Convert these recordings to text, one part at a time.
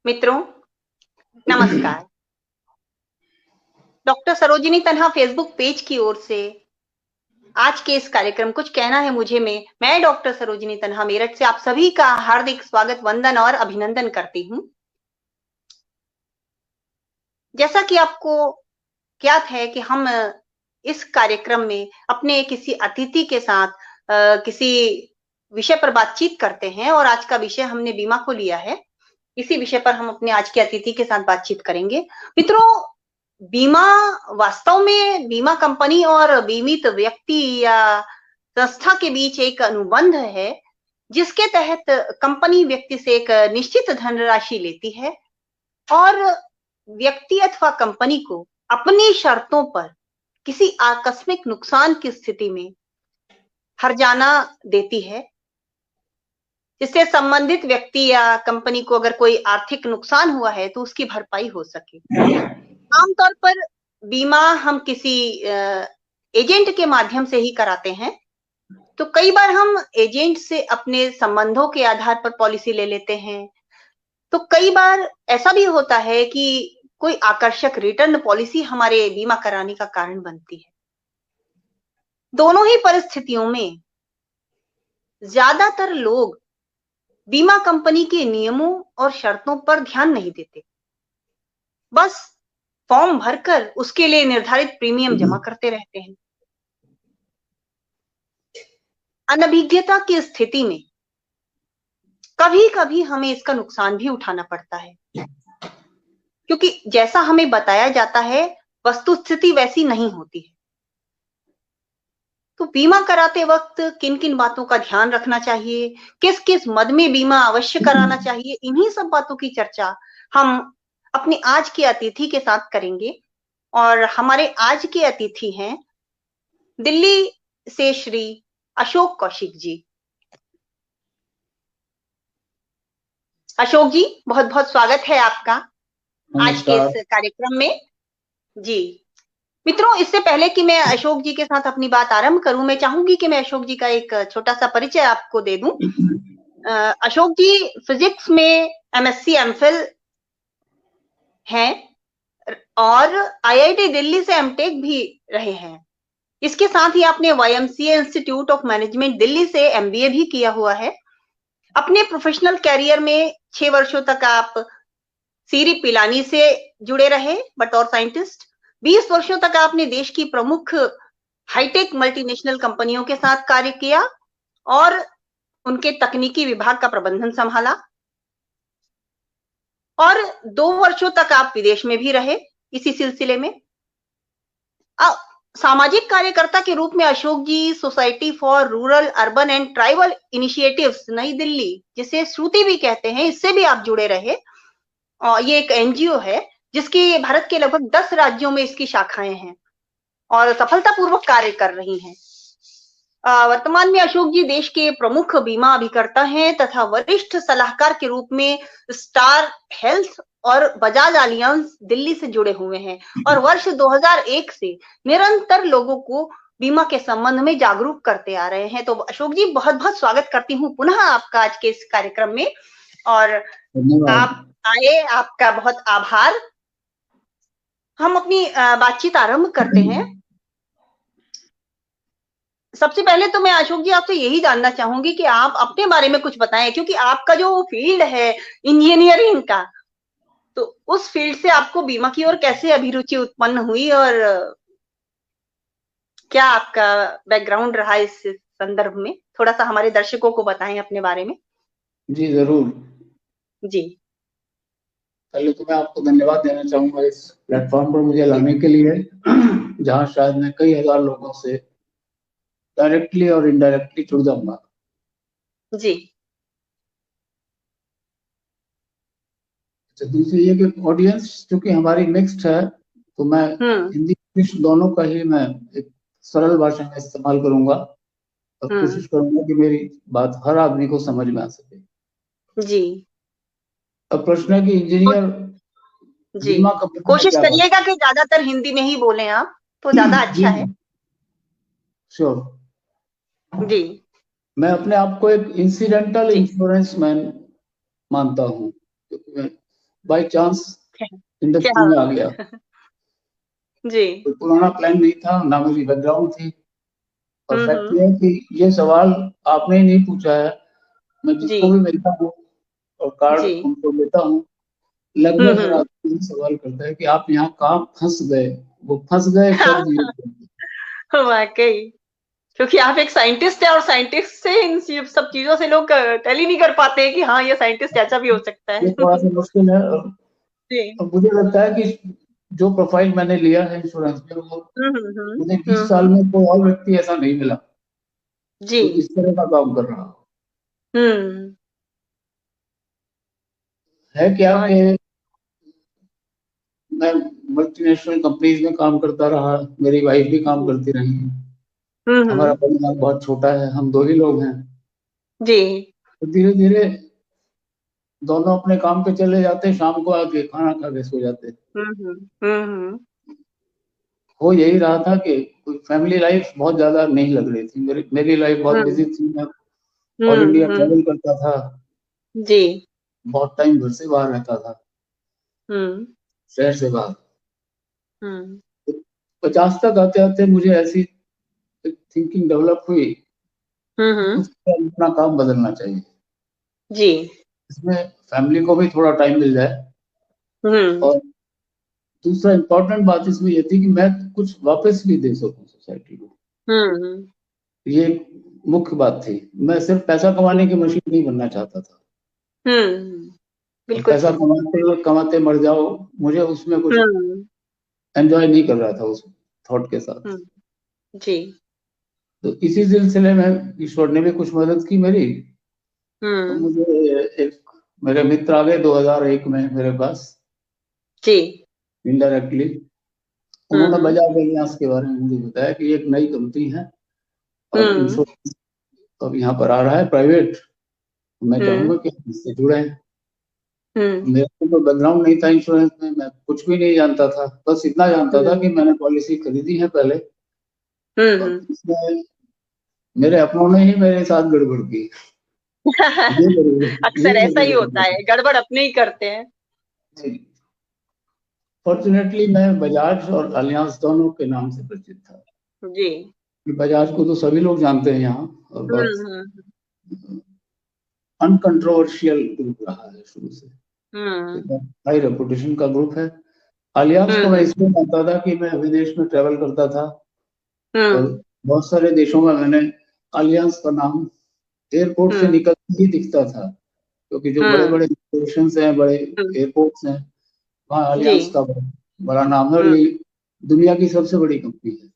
मित्रों, नमस्कार। डॉक्टर सरोजिनी तन्हा फेसबुक पेज की ओर से आज के इस कार्यक्रम कुछ कहना है मुझे में मैं डॉक्टर सरोजिनी तन्हा मेरठ से आप सभी का हार्दिक स्वागत, वंदन और अभिनंदन करती हूँ। जैसा कि आपको ज्ञात है कि हम इस कार्यक्रम में अपने किसी अतिथि के साथ किसी विषय पर बातचीत करते हैं और आज का विषय हमने बीमा को लिया है। इसी विषय पर हम अपने आज के अतिथि के साथ बातचीत करेंगे। मित्रों, बीमा वास्तव में बीमा कंपनी और बीमित व्यक्ति या संस्था के बीच एक अनुबंध है, जिसके तहत कंपनी व्यक्ति से एक निश्चित धनराशि लेती है और व्यक्ति अथवा कंपनी को अपनी शर्तों पर किसी आकस्मिक नुकसान की स्थिति में हर्जाना देती है, जिससे संबंधित व्यक्ति या कंपनी को अगर कोई आर्थिक नुकसान हुआ है तो उसकी भरपाई हो सके। आमतौर पर बीमा हम किसी एजेंट के माध्यम से ही कराते हैं, तो कई बार हम एजेंट से अपने संबंधों के आधार पर पॉलिसी ले लेते हैं। तो कई बार ऐसा भी होता है कि कोई आकर्षक रिटर्न पॉलिसी हमारे बीमा कराने का कारण बनती है। दोनों ही परिस्थितियों में ज्यादातर लोग बीमा कंपनी के नियमों और शर्तों पर ध्यान नहीं देते, बस फॉर्म भरकर उसके लिए निर्धारित प्रीमियम जमा करते रहते हैं। अनभिज्ञता की स्थिति में कभी कभी हमें इसका नुकसान भी उठाना पड़ता है, क्योंकि जैसा हमें बताया जाता है वस्तुस्थिति वैसी नहीं होती है। तो बीमा कराते वक्त किन किन बातों का ध्यान रखना चाहिए, किस किस मद में बीमा अवश्य कराना चाहिए, इन्हीं सब बातों की चर्चा हम अपने आज के अतिथि के साथ करेंगे। और हमारे आज के अतिथि हैं दिल्ली से श्री अशोक कौशिक जी। अशोक जी, बहुत बहुत स्वागत है आपका आज के इस कार्यक्रम में। जी मित्रों, इससे पहले कि मैं अशोक जी के साथ अपनी बात आरंभ करूं, मैं चाहूंगी कि मैं अशोक जी का एक छोटा सा परिचय आपको दे दूं। अशोक जी फिजिक्स में एमएससी एमफिल हैं और आईआईटी दिल्ली से एमटेक भी रहे हैं। इसके साथ ही आपने YMCA institute of management Delhi से एमबीए भी किया हुआ है। अपने प्रोफेशनल कैरियर में 6 वर्षों तक आप सीरी पिलानी से जुड़े रहे बतौर साइंटिस्ट। 20 वर्षों तक आपने देश की प्रमुख हाईटेक मल्टीनेशनल कंपनियों के साथ कार्य किया और उनके तकनीकी विभाग का प्रबंधन संभाला। और 2 वर्षों तक आप विदेश में भी रहे इसी सिलसिले में। सामाजिक कार्यकर्ता के रूप में Ashok ji society for rural urban and tribal initiatives New Delhi, जिसे श्रुति भी कहते हैं, इससे भी आप जुड़े रहे। ये एक एनजीओ है जिसकी भारत के लगभग 10 राज्यों में इसकी शाखाएं हैं और सफलतापूर्वक कार्य कर रही हैं। वर्तमान में अशोक जी देश के प्रमुख बीमा अभिकर्ता हैं तथा वरिष्ठ सलाहकार के रूप में स्टार हेल्थ और बजाज अलियांस दिल्ली से जुड़े हुए हैं और वर्ष 2001 से निरंतर लोगों को बीमा के संबंध में जागरूक करते आ रहे हैं। तो अशोक जी, बहुत बहुत स्वागत करती हूँ पुनः आपका आज के इस कार्यक्रम में। और आप आए, आपका बहुत आभार। हम अपनी बातचीत आरंभ करते हैं। सबसे पहले तो मैं अशोक जी आपसे यही जानना चाहूंगी कि आप अपने बारे में कुछ बताएं, क्योंकि आपका जो फील्ड है इंजीनियरिंग का, तो उस फील्ड से आपको बीमा की ओर कैसे अभिरुचि उत्पन्न हुई और क्या आपका बैकग्राउंड रहा इस संदर्भ में, थोड़ा सा हमारे दर्शकों को बताएं अपने बारे में। जी जरूर जी। पहले तो मैं आपको धन्यवाद देना चाहूंगा इस प्लेटफॉर्म पर मुझे लाने के लिए, जहां शायद मैं कई हजार लोगों से डायरेक्टली और इनडायरेक्टली जुड़ जाऊंगा। जी। अच्छा, दूसरी ये कि ऑडियंस चूंकि हमारी मिक्स्ड है, तो मैं हिंदी इंग्लिश दोनों का ही मैं एक सरल भाषा में इस्तेमाल करूंगा और कोशिश करूंगा कि मेरी बात हर आदमी को समझ में आ सके। जी। अब प्रश्न है कि इंजीनियर जी, बीमा कंपनी में कोशिश क्या करिएगा कि ज्यादातर हिंदी में ही बोलें आप, तो ज्यादा अच्छा है। श्योर। जी। मैं अपने आप को एक इंसिडेंटल इंश्योरेंस मैन मानता हूँ, क्योंकि मैं बाय चांस इंडस्ट्री में आ गया। जी। कोई पुराना प्लान नहीं था, ना मेरी बैकग्राउंड थी। और फैक्ट ये है कि ये सवाल आपने ही नहीं पूछा है, मैं जिसको भी मिलता हूँ और कार्ड उनको देता हूँ, लगभग हर आदमी यही सवाल करता है कि आप यहाँ कहाँ फंस गए। वो फंस गए शब्द यूज करते हैं। वाकई, क्योंकि आप एक साइंटिस्ट है और साइंटिस्ट से इन सब चीजों से लोग टेल ही नहीं कर पाते हैं कि हाँ ये साइंटिस्ट ऐसा भी हो सकता है। ये थोड़ा सा मुश्किल है। और मुझे लगता है कि जो प्रोफाइल मैंने लिया है इंश्योरेंस में, वो मुझे 20 साल में कोई और व्यक्ति ऐसा नहीं मिला जी, जो इस तरह का काम कर रहा हो। है क्या कि मैं मल्टीनेशनल कंपनीज में काम करता रहा, मेरी वाइफ भी काम करती रही। हमारा परिवार बहुत छोटा है, हम 2 ही लोग हैं जी। तो धीरे धीरे दोनों अपने काम पे चले जाते, शाम को आके खाना खा के सो जाते। हो यही रहा था कि फैमिली लाइफ बहुत ज्यादा नहीं लग रही थी, मेरी लाइफ बहुत बिजी थी। मैं ऑल इंडिया ट्रैवल करता था जी। बहुत टाइम, घर से बाहर रहता था, शहर से बाहर। 50 तक आते आते मुझे ऐसी थिंकिंग डेवलप हुई, कुछ अपना काम बदलना चाहिए जी। इसमें फैमिली को भी थोड़ा टाइम मिल जाए। और दूसरा इम्पोर्टेंट बात इसमें ये थी कि मैं कुछ वापस भी दे सकूं सोसाइटी को। ये मुख्य बात थी। मैं सिर्फ पैसा कमाने की मशीन नहीं बनना चाहता था। बिल्कुल पैसा कमाते मर जाओ, मुझे उसमें कुछ एंजॉय नहीं कर रहा था उस थॉट के साथ। जी। तो इसी सिलसिले में ईश्वर ने भी कुछ मदद की मेरी। तो मुझे एक मेरे मित्र आ गए 2001 में मेरे पास जी। इनडायरेक्टली। उन्होंने बजाज एलियांस के बारे में मुझे बताया कि एक नई कंपनी है और इंश्योरेंस अब यहाँ पर आ रहा है प्राइवेट, मैं चाहूंगा कि आप इससे जुड़े हैं। मेरे को तो बैकग्राउंड नहीं था इंश्योरेंस में, मैं कुछ भी नहीं जानता था, बस इतना जानता था कि मैंने पॉलिसी खरीदी है पहले और इसमें मेरे अपनों ने ही मेरे साथ गड़बड़ की। अक्सर ऐसा ही होता है, गड़बड़ अपने ही करते हैं। फॉर्चुनेटली मैं बजाज और अलियांस दोनों के नाम से परिचित था जी। बजाज को तो सभी लोग जानते हैं यहाँ, और बहुत अनकंट्रोवर्शियल ग्रुप रहा है शुरू से, हाई रेपुटेशन का ग्रुप है। अलियांस को मैं इसलिए जानता था कि मैं विदेश में ट्रेवल करता था और बहुत सारे देशों में मैंने अलियांस का नाम एयरपोर्ट से निकलते ही दिखता था, क्योंकि जो बड़े बड़े स्टेशन हैं, बड़े एयरपोर्ट्स हैं, वहाँ अलियांस का बड़ा नाम है और ये दुनिया की सबसे बड़ी कंपनी है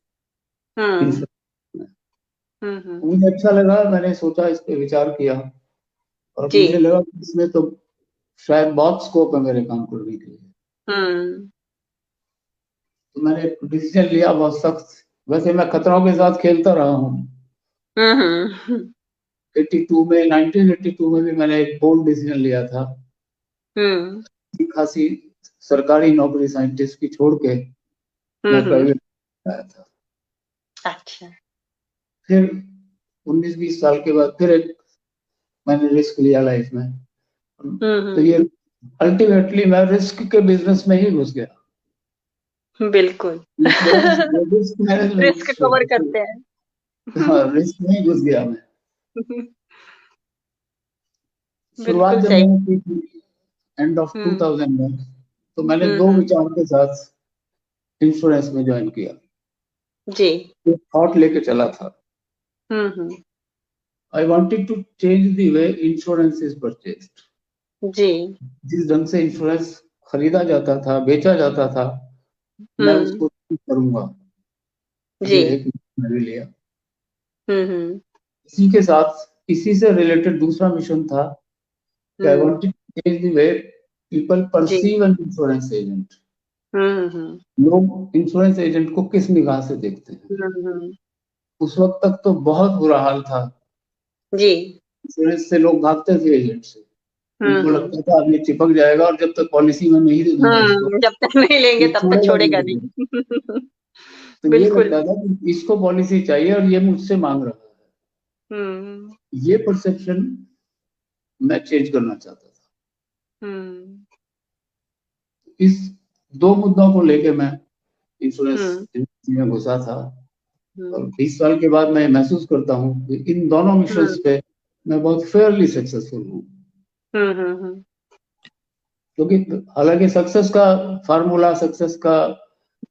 इंश्योरेंस में। मुझे अच्छा लगा, मैंने सोचा, इस पे विचार किया और मुझे लगा कि इसमें तो शायद बहुत स्कोप है मेरे काम करने के लिए। तो मैंने डिसीजन लिया बहुत सख्त। वैसे मैं खतरों के साथ खेलता रहा हूँ। 82 में 1982 में भी मैंने एक बोल्ड डिसीजन लिया था, खासी सरकारी नौकरी साइंटिस्ट की छोड़ के मैं प्राइवेट आया था। अच्छा। फिर 19-20 साल के बाद फिर एक मैंने रिस्क लिया लाइफ में। तो ये अल्टीमेटली मैं रिस्क के बिजनेस में ही घुस गया। बिल्कुल। रिस्क कवर करते हैं। हाँ, रिस्क में ही घुस गया मैं। शुरुआत जब सही। मैंने की थी एंड ऑफ 2000 में, तो मैंने 2 विचार के साथ इंश्योरेंस में ज्वाइन किया। जी। एक थॉट लेके चला था, I wanted to change the way insurance is purchased. जी। जिस ढंग से इंश्योरेंस खरीदा जाता था, बेचा जाता था, मैं उसको करूंगा। जी। ये एक मैंने लिया। इसी के साथ इसी से रिलेटेड दूसरा मिशन था कि I wanted to change the way people perceive an insurance agent. लोग इंश्योरेंस एजेंट को किस निगाह से देखते हैं। उस वक्त तक तो बहुत बुरा हाल था जी। इंश्योरेंस से, लोग भागते थे एजेंट से। उनको लगता था आदमी चिपक जाएगा और जब तक पॉलिसी में नहीं दे दूंगा इसको, जब तक नहीं लेंगे तब तक छोड़ेगा नहीं। नहीं। तो ये लगता था कि इसको पॉलिसी चाहिए और ये मुझसे मांग रहा है। ये परसेप्शन मैं चेंज करना चाहता था। इस 2 मुद्दों को लेके मैं इंश्योरेंस इंडस्ट्री में घुसा था और 20 साल के बाद मैं महसूस करता हूँ कि इन दोनों मिशंस पे मैं बहुत फेयरली सक्सेसफुल हूँ। क्योंकि हालांकि सक्सेस का फार्मूला, सक्सेस का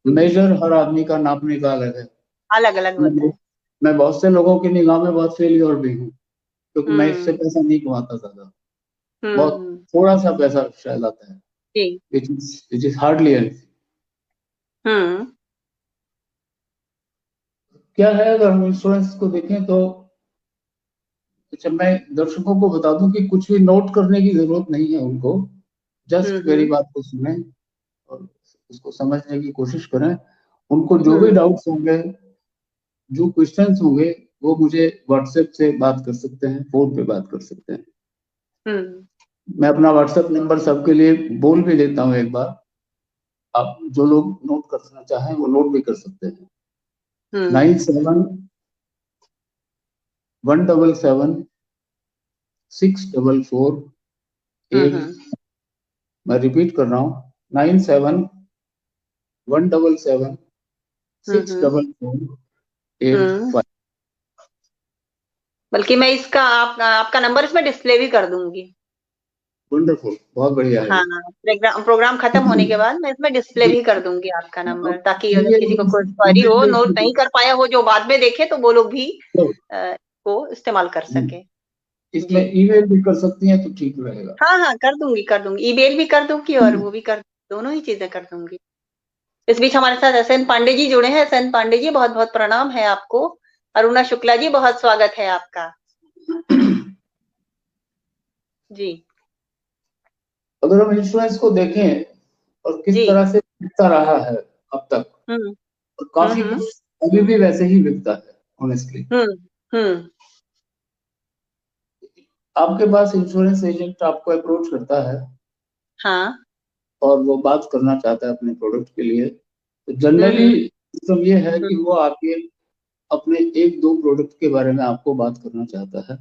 मेजर हर आदमी का नापने का अलग है, अलग अलग होता है। मैं बहुत से लोगों की निगाह में बहुत फेलियर भी हूँ, क्योंकि मैं इससे पैसा नहीं कमाता ज्यादा, बहुत थोड़ा सा पैसा शायद आता है, which is hardly anything। क्या है, अगर हम इंश्योरेंस को देखें तो अच्छा, मैं दर्शकों को बता दूं कि कुछ भी नोट करने की जरूरत नहीं है उनको, जस्ट मेरी बात को सुने और उसको समझने की कोशिश करें। उनको जो भी डाउट्स होंगे, जो क्वेश्चंस होंगे, वो मुझे व्हाट्सएप से बात कर सकते हैं, फोन पे बात कर सकते हैं। मैं अपना व्हाट्सएप नंबर सबके लिए बोल भी देता हूँ एक बार, आप जो लोग नोट करना चाहें वो नोट भी कर सकते हैं। 97177644 मैं रिपीट कर रहा हूँ, 97177644 बल्कि मैं इसका आपका नंबर इसमें डिस्प्ले भी कर दूंगी। वंडरफुल, बहुत बढ़िया है। हाँ, प्रोग्राम खत्म होने के बाद मैं इसमें डिस्प्ले भी कर दूंगी आपका नंबर, ताकि अगर किसी को कोई क्वेरी हो, नोट नहीं कर पाया हो, जो बाद में देखे, तो वो लोग भी को इस्तेमाल कर सके। इसमें ईमेल भी कर सकती हैं तो ठीक रहेगा। हाँ, कर दूंगी, ईमेल भी कर दूंगी और वो भी दोनों ही चीजें कर दूंगी। इस बीच हमारे साथ SN पांडे जी जुड़े हैं। SN पांडे जी, बहुत बहुत प्रणाम है आपको। अरुणा शुक्ला जी, बहुत स्वागत है आपका जी। अगर हम इंश्योरेंस को देखें और किस तरह से बिकता रहा है अब तक, और काफी कुछ अभी भी वैसे ही बिकता है ऑनेस्टली। आपके पास इंश्योरेंस एजेंट आपको अप्रोच करता है, हाँ, और वो बात करना चाहता है अपने प्रोडक्ट के लिए, तो जनरली सिस्टम ये है कि वो आके अपने 1-2 प्रोडक्ट के बारे में आपको बात करना चाहता है।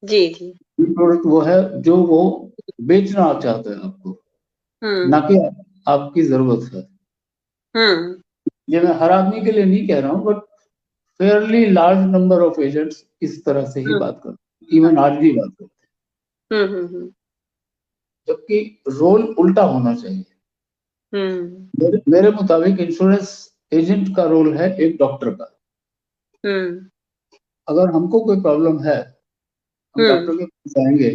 जी। प्रोडक्ट वो है जो वो बेचना चाहते हैं आपको, ना कि आपकी जरूरत है। ये मैं हर आदमी के लिए नहीं कह रहा हूँ, but fairly large number of agents इस तरह से ही बात करते हैं, इवन आज भी बात करते हैं। जबकि रोल उल्टा होना चाहिए। मेरे मुताबिक इंश्योरेंस एजेंट का रोल है एक डॉक्टर का। अगर हमको कोई प्रॉब्लम है, हम डॉक्टर के पास जाएंगे,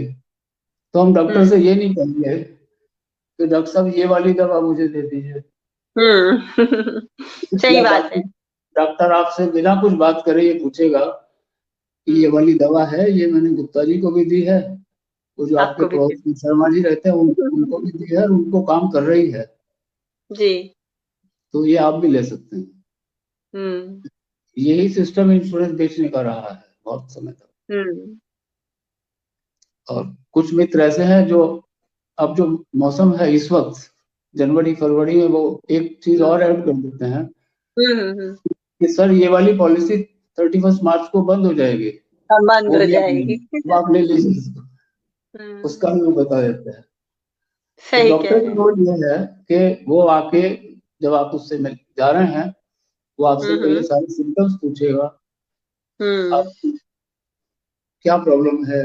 तो हम डॉक्टर से ये नहीं कहेंगे कि डॉक्टर साहब ये वाली दवा मुझे दे दीजिए। सही बात है। डॉक्टर आपसे बिना कुछ बात करे ये पूछेगा कि ये वाली दवा है, ये मैंने गुप्ता जी को भी दी है, वो जो आपके पड़ोस में शर्मा जी रहते हैं उनको भी दी है, उनको काम कर रही है जी, तो ये आप भी ले सकते हैं। यही सिस्टम इंश्योरेंस बेचने का रहा है बहुत समय तक। और कुछ मित्र ऐसे हैं जो अब जो मौसम है इस वक्त जनवरी फरवरी में, वो एक चीज और ऐड कर देते हैं कि सर ये वाली पॉलिसी 31 मार्च को बंद हो जाएगी, बंद हो जाएगी, वो आप ले लीजिए, उसका भी वो बता देते हैं। तो डॉक्टर का रोल ये है कि वो आके जब आप उससे जा रहे हैं, वो आपसे पहले सारे सिम्टम्स पूछेगा, आपकी क्या प्रॉब्लम है,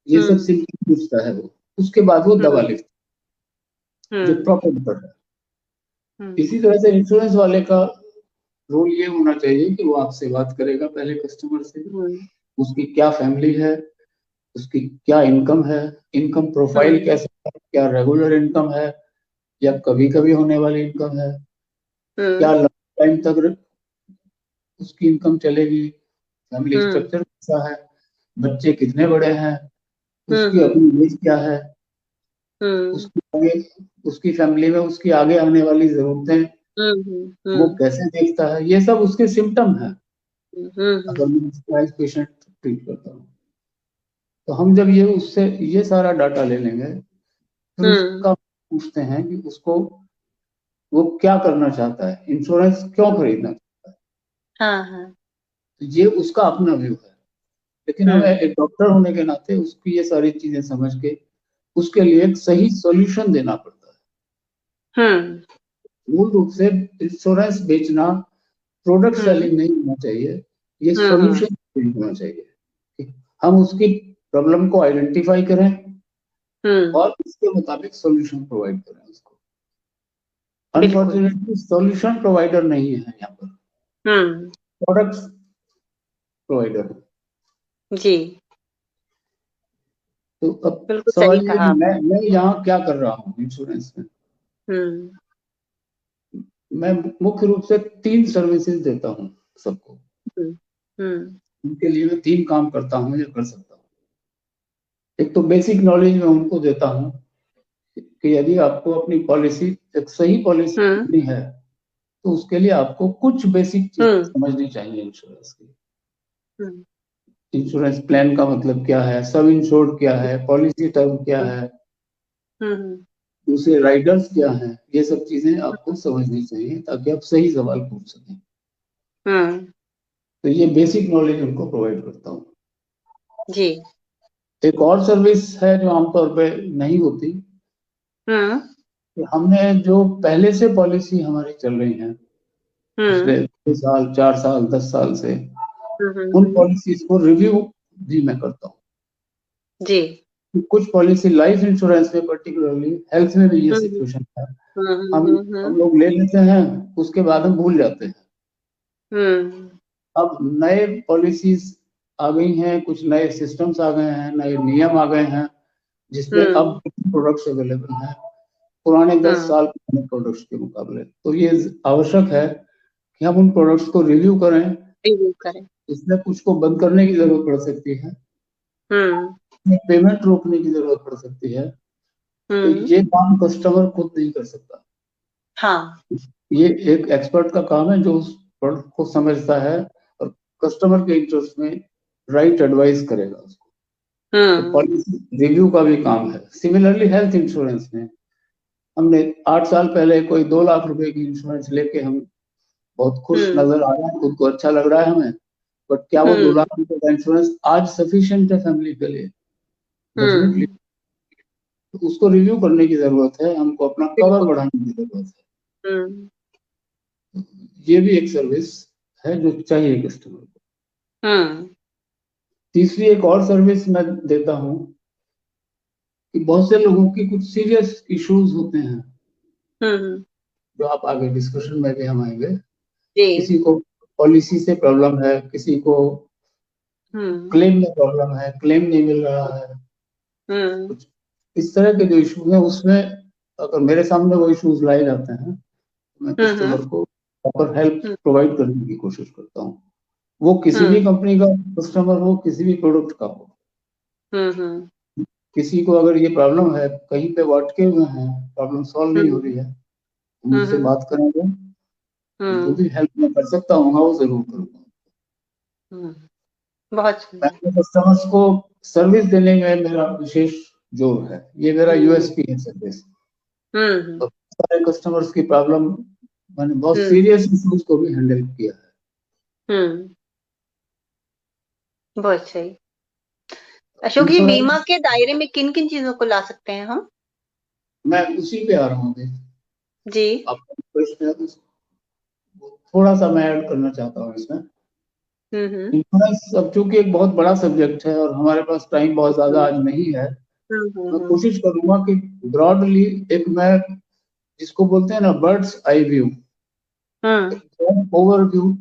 ये सब सिम्टम पूछता है वो, उसके बाद वो दवा लिखता है जो प्रॉपर डॉक्टर है। इसी तरह से इंश्योरेंस वाले का रोल ये होना चाहिए कि वो आपसे बात करेगा पहले कस्टमर से, उसकी क्या फैमिली है, उसकी क्या इनकम है, इनकम प्रोफाइल कैसा है, क्या रेगुलर इनकम है या कभी कभी होने वाली इनकम है, क्या लंबा टाइम तक उसकी इनकम चलेगी, फैमिली स्ट्रक्चर कैसा है, बच्चे कितने बड़े हैं, उसकी अपनी एज क्या है, उसकी फैमिली में उसकी आगे आने वाली जरूरतें वो कैसे देखता है, ये सब उसके सिम्टम है। अगर मैं पेशेंट ट्रीट करता हूँ तो हम जब ये उससे ये सारा डाटा ले लेंगे, फिर उसका पूछते हैं कि उसको वो क्या करना चाहता है, इंश्योरेंस क्यों खरीदना चाहता है। तो ये उसका अपना व्यू है, लेकिन हमें एक डॉक्टर होने के नाते उसकी ये सारी चीजें समझ के उसके लिए एक सही सॉल्यूशन देना पड़ता मूल रूप से इंश्योरेंस बेचना प्रोडक्ट सेलिंग नहीं होना चाहिए, ये सॉल्यूशन सेलिंग होना चाहिए। हम उसकी प्रॉब्लम को आइडेंटिफाई करें और उसके मुताबिक सॉल्यूशन प्रोवाइड करें उसको। अनफॉर्चुनेटली सॉल्यूशन प्रोवाइडर नहीं है यहाँ पर, प्रोडक्ट प्रोवाइडर है जी। तो अब बिल्कुल सवाल सही ये कहा। मैं यहाँ क्या कर रहा हूँ इंश्योरेंस में। मैं मुख्य रूप से 3 सर्विसेज देता हूँ सबको। उनके लिए मैं 3 काम करता हूँ या कर सकता हूँ। एक तो बेसिक नॉलेज मैं उनको देता हूँ कि यदि आपको अपनी पॉलिसी, एक सही पॉलिसी करनी है तो उसके लिए आपको कुछ बेसिक चीजें समझनी चाहिए इंश्योरेंस की। इंश्योरेंस प्लान का मतलब क्या है, सब इंश्योर्ड क्या है, पॉलिसी टर्म क्या है, दूसरे राइडर्स क्या हैं, ये सब चीजें आपको समझनी चाहिए ताकि आप सही सवाल पूछ सकें। तो ये बेसिक नॉलेज उनको प्रोवाइड करता हूँ जी। एक और सर्विस है जो आमतौर पे नहीं होती, कि हमने जो पहले से पॉलिसी हमारी चल रही है पिछले 2 साल 4 साल 10 साल से, उन पॉलिसीज को रिव्यू भी मैं करता हूँ जी। कुछ पॉलिसी लाइफ इंश्योरेंस में पर्टिकुलरली, हेल्थ में भी ये सिचुएशन है, हम लोग ले लेते हैं, उसके बाद हम भूल जाते हैं। अब नए पॉलिसीज आ गई हैं, कुछ नए सिस्टम्स आ गए हैं, नए नियम आ गए हैं जिसमें अब प्रोडक्ट्स अवेलेबल हैं पुराने 10 साल पुराने प्रोडक्ट्स के मुकाबले। तो ये आवश्यक है कि हम उन प्रोडक्ट्स को रिव्यू करें। इसमें कुछ को बंद करने की जरूरत पड़ सकती है, पेमेंट रोकने की जरूरत पड़ सकती है, तो ये काम कस्टमर खुद नहीं कर सकता। हाँ। ये एक एक्सपर्ट का काम है जो उस प्रोडक्ट को समझता है और कस्टमर के इंटरेस्ट में राइट एडवाइस करेगा उसको। तो पॉलिसी रिव्यू का भी काम है। सिमिलरली हेल्थ इंश्योरेंस में हमने 8 साल पहले कोई 2 लाख रुपए की इंश्योरेंस लेके हम बहुत खुश नजर आ रहे हैं, खुद को अच्छा लग रहा है हमें, बट क्या वो 2 लाख रुपए का इंश्योरेंस आज सफिशिएंट है फैमिली के लिए? डेफिनेटली। तो उसको रिव्यू करने की जरूरत है, हमको अपना कवर बढ़ाने की जरूरत है। ये भी एक सर्विस है जो चाहिए कस्टमर को। तीसरी एक और सर्विस मैं देता हूँ कि बहुत से लोगों की कुछ सीरियस इश्यूज होते हैं जो आप आगे डिस्कशन में भी हम आएंगे। किसी को पॉलिसी से प्रॉब्लम है, किसी को क्लेम में प्रॉब्लम है, क्लेम नहीं मिल रहा है, कुछ इस तरह के जो इश्यूज हैं उसमें अगर मेरे सामने वो इश्यूज लाए जाते हैं तो मैं कस्टमर को प्रॉपर हेल्प प्रोवाइड करने की कोशिश करता हूँ। वो किसी भी कंपनी का कस्टमर हो, किसी भी प्रोडक्ट का हो। किसी को अगर ये प्रॉब्लम है, कहीं पे अटके हुए हैं, प्रॉब्लम सॉल्व नहीं हो रही है, मुझसे बात करेंगे, जो भी हेल्प मैं कर सकता हूँ वो जरूर करूँगा। बहुत मैं कस्टमर्स को सर्विस देने में मेरा विशेष जोर है, ये मेरा यूएसपी है सर्विस। तो सारे कस्टमर्स की प्रॉब्लम, मैंने बहुत सीरियस इश्यूज को भी हैंडल किया है। बहुत सही। अशोक जी, बीमा के दायरे में किन किन चीजों को ला सकते हैं हम? मैं उसी पे आ रहा हूँ जी। आपका प्रश्न है थोड़ा सा मैं ऐड करना चाहता हूँ इसमें। इंश्योरेंस अब चूंकि एक बहुत बड़ा सब्जेक्ट है और हमारे पास टाइम बहुत ज्यादा आज नहीं है, मैं कोशिश करूंगा कि ब्रॉडली एक मैं जिसको बोलते हैं ना बर्ड्स आई व्यू, ओवरव्यू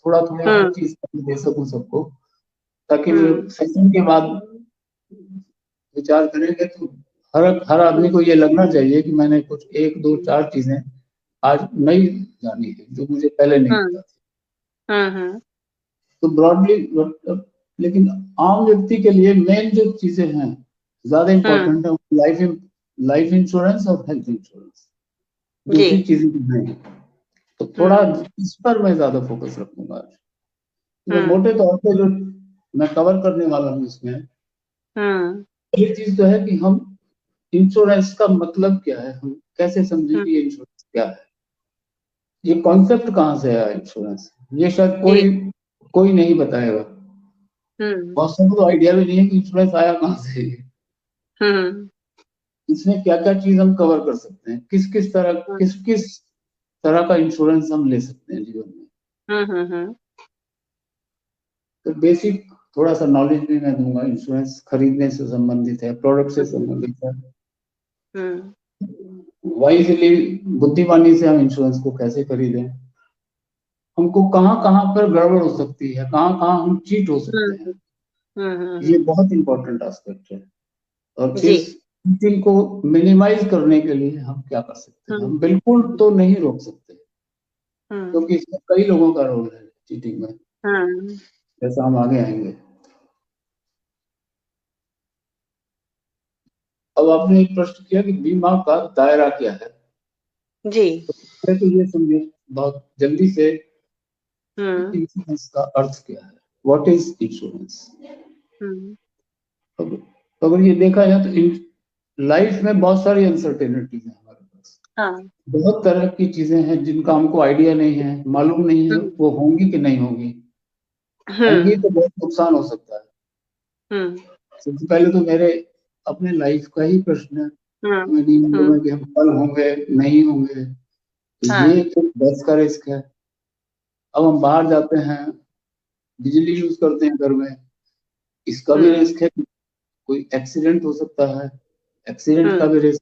थोड़ा थोड़ा हर चीज दे सकूं सबको, ताकि सेशन के बाद विचार करेंगे तो हर आदमी को ये लगना चाहिए कि मैंने कुछ 1 2 4 चीजें आज नई जानी है जो मुझे पहले नहीं पता थी। तो ब्रॉडली, लेकिन आम व्यक्ति के लिए मेन जो चीजें हैं ज्यादा इंपॉर्टेंट है, लाइफ इंश्योरेंस और हेल्थ इंश्योरेंस, दूसरी चीजें नहीं। तो थोड़ा इस पर मैं ज्यादा फोकस रखूंगा आज। तो मोटे तौर पे जो मैं कवर करने वाला हूँ इसमें, ये चीज तो है कि हम इंश्योरेंस का मतलब क्या है, हम कैसे समझें कि ये इंश्योरेंस क्या है, ये कॉन्सेप्ट कहाँ से आया इंश्योरेंस, ये शायद कोई नहीं बताएगा। बहुत सबको तो आइडिया भी नहीं है कि इंश्योरेंस आया कहाँ से। इसमें क्या क्या चीज हम कवर कर सकते हैं, किस किस तरह का इंश्योरेंस हम ले सकते हैं जीवन में। तो बेसिक थोड़ा सा नॉलेज भी मैं दूंगा, इंश्योरेंस खरीदने से संबंधित है, प्रोडक्ट से संबंधित है, वाइजली बुद्धिमानी से हम इंश्योरेंस को कैसे खरीदें, हमको कहाँ कहाँ पर गड़बड़ हो सकती है, कहाँ कहाँ हम चीट हो सकते हैं, ये बहुत इंपॉर्टेंट एस्पेक्ट है। और इस चीटिंग को मिनिमाइज करने के लिए हम क्या कर सकते हैं, हम बिल्कुल तो नहीं रोक सकते क्योंकि इसमें कई लोगों का रोल है चीटिंग में, जैसा हम आगे आएंगे। अब आपने एक प्रश्न किया कि बीमा का दायरा क्या है जी, तो ये समझिए बहुत जल्दी से इंश्योरेंस का अर्थ क्या है, व्हाट इज इंश्योरेंस। अगर ये देखा जाए तो लाइफ में बहुत सारी अनसर्टेनिटीज है हमारे पास, बहुत तरह की चीजें हैं जिनका हमको आइडिया नहीं है, मालूम नहीं है वो होंगी कि नहीं होंगी, होंगी तो बहुत नुकसान हो सकता है। सबसे पहले तो मेरे अपने लाइफ का ही प्रश्न है, मैं नहीं मालूम है कि हम कल होंगे नहीं होंगे, ये तो डेथ का रिस्क है। अब हम बाहर जाते हैं, बिजली यूज करते हैं घर में, इसका भी रिस्क है, कोई एक्सीडेंट हो सकता है, एक्सीडेंट का भी रिस्क,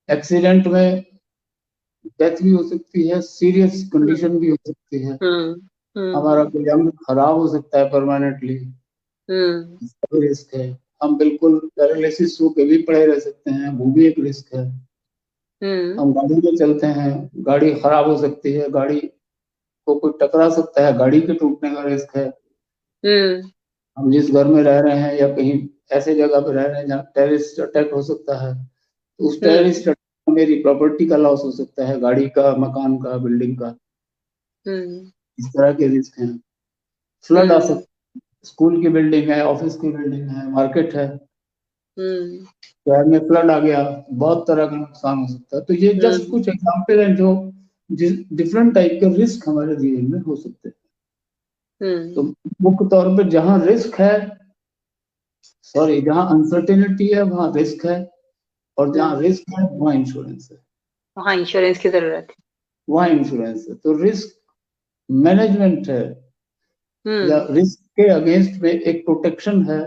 एक्सीडेंट में डेथ भी हो सकती है, सीरियस कंडीशन भी हो सकती है, हमारा कोई अंग खराब हो सकता है परमानेंटली, इसका भी रिस्क है, हम बिल्कुल पैरालिसिस होकर भी पड़े रह सकते हैं, वो भी एक रिस्क है। हम गाड़ी में चलते हैं, गाड़ी खराब हो सकती है, गाड़ी को कोई टकरा सकता है, गाड़ी के टूटने का रिस्क है। हम जिस घर में रह रहे हैं या कहीं ऐसे जगह पे रह रहे हैं जहाँ टेररिस्ट अटैक हो सकता है, तो उस टेररिस्ट अटैक में मेरी प्रॉपर्टी का लॉस हो सकता है, गाड़ी का, मकान का, बिल्डिंग का, इस तरह के रिस्क हैं। फ्लड आ सकता है, स्कूल की बिल्डिंग है, ऑफिस की बिल्डिंग है, मार्केट है, शहर में फ्लड आ गया, बहुत तरह का नुकसान हो सकता है। तो ये जस्ट कुछ एग्जाम्पल हैं जो डिफरेंट टाइप के रिस्क हमारे जीवन में हो सकते हैं। तो मुख्य तौर पर जहाँ रिस्क है, सॉरी, जहाँ अनसर्टेनिटी है वहाँ रिस्क है, और जहाँ रिस्क है वहाँ इंश्योरेंस है, वहाँ इंश्योरेंस की जरूरत है, वहाँ इंश्योरेंस है। तो रिस्क मैनेजमेंट है या रिस्क के अगेंस्ट में एक प्रोटेक्शन है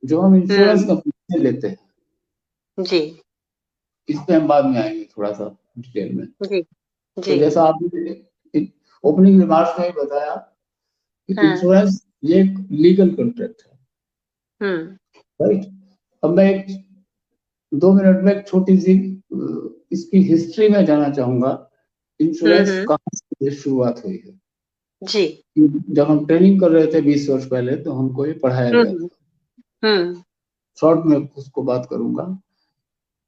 जो हम इंश्योरेंस कंपनी से लेते हैं जी। इस पे हम बाद में आएंगे थोड़ा सा डिटेल में जी। तो जैसा आपने ओपनिंग रिमार्क्स में बताया कि इंश्योरेंस ये एक लीगल कॉन्ट्रैक्ट है, राइट। अब मैं एक 2 मिनट में एक छोटी सी इसकी हिस्ट्री में जाना चाहूंगा, इंश्योरेंस कहाँ से शुरुआत हुई है जी। जब हम ट्रेनिंग कर रहे थे 20 वर्ष पहले, तो हमको ये पढ़ाया गया था, शॉर्ट में उसको बात करूंगा।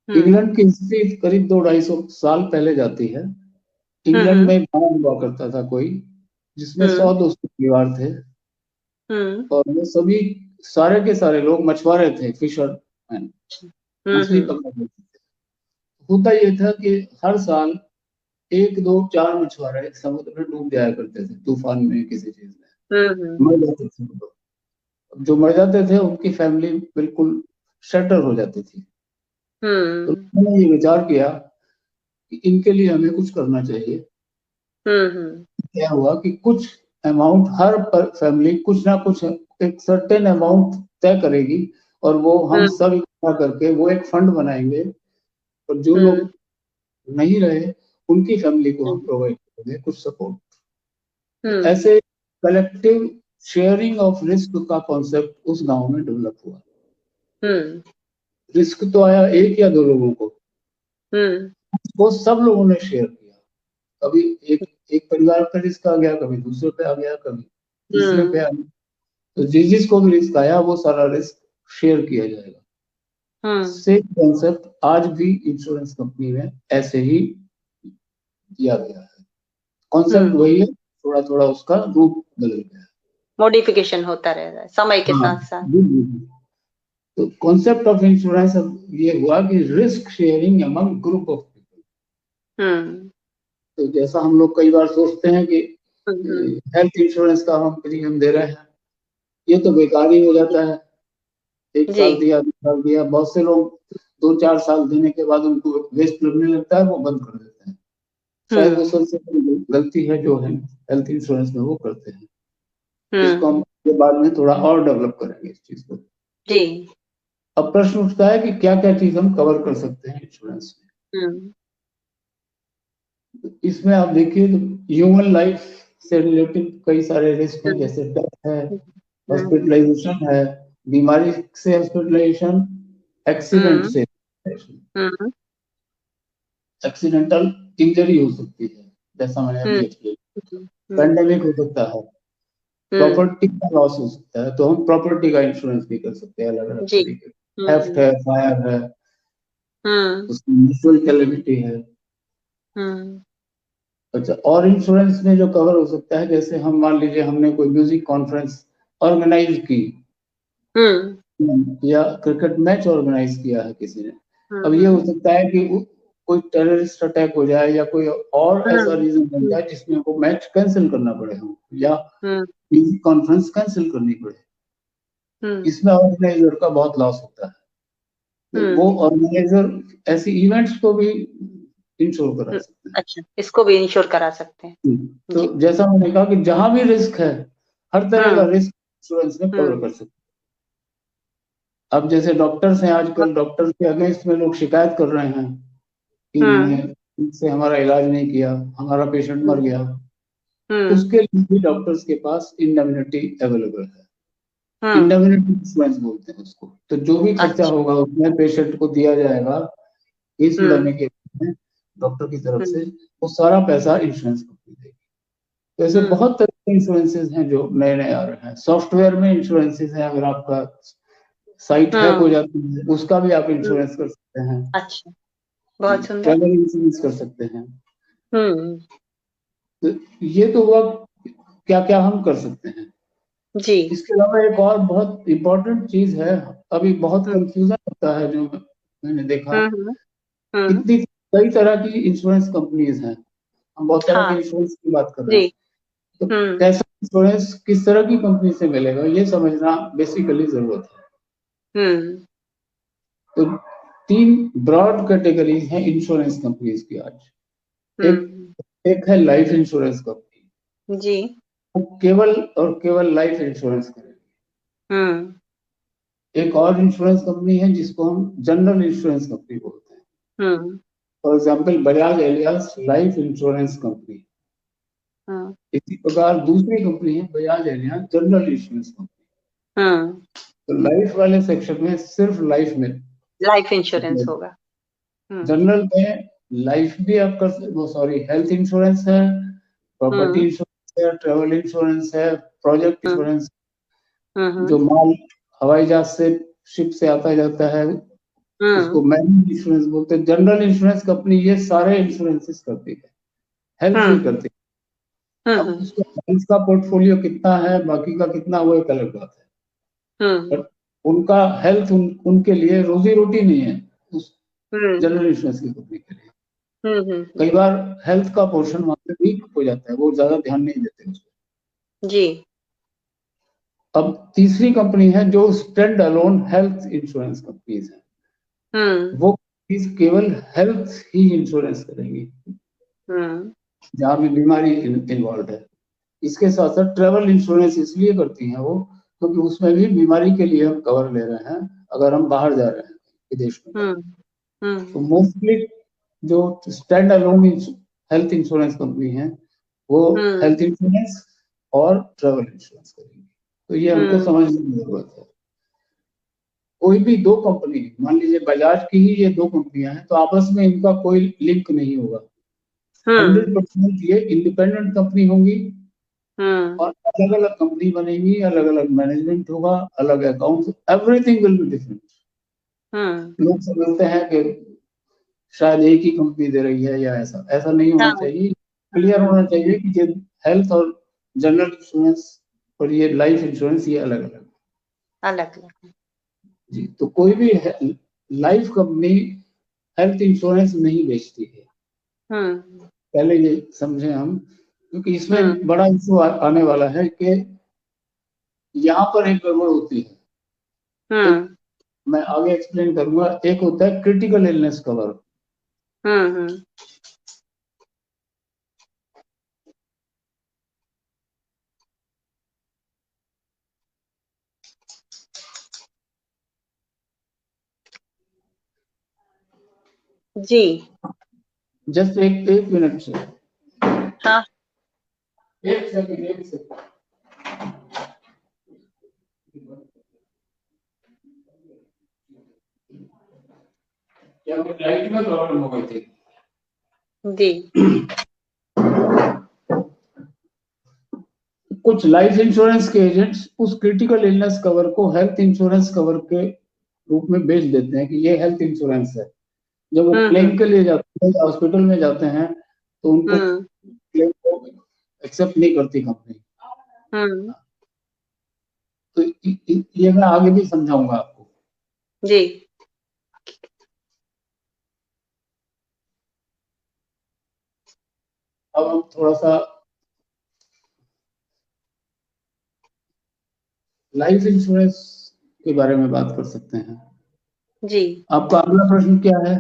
इंग्लैंड की हिस्ट्री करीब 200-250 साल पहले जाती है। इंग्लैंड में गांव हुआ करता था कोई, जिसमें 100-200 परिवार थे, और वो सभी सारे के सारे लोग मछुआरे थे, फिशरमैन, मछली पकड़ते थे। होता ये था कि हर साल 1, 2, 4 मछुआरे समुद्र में डूब जाया करते थे, तूफान में, किसी चीज में मर जाते थे। जो मर जाते थे उनकी फैमिली बिल्कुल शटर हो जाती थी। तो मैंने ये विचार किया कि इनके लिए हमें कुछ करना चाहिए। क्या हुआ कि कुछ अमाउंट हर फैमिली कुछ ना कुछ एक सर्टेन अमाउंट तय करेगी, और वो हम सब इकट्ठा करके वो एक फंड बनाएंगे, और जो लोग नहीं रहे उनकी फैमिली को हम प्रोवाइड करेंगे कुछ सपोर्ट। ऐसे कलेक्टिव शेयरिंग ऑफ रिस्क का कॉन्सेप्ट उस गांव में डेवलप हुआ। रिस्क तो आया 1 या 2 लोगों को, वो सब लोगों ने शेयर किया। कभी एक परिवार पे रिस्क आ गया, कभी दूसरे पे आ गया, कभी तीसरे पे आ गया। तो जिसको भी रिस्क आया वो सारा रिस्क शेयर किया जाएगा। सेम कॉन्सेप्ट आज भी इंश्योरेंस कंपनी में ऐसे ही किया गया है। कॉन्सेप्ट वही है, थोड़ा थोड़ा उसका रूप बदल गया है, मॉडिफिकेशन होता रहता है समय के साथ साथ। तो कॉन्सेप्ट ऑफ इंश्योरेंस ये हुआ कि risk sharing among group of people. तो जैसा हम लोग कई बार सोचते हैं कि हेल्थ इंश्योरेंस का हम प्रीमियम दे रहे हैं, ये तो बेकार ही हो जाता है, 1 साल दिया, 2 साल दिया। बहुत से लोग 2-4 साल देने के बाद उनको वेस्ट लगने लगता है, वो बंद कर देते हैं। शायद वो सबसे बड़ी गलती है जो है हेल्थ इंश्योरेंस में वो करते हैं। इसको हम बाद में थोड़ा और डेवलप करेंगे इस चीज को। जी। अब प्रश्न उठता है कि क्या क्या चीज हम कवर कर सकते हैं इंश्योरेंस में। इसमें आप देखिए तो ह्यूमन लाइफ से रिलेटेड कई सारे रिस्क हैं, जैसे डेथ है, हॉस्पिटलाइजेशन है, बीमारी से हॉस्पिटलाइजेशन, एक्सीडेंट से एक्सीडेंटल इंजरी हो सकती है, जैसा मैंने अभी एक्सप्लेन, पैंडेमिक हो सकता है, प्रॉपर्टी का लॉस हो सकता है, तो हम प्रॉपर्टी का इंश्योरेंस भी कर सकते हैं अलग अलग तरीके, थेफ्ट है, फायर है, उसकी नेचुरल कैलेमिटी है। अच्छा, और इंश्योरेंस में जो कवर हो सकता है, जैसे हम मान लीजिए हमने कोई म्यूजिक कॉन्फ्रेंस ऑर्गेनाइज की या क्रिकेट मैच ऑर्गेनाइज किया है किसी ने, अब ये हो सकता है कि कोई टेररिस्ट अटैक हो जाए या कोई और ऐसा रीजन बन जाए जिसमें वो मैच कैंसिल करना पड़े हम, या म्यूजिक कॉन्फ्रेंस कैंसिल करनी पड़े, इसमें ऑर्गेनाइजर का बहुत लॉस होता है। तो वो ऑर्गेनाइजर ऐसी इवेंट्स को भी इंश्योर करा सकते हैं। अच्छा, इसको भी इंश्योर करा सकते हैं। तो जैसा मैंने कहा कि जहां भी रिस्क है, हर तरह का रिस्क इंश्योरेंस में कवर कर सकते हैं। अब जैसे डॉक्टर्स हैं, आजकल डॉक्टर्स के अगेंस्ट में लोग शिकायत कर रहे हैं कि इन्होंने इनसे हमारा इलाज नहीं किया, हमारा पेशेंट मर गया, उसके लिए भी डॉक्टर्स के पास इंडेमनिटी अवेलेबल है। इंडेमनिटी इंश्योरेंस बोलते हैं उसको। तो जो भी खर्चा होगा उसमें पेशेंट को दिया जाएगा, केस लड़ने के लिए डॉक्टर की तरफ से, वो सारा पैसा इंश्योरेंस कंपनी देगी। तो ऐसे बहुत तरह के इंश्योरेंसेज हैं जो नए नए आ रहे हैं। सॉफ्टवेयर में इंश्योरेंसेज हैं, अगर आपका साइट हैक हो जाती है उसका भी आप इंश्योरेंस कर सकते हैं। अच्छा, बहुत सुंदर। ट्रैवल इंश्योरेंस कर सकते हैं। तो ये तो हुआ क्या क्या हम कर सकते हैं जी। इसके अलावा एक और बहुत इम्पोर्टेंट चीज है, अभी बहुत कंफ्यूजन होता है जो मैंने देखा, कितनी कई तरह की इंश्योरेंस कंपनीज हैं, हम बहुत तरह के इंश्योरेंस की बात कर रहे हैं, तो कैसा इंश्योरेंस किस तरह की कंपनी से मिलेगा ये समझना बेसिकली जरूरत है। तो 3 ब्रॉड कैटेगरीज हैं इंश्योरेंस कंपनीज की आज। एक है लाइफ इंश्योरेंस कंपनी जी, वो केवल और केवल लाइफ इंश्योरेंस करेगी। एक और इंश्योरेंस कंपनी है जिसको हम जनरल इंश्योरेंस कंपनी बोलते हैं। For example Bajaj Allianz life insurance company. इसी प्रकार दूसरी कंपनी है Bajaj Allianz general insurance company. तो लाइफ वाले सेक्शन में सिर्फ लाइफ इंश्योरेंस होगा। जनरल में लाइफ भी आप कर, वो सॉरी हेल्थ इंश्योरेंस है, प्रॉपर्टी इंश्योरेंस है, ट्रेवल इंश्योरेंस है, प्रोजेक्ट इंश्योरेंस, जो माल हवाई जहाज से शिप से आता जाता है उसको मैरीन इंश्योरेंस बोलते हैं। जनरल इंश्योरेंस कंपनी ये सारे इंश्योरेंसेस करती है, हेल्थ भी करती है। अब उसका हेल्थ का पोर्टफोलियो कितना है, बाकी का कितना, वो एक अलग बात है। पर उनका हेल्थ उनके लिए रोजी रोटी नहीं है उस जनरल इंश्योरेंस की कंपनी के लिए। कई बार हेल्थ का पोर्शन वहां पे वीक हो जाता है, वो ज्यादा ध्यान नहीं देते उसको जी। अब तीसरी कंपनी है जो stand alone health insurance companies है। वो केवल हेल्थ ही इंश्योरेंस करेंगी जहां भी बीमारी इन्वॉल्व है। इसके साथ साथ ट्रेवल इंश्योरेंस इसलिए करती हैं वो क्योंकि उसमें भी बीमारी के लिए हम कवर ले रहे हैं अगर हम बाहर जा रहे हैं विदेश में। तो मोस्टली जो stand alone health insurance company है वो हेल्थ इंश्योरेंस और ट्रेवल इंश्योरेंस करेंगी। तो ये हमको समझने की जरूरत है। कोई भी दो कंपनी, मान लीजिए बजाज की ही ये दो कंपनियां हैं, तो आपस में इनका कोई लिंक नहीं होगा। 100% ये इंडिपेंडेंट कंपनी होंगी और अलग अलग कंपनी बनेगी, अलग अलग मैनेजमेंट होगा, अलग account, everything will be different. लोग समझते हैं कि शायद एक ही कंपनी दे रही है या ऐसा ऐसा नहीं होना चाहिए। क्लियर होना चाहिए कि ये हेल्थ और जनरल इंश्योरेंस और ये लाइफ इंश्योरेंस ये अलग अलग अलग जी। तो कोई भी लाइफ कंपनी हेल्थ इंश्योरेंस नहीं बेचती है, पहले ये समझे हम, क्योंकि इसमें बड़ा इशू आने वाला है कि यहाँ पर एक गड़बड़ होती है। तो मैं आगे एक्सप्लेन करूंगा। एक होता है क्रिटिकल इलनेस कवर। जी जस्ट एक मिनट से। हाँ एक सेकंड क्या लाइट में प्रॉब्लम हो गई थी? जी कुछ लाइफ इंश्योरेंस के एजेंट्स उस क्रिटिकल इलनेस कवर को हेल्थ इंश्योरेंस कवर के रूप में बेच देते हैं कि ये हेल्थ इंश्योरेंस है। जब वो क्लेम के लिए जाते हैं, हॉस्पिटल में जाते हैं, तो उनको क्लेम को एक्सेप्ट नहीं करती कंपनी। तो ये मैं आगे भी समझाऊंगा आपको। जी अब हम थोड़ा सा लाइफ इंश्योरेंस के बारे में बात कर सकते हैं। जी आपका अगला प्रश्न क्या है?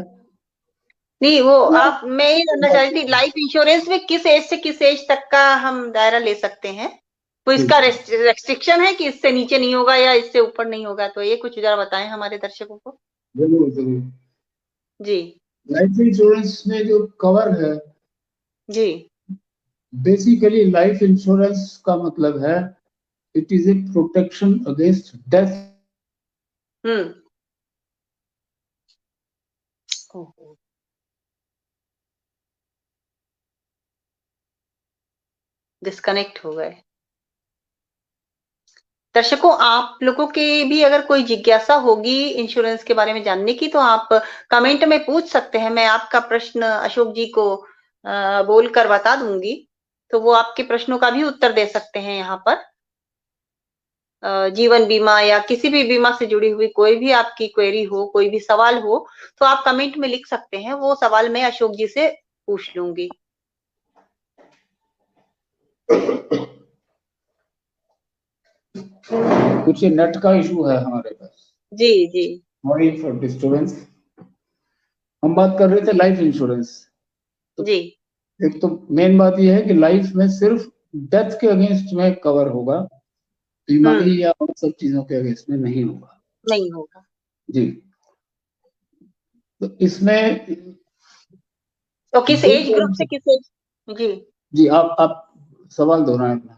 नहीं वो आप, मैं ये जानना चाह रही थी, लाइफ इंश्योरेंस में किस एज से किस एज तक का हम दायरा ले सकते हैं? तो इसका रेस्ट्रिक्शन है कि इससे नीचे नहीं होगा या इससे ऊपर नहीं होगा? तो ये कुछ जरा बताएं हमारे दर्शकों को। जरूर जरूर। जी लाइफ इंश्योरेंस में जो कवर है, जी बेसिकली लाइफ इंश्योरेंस का मतलब है it is a protection against death. Disconnect हो गए। दर्शकों, आप लोगों के भी अगर कोई जिज्ञासा होगी इंश्योरेंस के बारे में जानने की, तो आप कमेंट में पूछ सकते हैं। मैं आपका प्रश्न अशोक जी को बोल कर बता दूंगी, तो वो आपके प्रश्नों का भी उत्तर दे सकते हैं यहाँ पर। जीवन बीमा या किसी भी बीमा से जुड़ी हुई कोई भी आपकी क्वेरी हो, कोई भी सवाल हो, तो आप कमेंट में लिख सकते हैं। वो सवाल मैं अशोक जी से पूछ लूंगी। कुछ नेट का इशू है हमारे पास। जी जी सॉरी फॉर डिस्टर्बेंस। हम बात कर रहे थे लाइफ इंश्योरेंस। तो जी एक तो मेन बात यह है कि लाइफ में सिर्फ डेथ के अगेंस्ट में कवर होगा, बीमारी या और सब चीजों के अगेंस्ट में नहीं होगा। नहीं होगा। जी। तो इसमें तो किस दो एज ग्रुप से किस एज? जी जी आप सवाल दोहराएं अपना।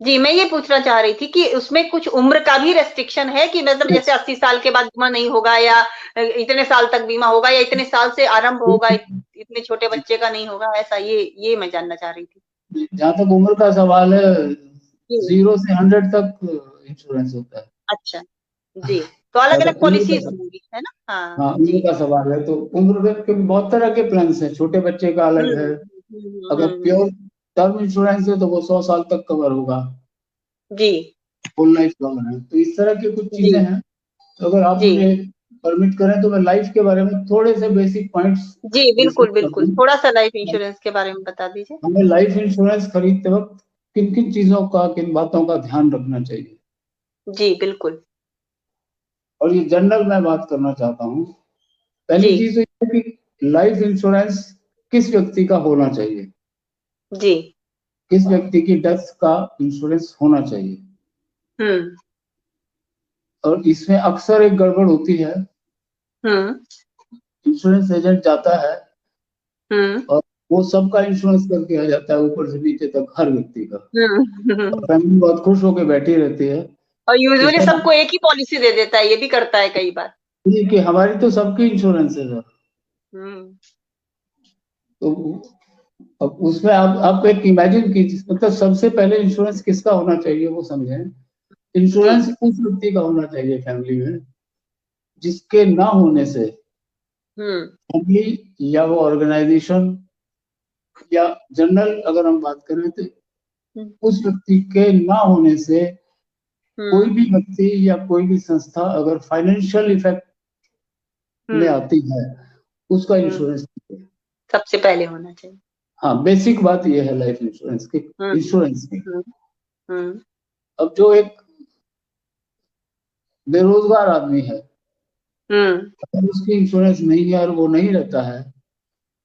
जी, मैं ये पूछना चाह रही थी कि उसमें कुछ उम्र का भी रेस्ट्रिक्शन है कि मतलब जैसे 80 साल के बाद बीमा नहीं होगा, या इतने साल तक बीमा होगा, या इतने साल से आरंभ होगा, इतने छोटे बच्चे का नहीं होगा, ऐसा? ये मैं जानना चाह रही थी। जहाँ तक उम्र का सवाल है, 0 से 100 तक इंश्योरेंस होता है। अच्छा जी, तो अलग अलग उम्र पॉलिसीज का, होंगी, है ना? हाँ हाँ जी। उम्र का सवाल है तो उम्र के बहुत तरह के प्लान है। छोटे बच्चे का अलग है। अगर प्योर टर्म इंश्योरेंस है तो वो 100 साल तक कवर होगा, जी फुल लाइफ कवर है। तो इस तरह की कुछ जी चीजें हैं। तो अगर आप जी मुझे परमिट करें तो मैं लाइफ के बारे में थोड़े से बेसिक पॉइंट्स जी, डिस्कस बिल्कुल कर बिल्कुल, दूं। थोड़ा सा लाइफ इंश्योरेंस के बारे में बता दीजिए। हमें लाइफ इंश्योरेंस खरीदते वक्त किन किन चीजों का, किन बातों का ध्यान रखना चाहिए? जी बिल्कुल। और ये जनरल मैं बात करना चाहता हूँ। जी पहली चीज तो ये है कि लाइफ इंश्योरेंस किस व्यक्ति का होना चाहिए, जी किस व्यक्ति की डेथ का इंश्योरेंस होना चाहिए। हम्म और इसमें अक्सर एक गड़बड़ होती है। हम्म इंश्योरेंस एजेंट जाता है हम्म और वो सबका इंश्योरेंस करके आ जाता है, ऊपर से नीचे तक हर व्यक्ति का। और हम्म फैमिली बहुत खुश होकर बैठी रहती है और कि यूजुअली सर सबको एक ही पॉलिसी दे देता है, ये भी करता है कई बार। ये कि हमारी तो सबकी इंश्योरेंस है सर। हम्म तो अब उसमें आप एक इमेजिन कीजिए, मतलब सबसे पहले इंश्योरेंस किसका होना चाहिए वो समझें। जी इंश्योरेंस उस व्यक्ति का होना चाहिए फैमिली में जिसके ना होने से हम्म फैमिली या वो ऑर्गेनाइजेशन या जनरल अगर हम बात करें तो हम्म उस व्यक्ति के ना होने से कोई हम्म भी व्यक्ति या कोई भी संस्था अगर फाइनेंशियल इफेक्ट में हम्म आती है, उसका हम्म, इंश्योरेंस। सबसे पहले होना चाहिए। हाँ, बेसिक बात यह है लाइफ इंश्योरेंस की। हम्म इंश्योरेंस की हम्म हम्म अब जो एक बेरोजगार आदमी है, अगर उसकी इंश्योरेंस नहीं है और वो नहीं रहता है,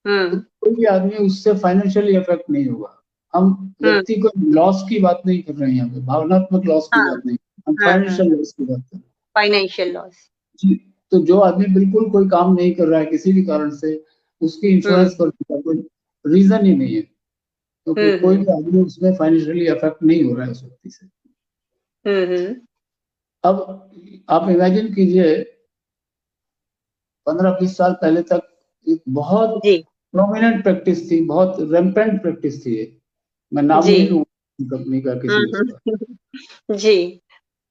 तो कोई भी आदमी उससे फाइनेंशियली अफेक्ट नहीं होगा। हम व्यक्ति को लॉस की बात नहीं कर रहे हैं, यहाँ पे भावनात्मक लॉस की बात नहीं, हम फाइनेंशियल लॉस की बात कर रहे हैं। फाइनेंशियल लॉस जी। तो जो आदमी बिल्कुल कोई काम नहीं कर रहा है किसी भी कारण से, उसकी इंश्योरेंस करने का कोई रीजन ही नहीं है, क्योंकि कोई भी आदमी उसमें फाइनेंशियली अफेक्ट नहीं हो रहा है उस व्यक्ति से। अब आप इमेजिन कीजिए 15-20 साल पहले तक एक बहुत प्रोमिनेंट प्रैक्टिस थी, बहुत रैम्पेंट प्रैक्टिस थी। मैं नाम नहीं लूंगा कंपनी का किसी उसका। जी।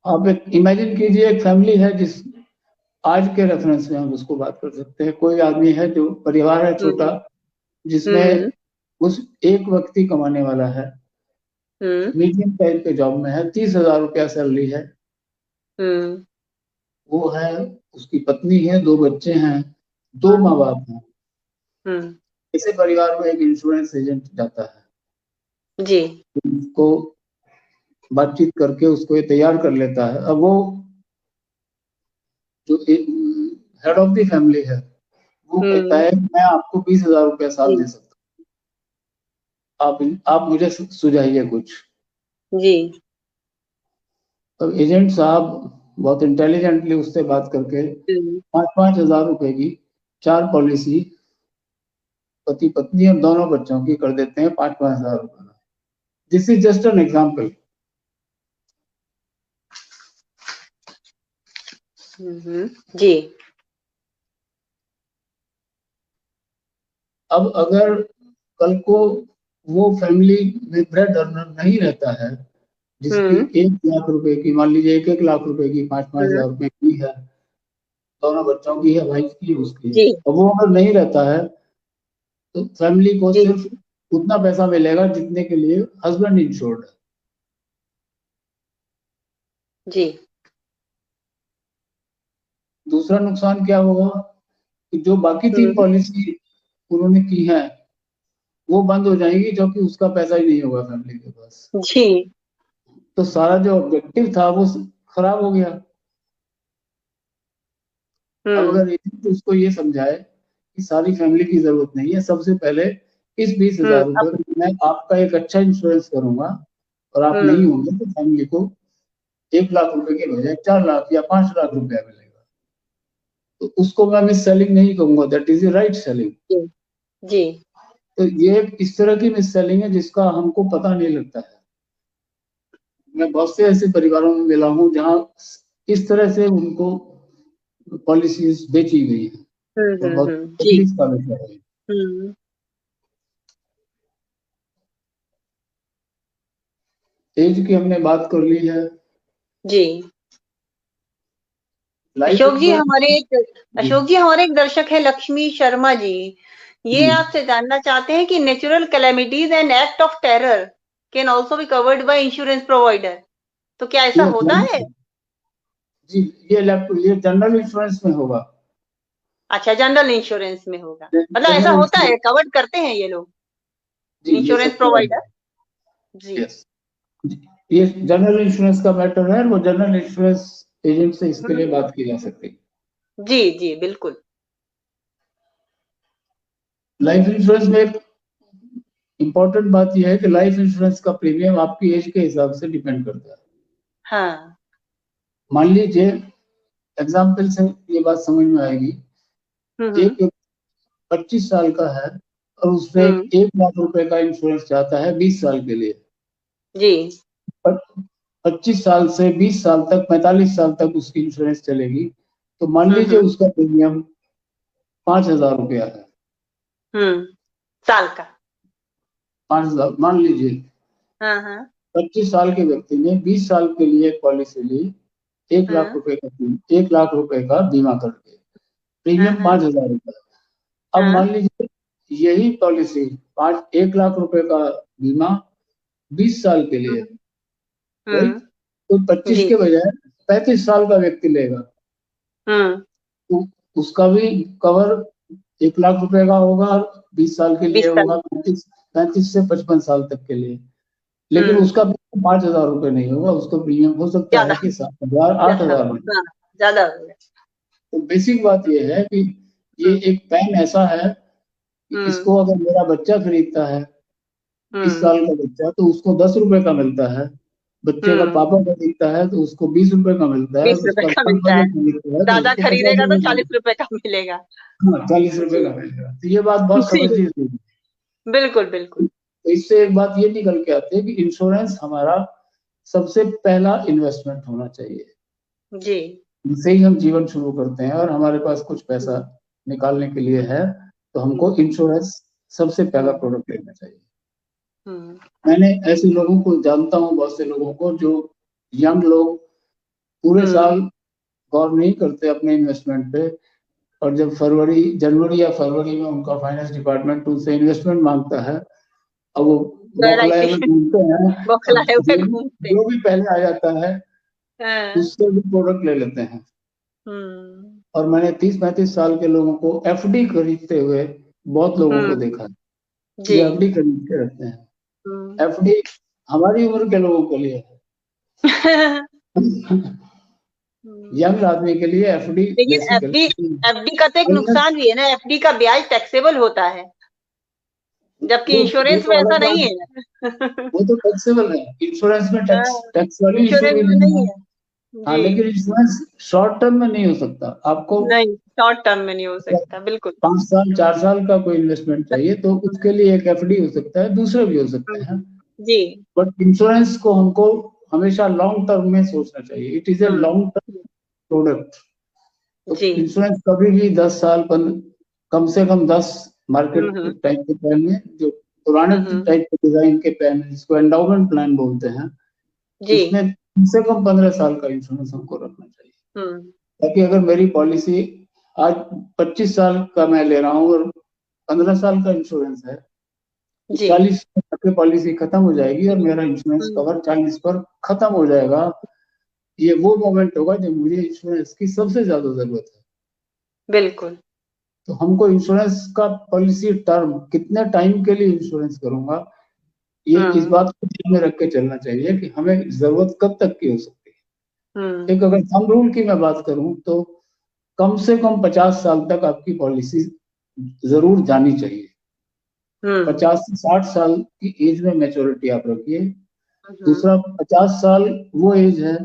आप इमेजिन कीजिए एक फैमिली है, जिस आज के रेफरेंस में हम उसको बात कर सकते हैं। कोई आदमी है जो परिवार है छोटा, जिसमें उस एक व्यक्ति कमाने वाला है, मीडियम टाइप के जॉब में है, 30,000 रुपया सैलरी है। वो है, उसकी पत्नी है, 2 बच्चे हैं, 2 माँ बाप हैं। ऐसे परिवार में एक इंश्योरेंस एजेंट जाता है जी, उसको बातचीत करके उसको ये तैयार कर लेता है। अब वो जो हेड ऑफ द फैमिली है, वो कहता है मैं आपको 20,000 रुपया साल दे सकता हूँ, आप मुझे सुझाइए कुछ। जी। तो एजेंट साहब बहुत इंटेलिजेंटली उससे बात करके 5,000 रुपए की 4 पॉलिसी पति पत्नी और दोनों बच्चों की कर देते हैं, 5,000 रुपए में। This is just an example. जी। अब अगर कल को वो फैमिली में ब्रेड अर्नर नहीं रहता है, जिसकी 1 लाख रुपए की, मान लीजिए 1-1 लाख रुपए की, 5,000 रुपए की है, दोनों बच्चों की है, वाइफ की, उसकी, अब वो अगर नहीं रहता है, तो फैमिली को सिर्फ उतना पैसा मिलेगा जितने के लिए हस्बैंड इंश्योर्ड है। जी। दूसरा नुकसान क्या होगा कि जो बाकी 3 पॉलिसी उन्होंने की है, वो बंद हो जाएंगी, जबकि उसका पैसा ही नहीं होगा फैमिली के पास। जी। तो सारा जो ऑब्जेक्टिव था वो खराब हो गया। अब अगर तो उसको ये समझाए कि सारी फैमिली की जरूरत नहीं है, सबसे पहले इस 20,000 रुपए में मैं आपका एक अच्छा इंश्योरेंस करूंगा, और आप नहीं होंगे तो फैमिली को 1 लाख रुपए के बजाय 4 लाख या 5 लाख रुपया मिलेगा। तो उसको मैं मिस सेलिंग नहीं कहूंगा, दैट इज राइट सेलिंग। जी। तो ये इस तरह की मिस सेलिंग है जिसका हमको पता नहीं लगता है। मैं बहुत से ऐसे परिवारों में मिला हूं जहां इस तरह से उनको पॉलिसीज बेची गई है, तो बहुत तकलीफ का विषय है। एज की हमने बात कर ली है। जी। अशोक जी हमारे एक दर्शक है लक्ष्मी शर्मा जी, ये आपसे जानना चाहते हैं कि natural calamities and act of terror can also be covered by insurance provider, तो क्या ऐसा होता है? जी, ये जनरल इंश्योरेंस में होगा। अच्छा, जनरल इंश्योरेंस में होगा, मतलब ऐसा होता है, कवर्ड करते हैं ये लोग इंश्योरेंस प्रोवाइडर। जी। ये जनरल इंश्योरेंस का मैटर है, वो जनरल इंश्योरेंस एजेंट से इसके लिए बात की जा सकती है। जी जी बिल्कुल। लाइफ इंश्योरेंस में एक इम्पोर्टेंट बात यह है कि लाइफ इंश्योरेंस का प्रीमियम आपकी एज के हिसाब से डिपेंड करता है। हाँ। मान लीजिए, एग्जाम्पल से ये बात समझ में आएगी, एक 25 साल का है और उसमें 1 लाख रुपए का इंश्योरेंस चाहता है 20 साल के लिए। जी। 25 साल से 20 साल तक, 45 साल तक उसकी इंश्योरेंस चलेगी, तो मान लीजिए उसका प्रीमियम 5,000 रुपया है। साल का 5,000 मान लीजिए। हाँ। 25 साल के व्यक्ति ने 20 साल के लिए एक पॉलिसी ली, 1 लाख रुपए का, 1 लाख रुपए का बीमा करके, प्रीमियम 5,000 रुपए। अब मान लीजिए यही पॉलिसी 1 लाख रुपए का बीमा 20 साल के लिए, राइट, तो 25 के बजाय 35 साल का व्यक्ति लेगा, तो उसका भी कवर 1 लाख रुपए का होगा और 20 साल के लिए होगा, 35 से 55 साल तक के लिए। लेकिन उसका 5,000 रुपए नहीं होगा, उसका प्रीमियम हो सकता है कि 7,000 8,000 रुपए। ज्यादा हो गया। तो बेसिक बात ये है कि ये एक पेन ऐसा है कि इसको अगर मेरा बच्चा खरीदता है 20 साल का बच्चा, तो उसको 10 रुपए का मिलता है। बच्चे का पापा खरीदता है तो उसको 20 रुपए का मिलता है। 20 रुपए उसका का मिलता है। ग्रैंडफादर खरीदता है तो दादा उसको पचास खरीदेगा तो रुपए का 40 रुपए का मिलेगा। हाँ, 40 रुपए जी का मिलेगा। तो ये बात बहुत जी, समझनी चाहिए। बिल्कुल बिल्कुल। तो इससे एक बात ये निकल के आती है कि इंश्योरेंस हमारा सबसे पहला इन्वेस्टमेंट होना चाहिए। जी जिससे ही हम जीवन शुरू करते हैं और हमारे पास कुछ पैसा निकालने के लिए है, तो हमको इंश्योरेंस सबसे पहला प्रोडक्ट लेना चाहिए। मैंने ऐसे लोगों को जानता हूँ, बहुत से लोगों को, जो यंग लोग पूरे साल गौर नहीं करते अपने इन्वेस्टमेंट पे, और जब जनवरी या फरवरी में उनका फाइनेंस डिपार्टमेंट उनसे इन्वेस्टमेंट मांगता है, अब वो बौखलाए हुए घूमते हैं। अब बौखलाए हुए घूमते जो भी पहले आ जाता है हैं। उससे भी प्रोडक्ट ले लेते हैं। हम्म और मैंने 30-35 साल के लोगों को एफडी खरीदते हुए बहुत लोगों को देखा है, जी जो एफडी खरीद के रखते हैं। हम्म। एफडी हमारी उम्र के लोगों के लिए है। यंग आदमी के लिए एफडी लेकिन एफडी, बेसिकली एफडी का तो एक नुकसान भी है ना, एफडी का ब्याज टैक्सेबल होता है, जबकि वो इंश्योरेंस तो में ऐसा अलग नहीं बात है। है। वो तो टैक्सेबल है। इंश्योरेंस में टैक्स टैक्स वाली इशू इंश्योरेंस भी में नहीं नहीं है। है। हाँ, जी लेकिन इंश्योरेंस शॉर्ट टर्म में नहीं हो सकता। आपको नहीं, शॉर्ट टर्म में नहीं हो सकता, बिल्कुल। 5 साल 4 साल का कोई इन्वेस्टमेंट चाहिए, तो उसके लिए एक एफडी हो सकता है, दूसरे भी हो सकते हैं। जी बट इंश्योरेंस को हमको हमेशा लॉन्ग टर्म में सोचना चाहिए। It is a long term product. तो जी इंश्योरेंस कभी भी 10 साल कम से कम 10 मार्केट टाइप के प्लान में, जो पुराने टाइप के डिजाइन के प्लान है जिसको एंडाउमेंट प्लान बोलते हैं, जी उसमें कम से कम 15 साल का इंश्योरेंस हमको रखना चाहिए। ताकि अगर मेरी पॉलिसी आज 25 साल का मैं ले रहा हूँ और 15 साल का इंश्योरेंस है, तो जी 40 तक पॉलिसी खत्म हो जाएगी और मेरा इंश्योरेंस कवर 40 पर खत्म हो जाएगा। ये वो मोमेंट होगा जब मुझे इंश्योरेंस की सबसे ज्यादा जरूरत है। बिल्कुल। तो हमको इंश्योरेंस का पॉलिसी टर्म, कितने टाइम के लिए इंश्योरेंस करूंगा, ये इस बात को ध्यान में रख के चलना चाहिए कि हमें जरूरत कब तक की हो सकती है। एक अगर थंब रूल की मैं बात करूं तो कम से कम 50 साल तक आपकी पॉलिसी जरूर जानी चाहिए। 50 से 60 साल की एज में मैच्योरिटी आप रखिए। दूसरा, 50 साल वो एज है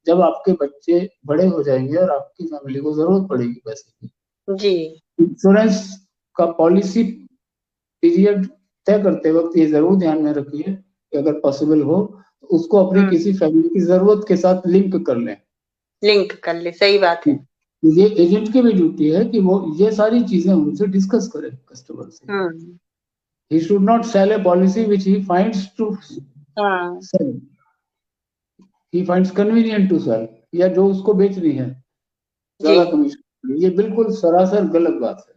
जब आपके बच्चे बड़े हो जाएंगे और आपकी फैमिली को जरूरत पड़ेगी पैसे की। जी इंश्योरेंस का पॉलिसी पीरियड तय करते वक्त ये जरूर ध्यान में रखिए कि अगर पॉसिबल हो तो उसको अपनी किसी फैमिली की जरूरत के साथ लिंक कर लें। लिंक कर ले, सही बात है। ये एजेंट की भी ड्यूटी है कि वो ये सारी चीजें उनसे डिस्कस करे कस्टमर से। He should not sell a policy which he finds to sell. He finds convenient to sell, या जो उसको बेचनी है ज्यादा कमीशन। ये बिल्कुल सरासर गलत बात है।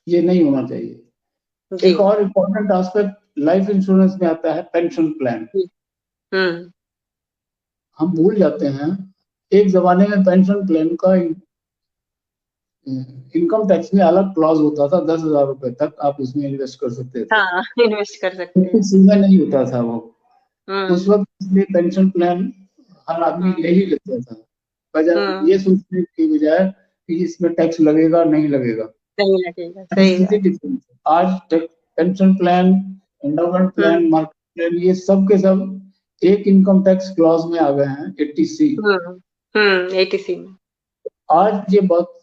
ये नहीं होना चाहिए। एक और इम्पोर्टेंट एस्पेक्ट लाइफ इंश्योरेंस में आता है पेंशन प्लान। हम भूल जाते हैं, एक जमाने में पेंशन प्लान का इनकम टैक्स में अलग क्लॉज होता था, 10,000 रुपए तक आप उसमें इन्वेस्ट कर सकते थे। हाँ, इन्वेस्ट कर सकते हैं। कुछ सीमा नहीं होता था वो उस वक्त, इसलिए पेंशन प्लान हर आदमी ले ही लेता था, बजाय ये सोचने की बजाय कि इसमें टैक्स लगेगा नहीं लगेगा। नहीं लगेगा, सही बात। आज pension plan, endowment plan, market plan, ये सब के सब एक इनकम टैक्स क्लॉज में आ गए हैं, 80C। 80C में। आज ये बहुत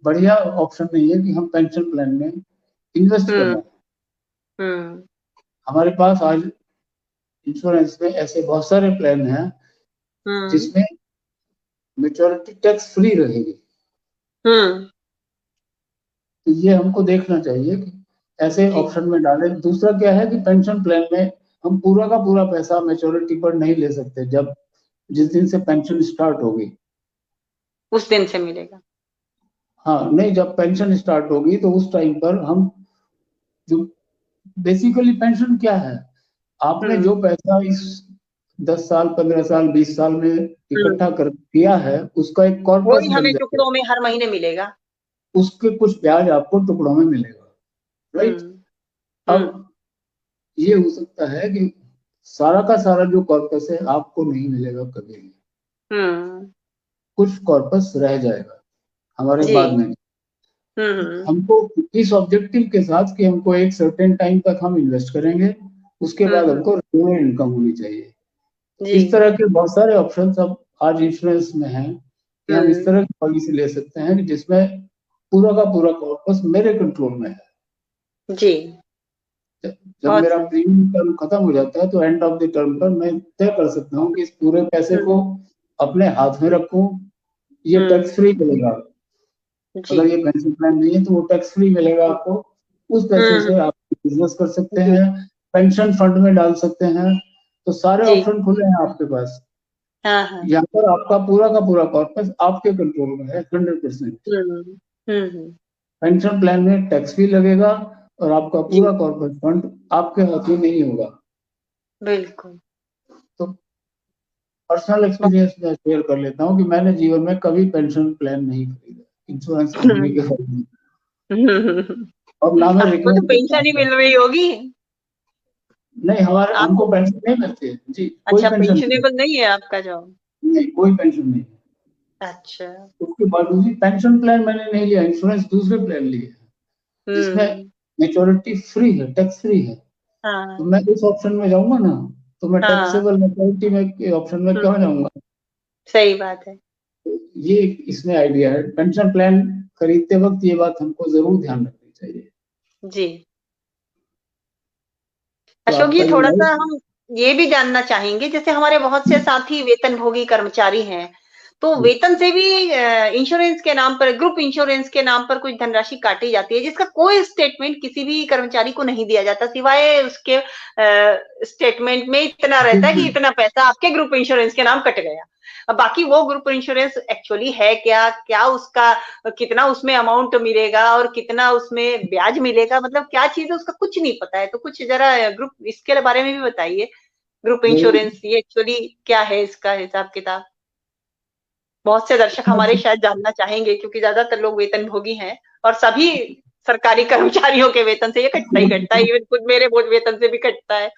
बढ़िया ऑप्शन नहीं है कि हम पेंशन प्लान में इन्वेस्ट कर रहे हैं। हमारे पास आज इंश्योरेंस में ऐसे बहुत सारे प्लान हैं जिसमें मेच्योरिटी टैक्स फ्री रहेगी। तो ये हमको देखना चाहिए कि ऐसे ऑप्शन में डालें। दूसरा क्या है कि पेंशन प्लान में हम पूरा का पूरा पैसा मेच्योरिटी पर नहीं ले सकते। जब जिस दिन से पेंशन स्टार्ट होगी उस दिन से मिलेगा। हाँ, नहीं, जब पेंशन स्टार्ट होगी तो उस टाइम पर हम, जो बेसिकली पेंशन क्या है, आपने जो पैसा इस 10 साल 15 साल 20 साल में इकट्ठा कर किया है, उसका एक कॉर्पस वही बन हमें जाएगा। टुकड़ों में हर महीने मिलेगा। उसके कुछ ब्याज आपको टुकड़ों में मिलेगा, राइट। अब ये हो सकता है कि सारा का सारा जो कॉर्पस है आपको नहीं मिलेगा कभी भी। कुछ कॉर्पस रह जाएगा हमारे बाद में। हमको इस ऑब्जेक्टिव के साथ कि हमको एक सर्टेन टाइम तक हम इन्वेस्ट करेंगे, उसके बाद हमको रेगुलर इनकम होनी चाहिए। इस तरह के बहुत सारे ऑप्शंस अब आज इंश्योरेंस में हैं कि हम इस तरह की पॉलिसी ले सकते हैं कि जिसमें पूरा का पूरा कॉर्पस मेरे कंट्रोल में है। जी। जब मेरा प्रीमियम टर्म खत्म हो जाता है तो एंड ऑफ द टर्म पर मैं तय कर सकता हूँ कि इस पूरे पैसे को अपने हाथ में रखूं, ये टैक्स फ्री मिलेगा। अगर ये पेंशन प्लान नहीं है तो वो टैक्स फ्री मिलेगा आपको। उस पैसे से आप बिजनेस कर सकते हैं, पेंशन फंड में डाल सकते हैं। तो सारे ऑप्शन खुले हैं आपके पास। यहाँ पर आपका पूरा का पूरा कॉर्पस आपके कंट्रोल में है 100%। पेंशन प्लान में टैक्स भी लगेगा और आपका पूरा कॉर्पोरेट फंड आपके हाथ में नहीं होगा। बिल्कुल। तो पर्सनल एक्सपीरियंस में शेयर कर लेता हूँ कि मैंने जीवन में कभी पेंशन प्लान नहीं खरीदा इंश्योरेंस कंपनी के साथ में। और ना मैं आपको तो पेंशन ही मिल रही होगी। नहीं, हमारे हमको पेंशन नहीं मिलती है जी। अच्छा, पेंशनेबल नहीं है आपका जॉब? नहीं, कोई पेंशन नहीं। अच्छा। उसके बावजूद पेंशन प्लान मैंने नहीं लिया, इंश्योरेंस दूसरे प्लान लिए जिसमें मैच्योरिटी फ्री है, टैक्स फ्री है। तो मैं इस ऑप्शन में जाऊंगा ना तो मैं टैक्सेबल मैच्योरिटी में ऑप्शन में क्यों जाऊंगा? सही बात है। ये इसमें आइडिया है। पेंशन प्लान खरीदते वक्त ये बात हमको जरूर ध्यान रखनी चाहिए जी। अशोक जी, थोड़ा सा हम ये भी जानना चाहेंगे, जैसे हमारे बहुत से साथी वेतनभोगी कर्मचारी हैं, तो वेतन से भी इंश्योरेंस के नाम पर, ग्रुप इंश्योरेंस के नाम पर कुछ धनराशि काटी जाती है, जिसका कोई स्टेटमेंट किसी भी कर्मचारी को नहीं दिया जाता, सिवाय उसके स्टेटमेंट में इतना रहता है कि इतना पैसा आपके ग्रुप इंश्योरेंस के नाम कट गया। अब बाकी वो ग्रुप इंश्योरेंस एक्चुअली है क्या, क्या उसका, कितना उसमें अमाउंट मिलेगा और कितना उसमें ब्याज मिलेगा, मतलब क्या चीज है उसका कुछ नहीं पता है। तो कुछ जरा ग्रुप इसके बारे में भी बताइए, ग्रुप इंश्योरेंस ये एक्चुअली क्या है, इसका हिसाब किताब। बहुत से दर्शक हमारे शायद जानना चाहेंगे, क्योंकि ज्यादातर लोग वेतनभोगी हैं और सभी सरकारी कर्मचारियों के वेतन से ये कटता ही कटता है, इवन खुद मेरे वेतन से भी कटता है।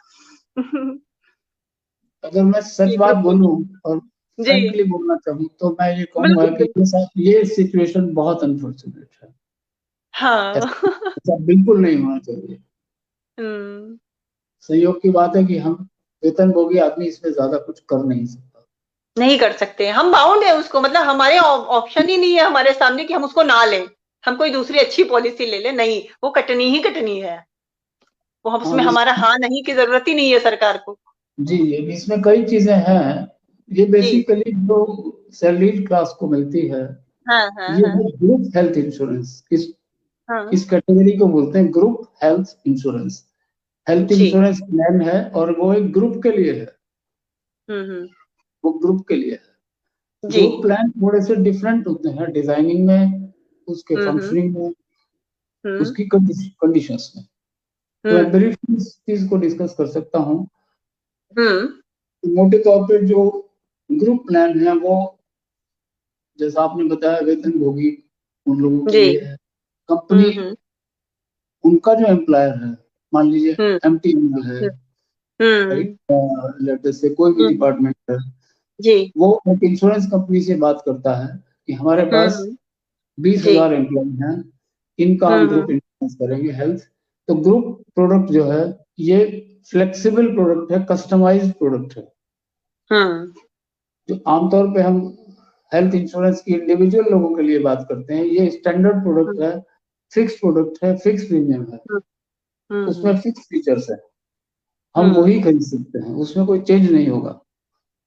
अगर मैं सच बात बोलूं और फ्रैंकली बोलना चाहूँ तो मैं ये कहूंगा कि ये सिचुएशन बहुत अनफॉर्चुनेट है। हाँ। ऐसा बिल्कुल नहीं होना चाहिए। संयोग की बात है कि हम वेतनभोगी आदमी इसमें ज्यादा कुछ कर नहीं सकता, नहीं कर सकते, हम बाउंड है उसको, मतलब हमारे ऑप्शन ही नहीं है हमारे सामने कि हम उसको ना लें, हम कोई दूसरी अच्छी पॉलिसी ले लें, नहीं, वो कटनी ही कटनी है, वो हम उसमें हमारा हाँ नहीं की जरूरत ही नहीं है सरकार को। जी, इसमें कई चीजें हैं। ये बेसिकली जो सैलरीड क्लास को मिलती है, ये ग्रुप हेल्थ इंश्योरेंस, इस कैटेगरी को बोलते हैं group health insurance. Health insurance plan है और वो एक ग्रुप के लिए है। वो ग्रुप के लिए है। ग्रुप प्लान थोड़े से डिफरेंट होते हैं डिजाइनिंग में, उसके फंक्शनिंग में, उसकी कंडीशंस में। तो मैं ब्रीफली इस चीज को डिस्कस कर सकता हूँ। मोटे तौर पे जो ग्रुप प्लान है वो, जैसा आपने बताया, वेतनभोगी उन लोगों के लिए है। कंपनी उनका जो एम्प्लॉयर है, मान लीजिए एमटीएनएल है, से कोई भी डिपार्टमेंट है, वो एक इंश्योरेंस कंपनी से बात करता है कि हमारे पास 20,000 एम्प्लॉय हैं, इनका हम ग्रुप इंश्योरेंस करेंगे हेल्थ। तो ग्रुप प्रोडक्ट जो है ये फ्लेक्सिबल प्रोडक्ट है, कस्टमाइज्ड प्रोडक्ट है। जो आमतौर पे हम हेल्थ इंश्योरेंस की इंडिविजुअल लोगों के लिए बात करते हैं, ये स्टैंडर्ड प्रोडक्ट है, फिक्स प्रोडक्ट है, फिक्स प्रीमियम है, उसमें फिक्स फीचर्स है, हम वही खरीद सकते हैं, उसमें कोई चेंज नहीं होगा।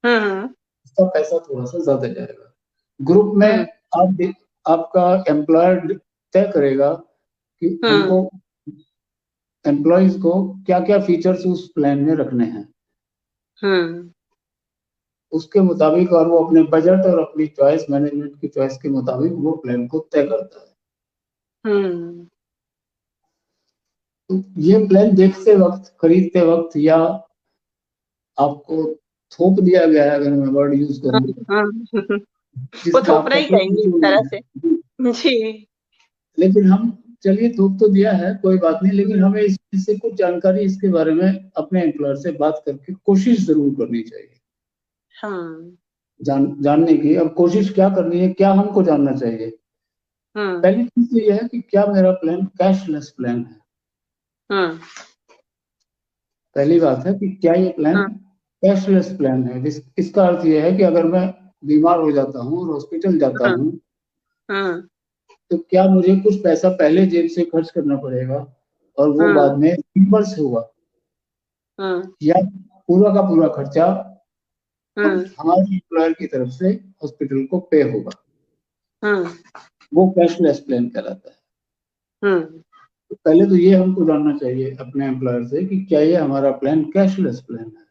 उसका पैसा थोड़ा सा ज्यादा जाएगा। ग्रुप में आपका एम्प्लॉयर तय करेगा कि हमको एम्प्लॉयज को क्या क्या फीचर्स उस प्लान में रखने हैं, उसके मुताबिक, और वो अपने बजट और अपनी चॉइस, मैनेजमेंट की चॉइस के मुताबिक वो प्लान को तय करता है। तो ये प्लान देखते वक्त, खरीदते वक्त, या आपको थोप दिया गया है, अगर मैं वर्ड यूज करूं, वो थोपना ही कहेंगे इस तरह से। जी। लेकिन हम, चलिए थोप तो दिया है, कोई बात नहीं, लेकिन हमें इससे कुछ जानकारी इसके बारे में अपने एम्प्लॉयर से बात करके कोशिश जरूर करनी चाहिए। जानने की। अब कोशिश क्या करनी है, क्या हमको जानना चाहिए? पहली चीज तो यह है कि क्या मेरा प्लान कैशलेस प्लान है। पहली बात है कि क्या ये प्लान कैशलेस प्लान है। इसका अर्थ यह है कि अगर मैं बीमार हो जाता हूँ और हॉस्पिटल जाता हूँ, तो क्या मुझे कुछ पैसा पहले जेब से खर्च करना पड़ेगा और वो बाद में रिम्बर्स होगा, या पूरा का पूरा खर्चा हमारे एम्प्लॉयर की तरफ से हॉस्पिटल को पे होगा। वो कैशलेस प्लान कहलाता है। तो पहले तो ये हमको जानना चाहिए अपने एम्प्लॉयर से कि क्या ये हमारा प्लान कैशलेस प्लान है।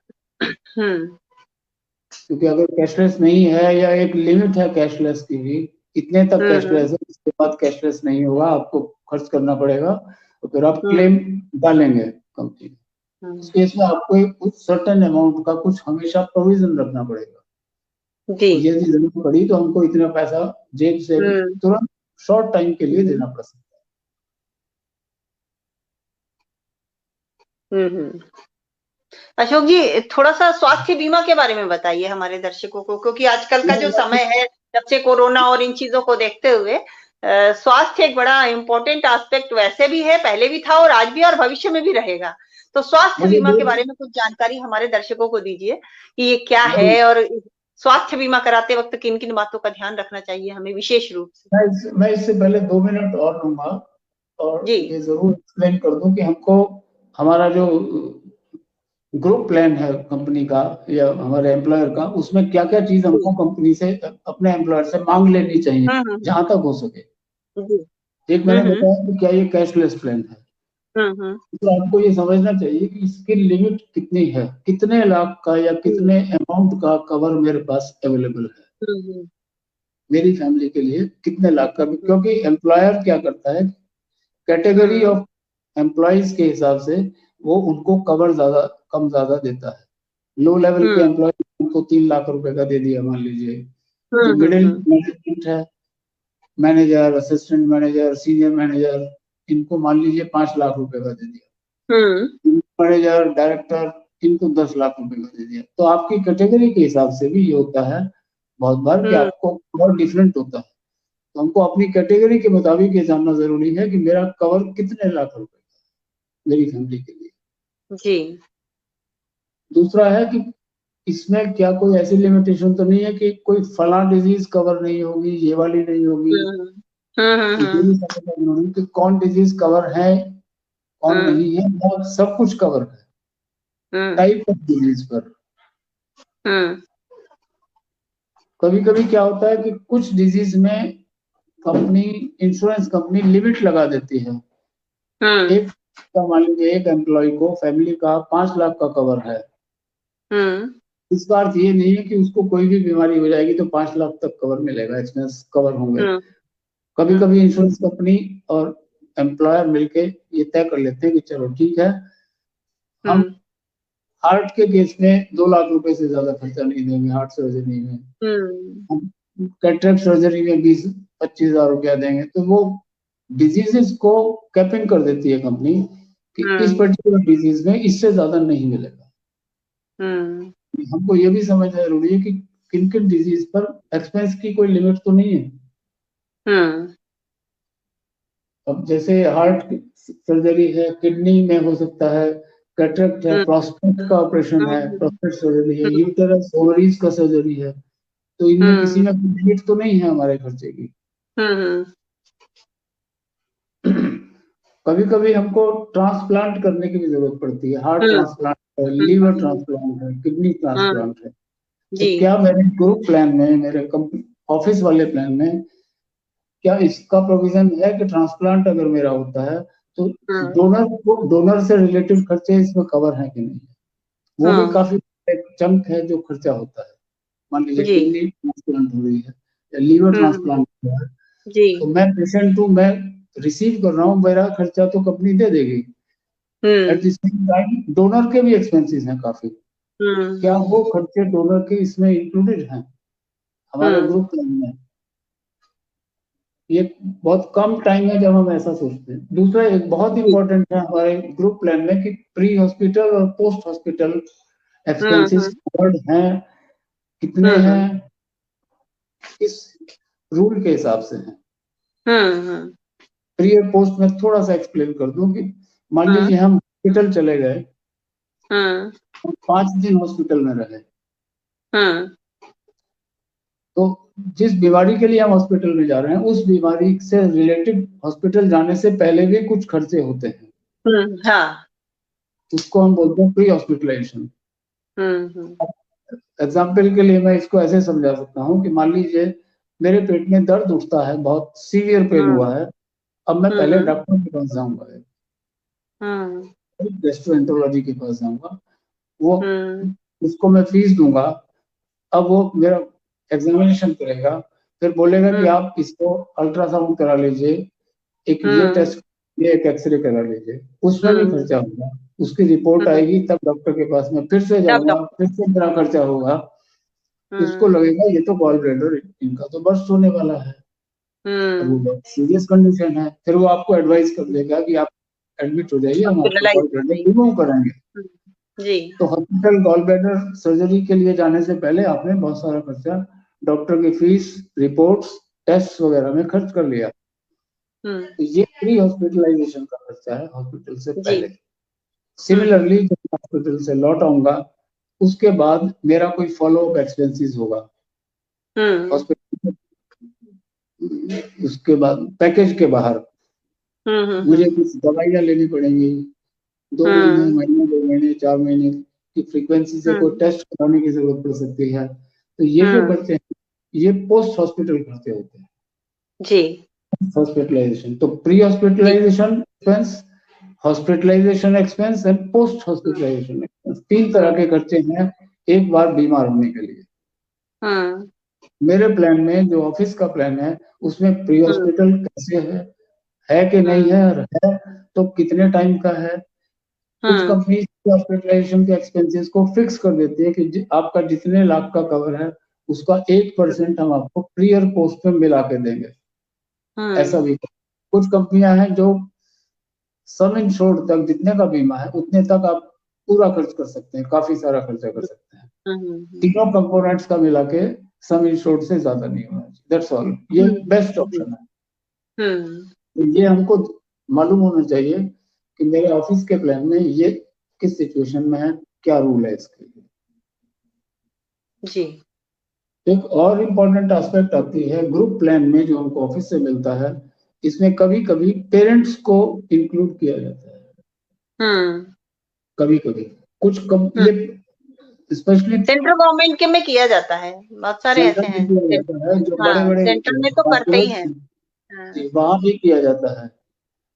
क्योंकि अगर कैशलेस नहीं है, या एक लिमिट है कैशलेस की भी, इतने तक कैशलेस है, इसके बाद कैशलेस नहीं होगा, आपको खर्च करना पड़ेगा, तो फिर आप क्लेम डालेंगे कंपनी में। इस केस में आपको एक कुछ सर्टेन अमाउंट का कुछ हमेशा प्रोविजन रखना पड़ेगा। यदि जरूरत पड़ी तो हमको इतना पैसा जेब से तुरंत शॉर्ट टाइम के लिए देना पड़ सकता है। अशोक जी, थोड़ा सा स्वास्थ्य बीमा के बारे में बताइए हमारे दर्शकों को, क्योंकि आजकल का जो समय है, जब से कोरोना और इन चीजों को देखते हुए स्वास्थ्य एक बड़ा इंपॉर्टेंट एस्पेक्ट वैसे भी है, पहले भी था और आज भी और भविष्य में भी रहेगा। तो स्वास्थ्य बीमा के बारे में कुछ जानकारी हमारे दर्शकों को दीजिए कि ये क्या है, और स्वास्थ्य बीमा कराते वक्त किन किन बातों का ध्यान रखना चाहिए हमें विशेष रूप से। मैं इससे पहले 2 मिनट और लूंगा और ये जरूर एक्सप्लेन कर दूं कि हमको हमारा जो ग्रुप प्लान है कंपनी का या हमारे एम्प्लॉयर का, उसमें क्या क्या चीज हमको कंपनी से, अपने एम्प्लॉयर से मांग लेनी चाहिए जहां तक हो सके। एक मैंने बताया कि क्या ये कैशलेस प्लान है, तो आपको ये समझना चाहिए कि इसकी लिमिट कितनी है, कितने लाख का या कितने अमाउंट का कवर मेरे पास अवेलेबल है मेरी फैमिली के लिए, कितने लाख का। क्योंकि एम्प्लॉयर क्या करता है, कैटेगरी ऑफ एम्प्लॉइज के हिसाब से वो उनको कवर कम ज्यादा देता है। लो लेवल के एम्प्लॉय उनको 3 लाख रुपए का दे दिया मान लीजिए। जो मिडिल मैनेजमेंट है, manager, assistant manager, senior manager, इनको मान लीजिए 5 लाख रुपए का दे दिया। मैनेजर, डायरेक्टर, इनको 10 लाख रुपए का दे दिया। तो आपकी कैटेगरी के हिसाब से भी ये होता है बहुत बार कि आपको कवर डिफरेंट होता है। तो हमको अपनी कैटेगरी के मुताबिक ये जानना जरूरी है कि मेरा कवर कितने लाख रुपए का मेरी फैमिली के लिए। जी। दूसरा है कि इसमें क्या कोई ऐसी लिमिटेशन तो नहीं है कि कोई फला डिजीज कवर नहीं होगी, ये वाली नहीं होगी। कि कौन डिजीज कवर है, कौन नहीं है, और सब कुछ कवर है टाइप ऑफ डिजीज पर। कभी कभी क्या होता है कि कुछ डिजीज में कंपनी, इंश्योरेंस कंपनी लिमिट लगा देती है। एक मान लीजिए एक एम्प्लॉय को फैमिली का 5 लाख का कवर है। इसका अर्थ ये नहीं है कि उसको कोई भी बीमारी हो जाएगी तो 5 लाख तक कवर मिलेगा, एक्सपेंस कवर होंगे। कभी कभी इंश्योरेंस कंपनी और एम्प्लॉयर मिलके ये तय कर लेते हैं कि चलो ठीक है, हम हार्ट के केस में 2 लाख रुपए से ज्यादा खर्चा नहीं देंगे, हार्ट सर्जरी में। हम कैटरेक्ट सर्जरी में 20-25 हजार रुपया देंगे। तो वो डिजीजेस को कैपिंग कर देती है कंपनी कि इस पर्टिकुलर डिजीज में इससे ज्यादा नहीं मिलेगा। हमको ये भी समझना जरूरी है कि किन किन डिजीज पर एक्सपेंस की कोई लिमिट तो नहीं है। अब जैसे हार्ट सर्जरी है, किडनी में हो सकता है, कैटरेक्ट है, प्रोस्टेट का ऑपरेशन है, प्रोस्टेट सर्जरी है, यूटेरस ओवरीज का सर्जरी है, तो इनमें किसी में लिमिट तो नहीं है हमारे खर्चे की। कभी कभी हमको ट्रांसप्लांट करने की भी जरूरत पड़ती है। हार्ट ट्रांसप्लांट है, लीवर ट्रांसप्लांट है, किडनी ट्रांसप्लांट है। तो क्या मेरे ग्रुप प्लान में, मेरे ऑफिस वाले प्लान में क्या इसका प्रोविजन है कि ट्रांसप्लांट अगर मेरा होता है तो डोनर से रिलेटेड खर्चे इसमें कवर है कि नहीं? वो भी काफी एक चंक है जो खर्चा होता है। मान लीजिए किडनी ट्रांसप्लांट हो रही है या लीवर ट्रांसप्लांट हो रहा है, तो मैं पेशेंट हूँ, मैं रिसीव कर रहा हूँ, मेरा खर्चा तो कंपनी दे देगी। At the same time donor के भी एक्सपेंसेस हैं काफी। क्या वो खर्चे डोनर के इसमें इंक्लूडेड हैं हमारे ग्रुप प्लान में? ये बहुत कम टाइम है जब हम ऐसा सोचते हैं। दूसरा एक बहुत इंपॉर्टेंट है हमारे ग्रुप प्लान में कि प्री हॉस्पिटल और पोस्ट हॉस्पिटल एक्सपेंसेस कवर्ड हैं, कितने हैं, इस रूल के हिसाब से है। प्री और पोस्ट में थोड़ा सा एक्सप्लेन कर दूं कि मान लीजिए हम हॉस्पिटल चले गए, 5 दिन हॉस्पिटल में रहे, तो जिस बीमारी के लिए हम हॉस्पिटल में जा रहे हैं उस बीमारी से रिलेटेड हॉस्पिटल जाने से पहले भी कुछ खर्चे होते हैं। हाँ। उसको हम बोलते हैं प्री हॉस्पिटलाइजेशन। एग्जाम्पल के लिए मैं इसको ऐसे समझा सकता हूँ कि मान लीजिए मेरे पेट में दर्द उठता है, बहुत सीवियर पेन हुआ है, अब मैं पहले डॉक्टर के पास जाऊंगा, गैस्ट्रोएंटरोलॉजी के पास जाऊंगा, वो उसको मैं फीस दूंगा। अब वो मेरा एग्जामिनेशन करेगा, फिर बोलेगा कि आप इसको अल्ट्रासाउंड करा लीजिए, एक ये टेस्ट, ये एक एक्सरे करा लीजिए, उसमें भी खर्चा होगा। उसकी रिपोर्ट आएगी तब डॉक्टर के पास में फिर से जाऊंगा, फिर से मेरा खर्चा होगा। उसको लगेगा ये तो गॉल ब्लैडर इनका तो बर्स्ट होने वाला है, वो बहुत सीरियस कंडीशन है, फिर वो आपको एडवाइस कर देगा कि आप एडमिट हो जाइए, हम आपको गॉल ब्लैडर रिमूव कराएंगे। जी। तो हॉस्पिटल गॉल ब्लैडर सर्जरी के लिए जाने से पहले आपने बहुत सारा खर्चा, डॉक्टर की फीस, रिपोर्ट्स, टेस्ट वगैरह में खर्च कर लिया। तो ये प्री हॉस्पिटलाइजेशन का खर्चा है हॉस्पिटल से पहले। सिमिलरली जब हॉस्पिटल से लौट आऊंगा उसके बाद मेरा कोई फॉलो अप एक्सपेंसेस होगा हॉस्पिटल, उसके बाद पैकेज के बाहर मुझे कुछ दवाइयाँ लेनी पड़ेंगी, 2 महीने 2 महीने 4 महीने की फ्रीक्वेंसी से कोई टेस्ट कराने की जरूरत पड़ सकती है। तो ये जो खर्चे हैं ये पोस्ट हॉस्पिटल खर्चे होते हैं जी। हॉस्पिटलाइजेशन। तो pre hospitalisation expense, hospitalisation expense and post hospitalisation expense, 3 तरह के खर्चे हैं एक बार बीमार होने के लिए। मेरे प्लान में जो ऑफिस का प्लान है उसमें प्री हॉस्पिटल कैसे है कि नहीं है, और है तो कितने टाइम का है। कुछ कंपनी हॉस्पिटलाइजेशन के एक्सपेंसेस को फिक्स कर देती है कि आपका जितने लाख का कवर है उसका 1% हम आपको प्री और पोस्ट में मिला के देंगे। ऐसा भी कुछ कंपनियां हैं जो सम इंश्योर्ड तक जितने का बीमा है उतने तक आप पूरा खर्च कर सकते हैं, काफी सारा खर्चा कर सकते हैं। तीनों कंपोनेंट्स का मिला के सम इंश्योर्ड से ज्यादा नहीं होना चाहिए, दैट्स ऑल। ये बेस्ट ऑप्शन है। तो ये हमको मालूम होना चाहिए कि मेरे ऑफिस के प्लान में ये किस सिचुएशन में है, क्या रूल है इसके लिए। जी। एक और इम्पोर्टेंट एस्पेक्ट आती है ग्रुप प्लान में जो हमको ऑफिस से मिलता है, इसमें कभी कभी पेरेंट्स को इंक्लूड किया जाता है। कभी कभी कुछ ये स्पेशली सेंट्रल गवर्नमेंट के में किया जाता है, बहुत सारे ऐसे हैं जो बड़े बड़े सेंट्रल में तो करते ही हैं, वहां भी किया जाता है।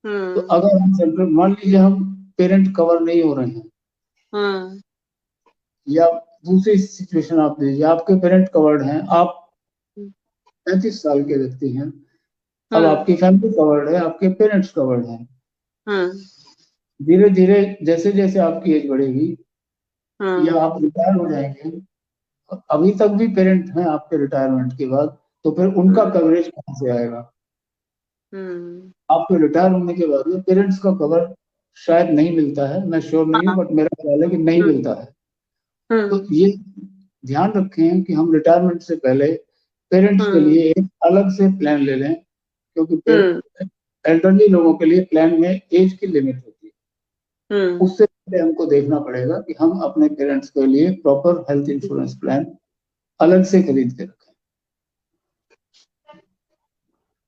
तो अगर हम सेंट्रल, मान लीजिए हम पेरेंट कवर नहीं हो रहे हैं, या दूसरी सिचुएशन आप दीजिए आपके पेरेंट कवर्ड हैं, आप 35 साल के व्यक्ति हैं, अब आपकी फैमिली कवर्ड है, आपके पेरेंट्स कवर्ड हैं। धीरे धीरे जैसे जैसे आपकी एज बढ़ेगी या आप रिटायर हो जाएंगे, अभी तक भी पेरेंट हैं आपके रिटायरमेंट के बाद, तो फिर उनका कवरेज कहाँ से आएगा। आपके रिटायर होने के बाद में पेरेंट्स का कवर शायद नहीं मिलता है, मैं श्योर नहीं हूँ, बट मेरा ख्याल है कि नहीं मिलता है। तो ये ध्यान रखें कि हम रिटायरमेंट से पहले पेरेंट्स के लिए एक अलग से प्लान ले लें, क्योंकि एल्डरली लोगों के लिए प्लान में एज की लिमिट होती है। उससे पहले हमको देखना पड़ेगा कि हम अपने पेरेंट्स के लिए प्रॉपर हेल्थ इंश्योरेंस प्लान अलग से खरीद के रखें।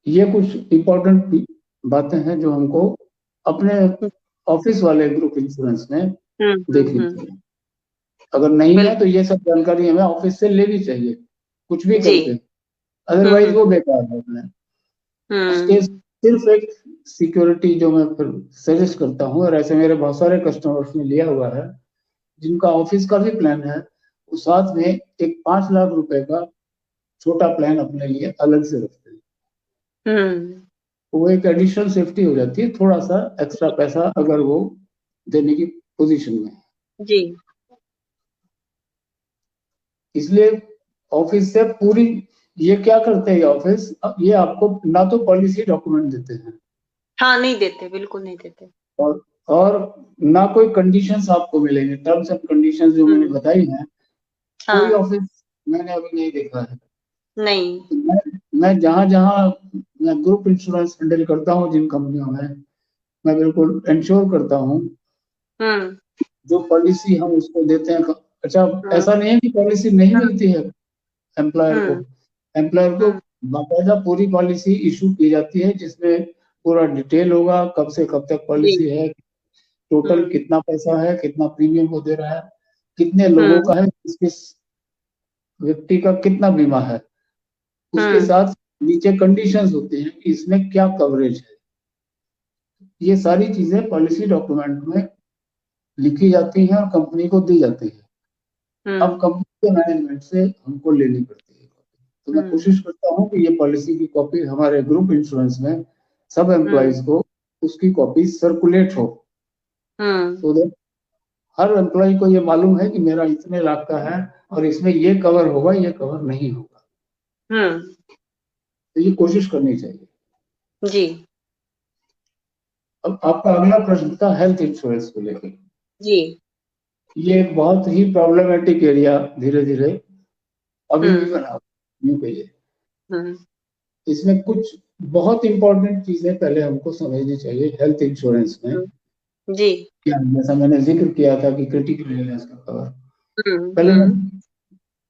ये कुछ इंपॉर्टेंट बातें हैं जो हमको अपने ऑफिस वाले ग्रुप इंश्योरेंस में देखनी चाहिए। अगर नहीं है तो ये सब जानकारी हमें ऑफिस से लेनी चाहिए कुछ भी करके, अदरवाइज वो बेकार है अपने। उसके सिर्फ एक सिक्योरिटी जो मैं फिर सजेस्ट करता हूँ, और ऐसे मेरे बहुत सारे कस्टमर्स ने लिया हुआ है जिनका ऑफिस का भी प्लान है, वो साथ में एक 5 लाख रुपए का छोटा प्लान अपने लिए अलग से रखते हैं। वो एक एडिशनल सेफ्टी हो जाती है, थोड़ा सा एक्स्ट्रा पैसा अगर वो देने की पोजीशन में है। जी। इसलिए ऑफिस से पूरी, ये क्या करते हैं ऑफिस, ये आपको ना तो पॉलिसी डॉक्यूमेंट देते हैं, हाँ नहीं देते, बिल्कुल नहीं देते, और ना कोई कंडीशंस आपको मिलेंगे, टर्म्स एंड कंडीशंस जो मैंने बताई हैं, कोई ऑफिस मैंने अभी नहीं देखा है नहीं। मैं जहां जहां मैं ग्रुप इंश्योरेंस हैंडल करता हूँ जिन कंपनियों में, मैं बिल्कुल इंश्योर करता हूँ जो पॉलिसी हम उसको देते हैं। अच्छा, ऐसा नहीं है कि पॉलिसी नहीं मिलती है एम्प्लॉयर को। एम्प्लॉयर को बाकायदा पूरी पॉलिसी इशू की जाती है जिसमें पूरा डिटेल होगा, कब से कब तक पॉलिसी है, टोटल कितना पैसा है, कितना प्रीमियम वो दे रहा है, कितने लोगों का है, किस किस व्यक्ति का कितना बीमा है, उसके साथ नीचे कंडीशंस होती हैं कि इसमें क्या कवरेज है। ये सारी चीजें पॉलिसी डॉक्यूमेंट में लिखी जाती हैं और कंपनी को दी जाती है। अब कंपनी के मैनेजमेंट से हमको लेनी पड़ती है। तो मैं कोशिश करता हूँ कि ये पॉलिसी की कॉपी हमारे ग्रुप इंश्योरेंस में सब एम्प्लॉइज को उसकी कॉपी सर्कुलेट हो, तो हर एम्प्लॉय को ये मालूम है कि मेरा इतने लाख का है और इसमें ये कवर होगा, ये कवर नहीं होगा। तो ये कोशिश करनी चाहिए जी। अब आपका अगला प्रश्न था हेल्थ इंश्योरेंस को लेकर। जी। ये एक बहुत ही प्रॉब्लमेटिक एरिया धीरे धीरे अभी भी बना यूं कहिए। इसमें कुछ बहुत इंपॉर्टेंट चीजें पहले हमको समझनी चाहिए हेल्थ इंश्योरेंस में। जी। जैसा मैंने जिक्र किया था कि क्रिटिकल इलनेस का कवर, पहले मैं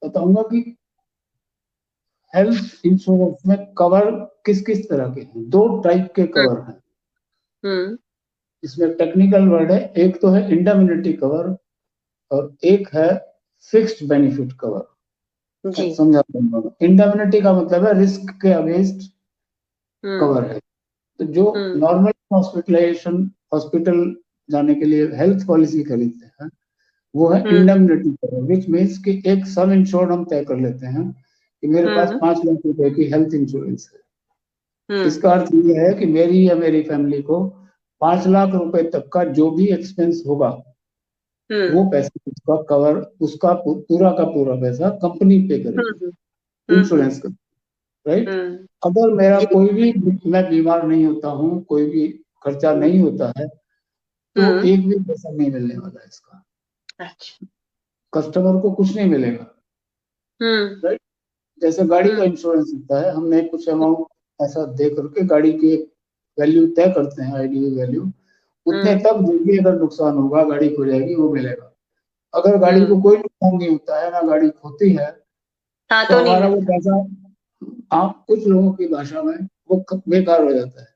बताऊंगा कि हेल्थ इंश्योरेंस में कवर किस किस तरह के हैं। दो टाइप के कवर हैं। इसमें टेक्निकल वर्ड है, एक तो है इंडेमनिटी कवर और एक है फिक्स्ड बेनिफिट कवर। समझा? इंडेमनिटी का मतलब है रिस्क के अगेंस्ट कवर है। तो जो नॉर्मल हॉस्पिटलाइजेशन, हॉस्पिटल जाने के लिए हेल्थ पॉलिसी खरीदते हैं वो है इंडेमनिटी कवर, विच मीन्स कि एक सम इंश्योर्ड हम तय कर लेते हैं कि मेरे पास 5 लाख रुपए की हेल्थ इंश्योरेंस है। इसका अर्थ ये है कि मेरी या मेरी फैमिली को 5 लाख रुपए तक का जो भी एक्सपेंस होगा वो पैसा, उसका कवर, उसका पूरा का पूरा पैसा कंपनी पे करेगी, इंश्योरेंस का। राइट? अगर मेरा कोई भी, मैं बीमार नहीं होता हूँ, कोई भी खर्चा नहीं होता है, तो एक भी पैसा नहीं मिलने वाला है इसका। अच्छा। कस्टमर को कुछ नहीं मिलेगा। राइट? जैसे गाड़ी का इंश्योरेंस होता है, हमने कुछ अमाउंट ऐसा दे करके गाड़ी की एक वैल्यू तय करते हैं, आईडीवी वैल्यू, उतने तक जो भी अगर नुकसान होगा, गाड़ी खो जाएगी, वो मिलेगा। अगर गाड़ी को कोई नुकसान नहीं होता है, ना गाड़ी खोती है, तो हमारा वो पैसा, आप कुछ लोगों की भाषा में, वो बेकार हो जाता है।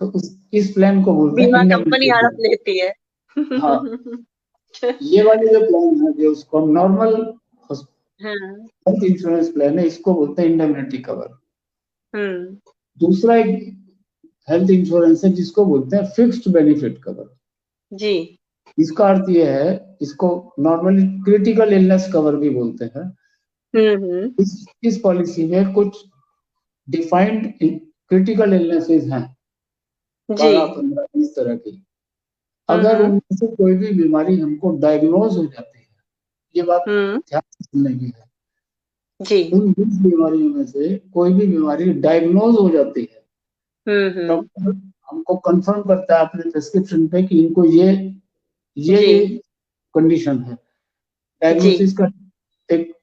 तो इस प्लान को बोलते हैं बीमा कंपनी इंडेमनिटी हड़प प्लान। लेती है। हाँ, ये वाले जो प्लान है, जो उसको नॉर्मल हेल्थ इंश्योरेंस प्लान है, इसको बोलते हैं इंडेमनिटी कवर। दूसरा एक हेल्थ इंश्योरेंस है जिसको बोलते हैं फिक्स्ड बेनिफिट कवर। जी। इसका अर्थ ये है, इसको नॉर्मली क्रिटिकल इलनेस कवर भी बोलते हैं। इस पॉलिसी में कुछ डिफाइंड क्रिटिकल इलनेसेस हैं, 12-15 इस तरह की। अगर उनमें से कोई भी बीमारी हमको डायग्नोज हो जाती है, ये बात ध्यान से सुनने की है जी, उन 20 बीमारियों में से कोई भी बीमारी डायग्नोज हो जाती है, डॉक्टर हमको कंफर्म करता है अपने प्रिस्क्रिप्शन पे कि इनको ये कंडीशन है। डायग्नोसिस का एक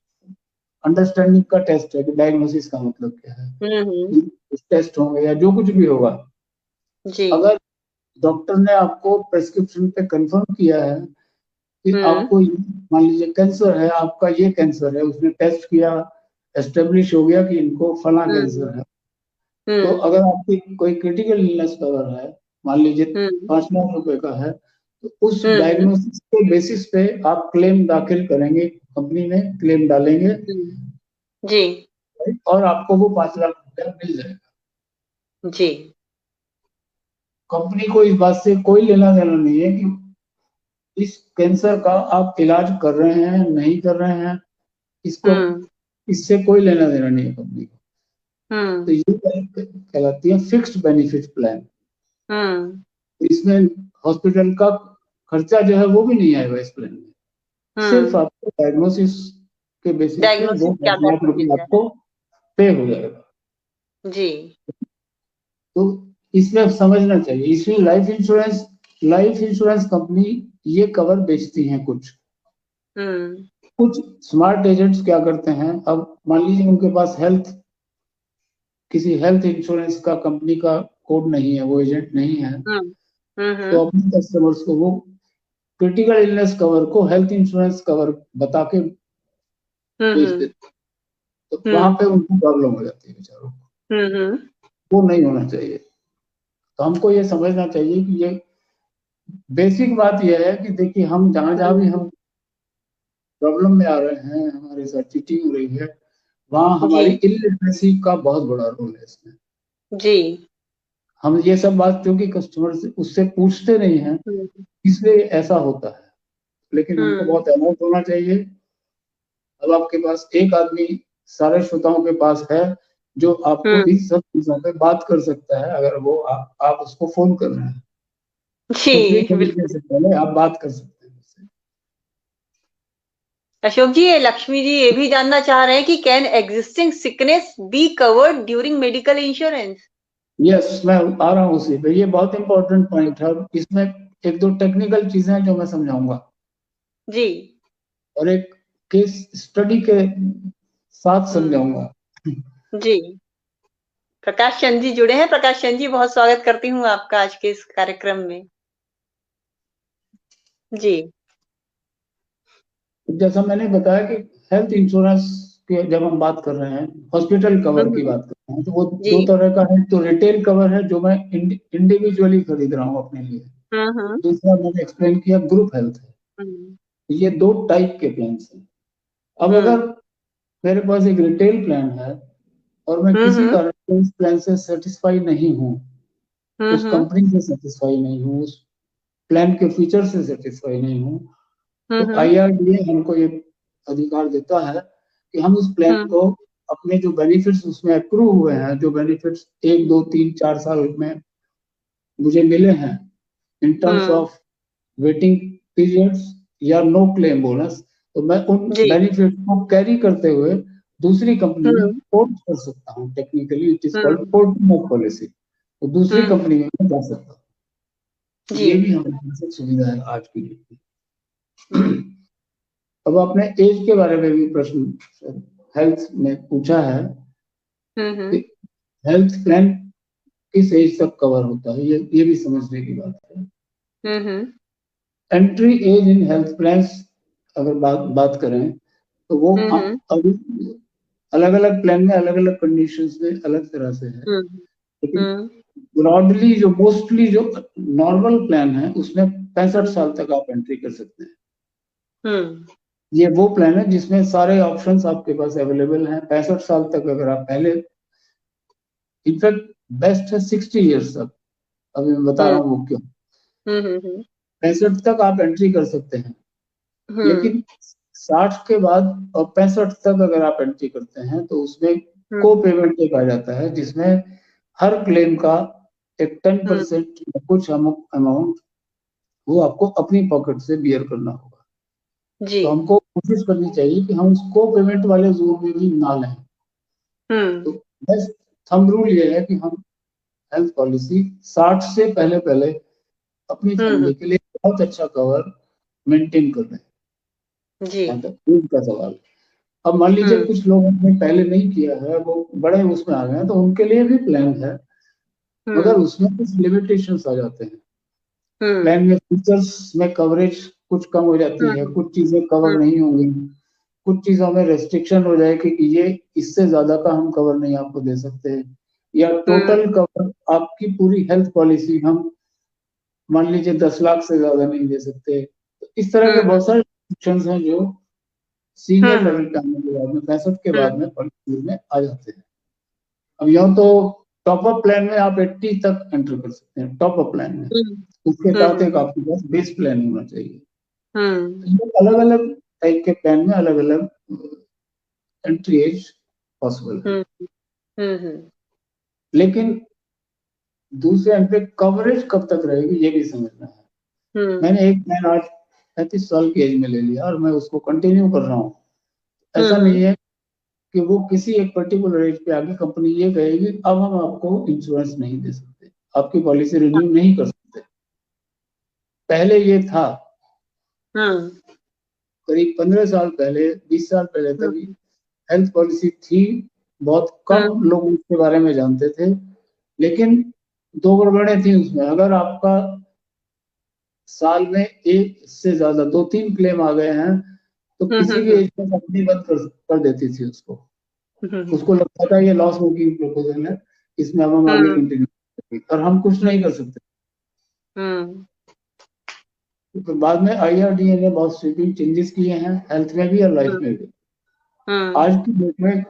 अंडरस्टैंडिंग का टेस्ट है कि डायग्नोसिस का मतलब क्या है। टेस्ट होंगे या जो कुछ भी होगा, अगर डॉक्टर ने आपको प्रेस्क्रिप्शन पे कंफर्म किया है कि आपको, मान लीजिए कैंसर है, आपका ये कैंसर है, उसने टेस्ट किया, एस्टेब्लिश हो गया कि इनको फला कैंसर है, तो अगर आपकी कोई क्रिटिकल इलनेस कवर है, मान लीजिए 5 लाख रुपए का है, तो उस डायग्नोसिस के बेसिस पे आप क्लेम दाखिल करेंगे, कंपनी में क्लेम डालेंगे जी, और आपको वो 5 लाख रुपया मिल जाएगा जी। कंपनी को इस बात से कोई लेना देना नहीं है कि इस कैंसर का आप इलाज कर रहे हैं नहीं कर रहे हैं, इसको इससे कोई लेना देना नहीं है कंपनी को। तो ये कहलाती है फिक्स्ड बेनिफिट प्लान। इसमें हॉस्पिटल का खर्चा जो है वो भी नहीं आएगा इस प्लान में, सिर्फ आपको डायग्नोसिस के बेसिस पे वो 5 लाख रुपए आपको पे हो जाएगा जी। तो इसमें समझना चाहिए, इसमें लाइफ इंश्योरेंस कंपनी ये कवर बेचती हैं कुछ। कुछ स्मार्ट एजेंट्स क्या करते हैं, अब मान लीजिए उनके पास किसी हेल्थ इंश्योरेंस का कंपनी का कोड नहीं है, वो एजेंट नहीं है, तो अपने कस्टमर्स को वो क्रिटिकल इलनेस कवर को हेल्थ इंश्योरेंस कवर बता के बेच देते, तो वहां पे उनको प्रॉब्लम हो जाती है बेचारों को। वो नहीं होना चाहिए। तो हमको ये समझना चाहिए कि ये बेसिक बात यह है कि देखिए, हम जहां जहां भी हम प्रॉब्लम में आ रहे हैं, हमारे साथ चीटिंग हो रही है, वहां हमारी इलिटरेसी का बहुत बड़ा रोल है इसमें। जी। हम ये सब बात क्योंकि कस्टमर से उससे पूछते नहीं हैं, इसलिए ऐसा होता है। लेकिन हमको बहुत अलर्ट होना चाहिए। अब आपके पास एक आदमी सारे श्रोताओं के पास है जो आपको इन सब चीजों पे बात कर सकता है, अगर वो आप उसको फोन कर रहे हैं तो फ्री जी खरीदने से पहले आप बात कर सकते हैं उससे। अशोक जी, ये लक्ष्मी जी ये भी जानना चाह रहे हैं कि can existing sickness be covered during medical insurance? Yes, मैं आ रहा हूँ उसी पे। ये बहुत इंपॉर्टेंट पॉइंट है। इसमें एक दो टेक्निकल चीजें हैं जो मैं समझाऊंगा जी। और एक केस स्टडी के साथ समझाऊंगा। जी। प्रकाश चंद जी जुड़े हैं। प्रकाश चंद जी, बहुत स्वागत करती हूँ आपका आज के इस कार्यक्रम में। जी। जैसा मैंने बताया कि हेल्थ इंश्योरेंस के जब हम बात कर रहे हैं, हॉस्पिटल कवर की बात कर रहे हैं, तो वो जी। दो तरह का है। तो रिटेल कवर है जो मैं इंडिविजुअली खरीद रहा हूँ अपने लिए। दूसरा मैंने एक्सप्लेन किया ग्रुप हेल्थ है। ये दो टाइप के प्लान हैं। अब अगर मेरे पास एक रिटेल प्लान है और मैं किसी कारण से उस प्लान से सेटिस्फाई नहीं हूँ, उस कंपनी से सेटिस्फाई नहीं हूँ, उस प्लान के फीचर से सेटिस्फाई नहीं हूँ, तो IRDA हमको ये अधिकार देता है कि हम उस प्लान को अपने जो बेनिफिट्स उसमें अक्रू हुए हैं, जो बेनिफिट्स 1 2 3 4 साल में मुझे मिले हैं in terms of waiting periods या नो क्लेम बोनस, तो मैं उन बेनिफिट को कैरी करते हुए दूसरी कंपनी में पोर्ट कर सकता हूँ। Technically it is called porting of policy. तो दूसरी कंपनी में मैं जा सकता हूँ। ये भी हमारे पास एक सुविधा है आज की डेट में। अब आपने एज के बारे में भी प्रश्न हेल्थ में पूछा है कि हेल्थ प्लान किस एज तक कवर होता है, ये भी समझने की बात है। Entry age in health plan अगर बात करें तो वो अभी अलग अलग प्लान में अलग अलग कंडीशंस में अलग तरह से है, लेकिन ब्रॉडली जो मोस्टली जो नॉर्मल प्लान है उसमें 65 साल तक आप एंट्री कर सकते हैं। ये वो प्लान है जिसमें सारे ऑप्शंस आपके पास अवेलेबल हैं 65 साल तक। अगर आप पहले, इनफैक्ट बेस्ट है 60 ईयर्स तक। अभी मैं बता रहा हूँ वो क्यों। 65 तक आप एंट्री कर सकते हैं, लेकिन 60 के बाद और 65 तक अगर आप एंट्री करते हैं तो उसमें को पेमेंट एक आ जाता है, जिसमें हर क्लेम का एक 10% कुछ अमाउंट वो आपको अपनी पॉकेट से बियर करना होगा। तो हमको कोशिश करनी चाहिए कि हम उसको पेमेंट वाले जोन में भी ना लें। तो बस थंब रूल ये है कि हम हेल्थ पॉलिसी 60 से पहले पहले अपनी फैमिली के लिए बहुत अच्छा कवर मेंटेन कर रहे हैं। जी। का सवाल। अब मान लीजिए कुछ लोगों ने पहले नहीं किया है, वो बड़े उसमें आ गए हैं, तो उनके लिए भी प्लान है, मगर उसमें कुछ लिमिटेशंस आ जाते हैं। प्लान में फीचर्स में कवरेज कुछ कम हो जाती है, कुछ चीजें कवर नहीं होंगी, कुछ चीजों में रेस्ट्रिक्शन हो जाएगी कि ये इससे ज्यादा का हम कवर नहीं आपको दे सकते, या टोटल कवर आपकी पूरी हेल्थ पॉलिसी हम मान लीजिए 10 लाख से ज्यादा नहीं दे सकते। तो इस तरह के बहुत सारे रेस्ट्रिक्शंस हैं जो सीनियर लेवल पे आने के बाद में 65 के बाद में पॉलिसी में आ जाते हैं। अब यूं तो टॉप अप प्लान में आप 80 तक एंटर कर सकते हैं टॉप अप प्लान में। उसके साथ एक आपके पास बेस प्लान होना चाहिए। तो अलग अलग टाइप के प्लान में अलग अलग एंट्री एज पॉसिबल है। लेकिन दूसरे एंड पे कवरेज कब तक रहेगी ये भी समझना है। मैंने एक प्लान आज 35 साल की एज में ले लिया और मैं उसको कंटिन्यू कर रहा हूँ। ऐसा नहीं है कि वो किसी एक पर्टिकुलर एज पे आगे कंपनी ये कहेगी अब हम आपको इंश्योरेंस नहीं दे सकते, आपकी पॉलिसी रिन्यू नहीं कर सकते। पहले ये था। करीब 15 साल पहले, 20 साल पहले तक हेल्थ पॉलिसी थी, बहुत कम लोग उसके बारे में जानते थे, लेकिन 2 गड़बड़ें थी उसमें। अगर आपका साल में एक से ज्यादा 2-3 क्लेम आ गए हैं तो किसी भी एज में कंपनी बंद कर देती थी उसको। उसको लगता था ये लॉस मेकिंग प्रपोजल है, इसमें हम आगे कंटिन्यू करेंगे, और हम कुछ नहीं कर सकते। तो बाद में IRDA ने बहुत स्वीपिंग चेंजेस किए हैं, हेल्थ में भी और लाइफ में भी। आज की डेट में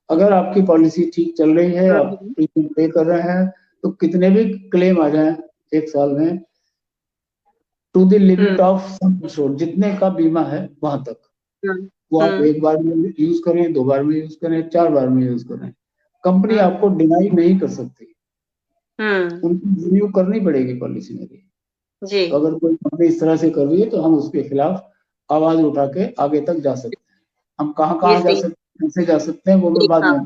अगर आपकी पॉलिसी ठीक चल रही है, आप प्रीमियम पे कर रहे हैं, तो कितने भी क्लेम आ जाएं एक साल में, to the limit of sum assured, जितने का बीमा है वहां तक, वो आप एक बार में यूज करें, 2 बार में यूज करें, 4 बार में यूज करें, कंपनी आपको डिनाई नहीं कर सकती। उनको रिन्यू करनी पड़ेगी पॉलिसी मेरी। तो अगर कोई कंपनी इस तरह से कर रही है तो हम उसके खिलाफ आवाज उठा के आगे तक जा सकते हैं। हम कहाँ कहाँ जा सकते हैं, कैसे जा सकते हैं, वो मैं बाद में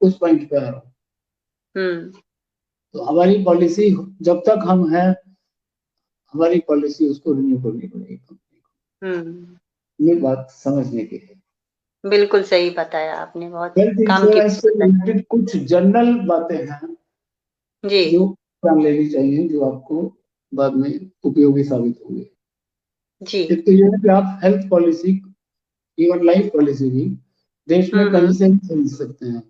उस पॉइंट पे आ रहा हूँ। तो हमारी पॉलिसी जब तक हम हैं, हमारी पॉलिसी उसको रिन्यू करनी पड़ेगी कंपनी को। ये बात समझने की है। बिल्कुल सही बताया आपने, बहुत हेल्थ काम की इंश्योरेंस से रिलेटेड कुछ जनरल बातें हैं जी जो जान लेनी चाहिए, जो आपको बाद में उपयोगी साबित होंगे। जी। एक तो ये है कि आप health policy, even life policy भी देश में कहीं से भी खरीद सकते हैं।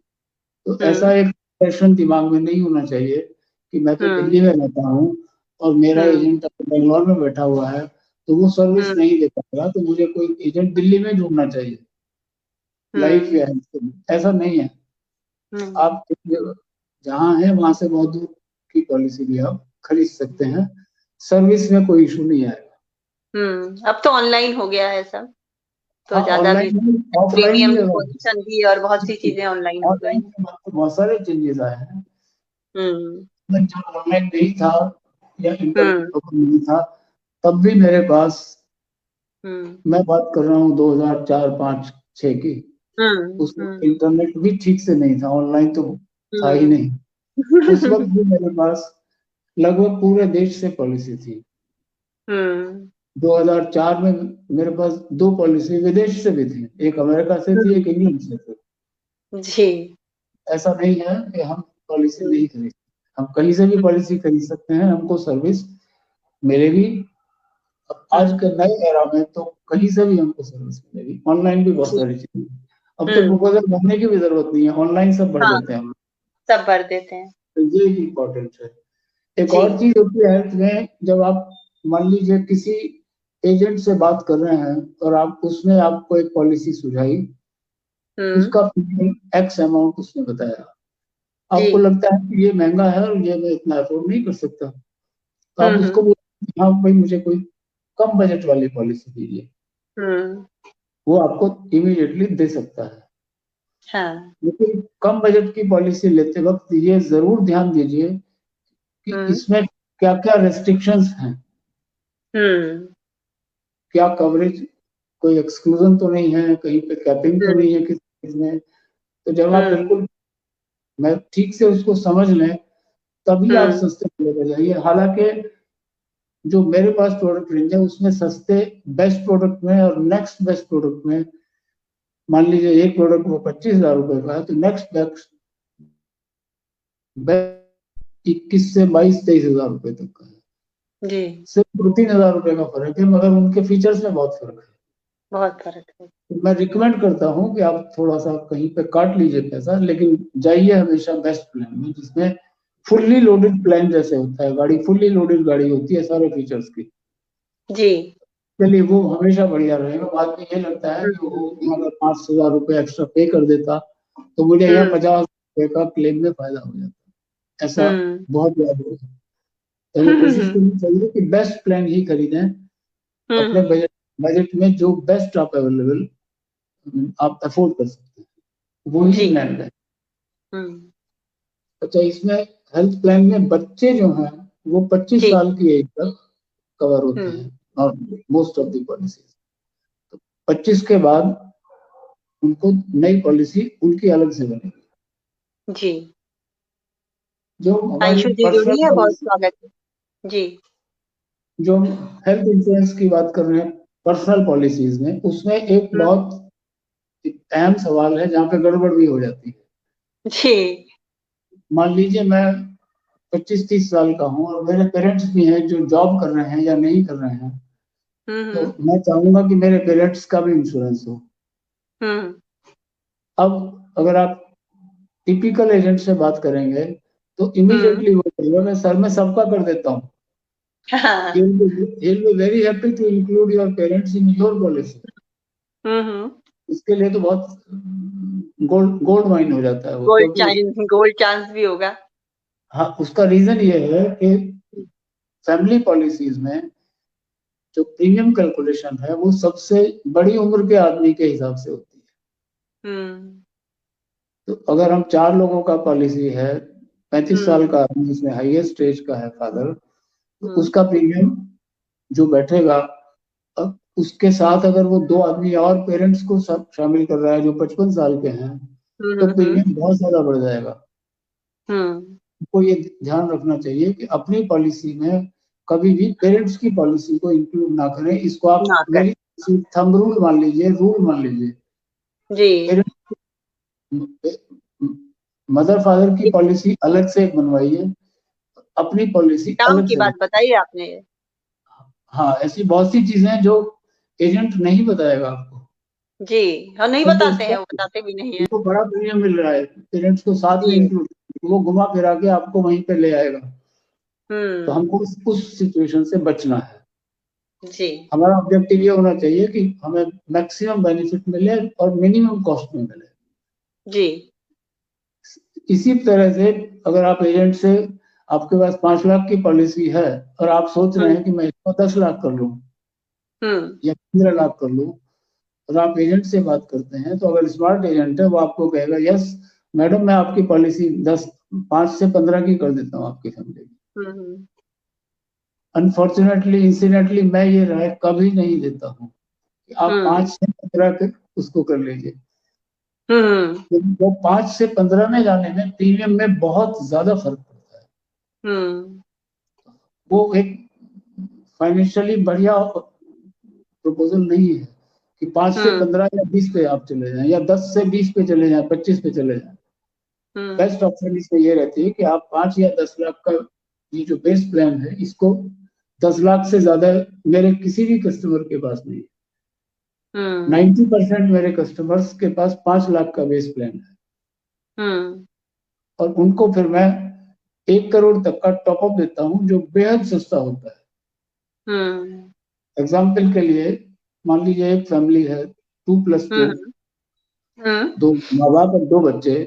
तो ऐसा एक प्रश्न दिमाग में नहीं होना चाहिए कि मैं तो दिल्ली में रहता हूँ और मेरा एजेंट बेंगलोर में बैठा हुआ है, तो वो सर्विस नहीं दे पाएगा, तो मुझे कोई एजेंट दिल्ली में ढूंढना चाहिए लाइफ या हेल्थ। ऐसा नहीं है। आप जहाँ है वहां से बहुत दूर की पॉलिसी भी आप खरीद सकते हैं, सर्विस में कोई इशू नहीं आएगा। अब तो ऑनलाइन हो गया है सब, तो हाँ, ज्यादा भी ऑनलाइन ऑफलाइन प्रीमियम भी है। डिपोजिशन भी और बहुत सी चीजें ऑनलाइन हो गई। ऑनलाइन बहुत सारे चेंजेस आए हैं। हम्म जब ऑनलाइन नहीं था या इंटरनेट ओपन नहीं था, तब भी मेरे पास, मैं बात कर रहा हूँ 2004, 5, 6 की, उसमें इंटरनेट भी ठीक से नहीं था, ऑनलाइन तो था ही नहीं। उस वक्त भी मेरे पास लगभग पूरे देश से पॉलिसी थी। 2004 में मेरे पास 2 पॉलिसी विदेश से भी थी, एक अमेरिका से थी, एक इंग्लैंड से थी। जी। ऐसा नहीं है कि हम पॉलिसी नहीं खरीद, हम कहीं से भी पॉलिसी खरीद सकते हैं, हमको सर्विस मिलेगी। अब आज के नए एरा में तो कहीं से भी हमको सर्विस मिलेगी, ऑनलाइन भी बहुत सारी चीजें। अब तो प्रपोजल भरने की भी जरूरत नहीं है, ऑनलाइन सब भर देते हैं हम, सब भर देते हैं। तो ये इम्पोर्टेंट है। एक और चीज होती है हेल्थ में, जब आप मान लीजिए किसी एजेंट से बात कर रहे हैं और आप उसने आपको एक पॉलिसी सुझाई, उसका प्रीमियम एक्स अमाउंट उसने बताया, आपको लगता है कि ये महंगा है और ये मैं इतना अफोर्ड नहीं कर सकता, तो आप उसको बोलते हाँ भाई मुझे कोई कम बजट वाली पॉलिसी दीजिए, वो आपको इमीडिएटली दे सकता है। हाँ। लेकिन कम बजट की पॉलिसी लेते वक्त ये जरूर ध्यान दीजिए कि इसमें क्या क्या रेस्ट्रिक्शंस हैं, क्या कवरेज, कोई एक्सक्लूजन तो नहीं है, कहीं पे कैपिंग तो नहीं है किसी चीज में। तो जब आप बिल्कुल मैं ठीक से उसको समझ लें, तभी आप सस्ते पे जाइए। हालांकि जो मेरे पास प्रोडक्ट रेंज है उसमें सस्ते बेस्ट प्रोडक्ट में और नेक्स्ट बेस्ट प्रोडक्ट में, मान लीजिए एक प्रोडक्ट वो 25,000 रुपए का है, तो नेक्स्ट बेस्ट 21 से 22-23,000 रुपए तक का है। जी। सिर्फ 2-3 हजार रुपए का फर्क है, मगर उनके फीचर्स में बहुत फर्क है। बहुत फर्क है। तो मैं रिकमेंड करता हूँ कि आप थोड़ा सा कहीं पे काट लीजिए पैसा, लेकिन जाइए हमेशा बेस्ट प्लान में, जिसमें फुल्ली लोडेड प्लान जैसे होता है, गाड़ी फुल्ली लोडेड गाड़ी होती है सारे फीचर्स की। जी। चलिए वो हमेशा बढ़िया रहेगा। बाद में ये लगता है कि वो अगर 5,000 रुपये एक्स्ट्रा पे कर देता तो मुझे यहाँ 50 रुपए का क्लेम में फायदा हो जाता। ऐसा बहुत याद होगा। तो हमें कोशिश करनी चाहिए कि बेस्ट प्लान ही खरीदें, अपने बजट बजट में जो बेस्ट आप अवेलेबल आप अफोर्ड कर सकते हैं वो ही प्लान है। अच्छा, इसमें हेल्थ प्लान में बच्चे जो हैं वो 25 साल की एज तक कवर होते हैं और मोस्ट ऑफ द पॉलिसीज। तो 25 के बाद उनको नई पॉलिसी उनकी अलग से बनेगी। जी। जो हमारी अंशु जी पर्सनल जुड़ी है, बहुत पॉलिसी, स्वागत है जी। जो हेल्थ इंश्योरेंस की बात कर रहे हैं, पर्सनल पॉलिसीज में, उसमें एक बहुत अहम सवाल है जहाँ पे गड़बड़ भी हो जाती है जी। मान लीजिए मैं 25-30 साल का हूँ और मेरे पेरेंट्स भी हैं जो जॉब कर रहे हैं या नहीं कर रहे हैं, तो मैं चाहूंगा कि मेरे पेरेंट्स का भी इंश्योरेंस हो। अब अगर आप टिपिकल एजेंट से बात करेंगे तो इमीडिएटली वो कहेगा मैं सर मैं सबका कर देता हूँ। He'll be very happy to include your parents in your policy. इसके लिए तो बहुत गोल्ड माइन हो जाता है वो, गोल्ड चांस भी होगा। हाँ, उसका रीजन ये है कि फैमिली पॉलिसीज में जो प्रीमियम कैलकुलेशन है वो सबसे बड़ी उम्र के आदमी के हिसाब से होती है। तो अगर हम 4 लोगों का पॉलिसी है, 35 साल का आदमी इसमें हाईएस्ट एज का है फादर, तो उसका प्रीमियम जो बैठेगा, अब उसके साथ अगर वो 2 आदमी और पेरेंट्स को सब शामिल कर रहा है जो 55 साल के हैं, तो प्रीमियम बहुत ज्यादा बढ़ जाएगा। को ये ध्यान रखना चाहिए कि अपनी पॉलिसी में कभी भी पेरेंट्स की पॉलिसी को इंक्लूड ना करें। इसको आप मेरी थंब रूल मान लीजिए, रूल मान लीजिए जी। मदर फादर की पॉलिसी अलग से बनवाइए, अपनी पॉलिसी अलग की से। बात बताइए आपने। हाँ, ऐसी बहुत सी चीजें हैं जो एजेंट नहीं बताएगा आपको। जी, हाँ, नहीं बताते हैं, वो बताते भी नहीं है। उनको बड़ा प्रीमियम मिल रहा है, पेरेंट्स को साथ में इंक्लूड, वो घुमा फिरा के आपको वहीं पे ले आएगा। तो हमको उस सिचुएशन से बचना है जी। हमारा ऑब्जेक्टिव ये होना चाहिए कि हमें मैक्सिमम बेनिफिट मिले और मिनिमम कॉस्ट में मिले जी। इसी तरह से अगर आप एजेंट से, आपके पास 5 लाख की पॉलिसी है और आप सोच रहे हैं कि मैं इसको 10 लाख कर लूं या 15 लाख कर लूं, और आप एजेंट से बात करते हैं, तो अगर स्मार्ट एजेंट है वो आपको कहेगा यस मैडम मैं आपकी पॉलिसी 5 से 15 की कर देता हूँ आपकी फैमिली की। अनफॉर्चुनेटली इंसिडेंटली मैं ये राय कभी नहीं देता हूँ कि आप 5 से 15 के उसको कर लीजिए। वो 5 से 15 में जाने में प्रीमियम में बहुत ज्यादा फर्क पड़ता है। वो एक फाइनेंशियली बढ़िया प्रपोजल नहीं है कि 5 से 15 या 20 पे आप चले जाएं या 10 से 20 पे चले जाएं, 25 पे चले जाएं। बेस्ट ऑप्शन इसमें ये रहती है कि आप 5 या 10 लाख का ये जो बेस प्लान है, इसको 10 लाख से ज्यादा मेरे किसी भी कस्टमर के पास नहीं है। 90% मेरे कस्टमर्स के पास 5 लाख का बेस प्लान है और उनको फिर मैं 1 करोड़ तक का टॉपअप देता हूं जो बेहद सस्ता होता है। एग्जाम्पल के लिए मान लीजिए एक फैमिली है 2+2, 2 माँ बाप और 2 बच्चे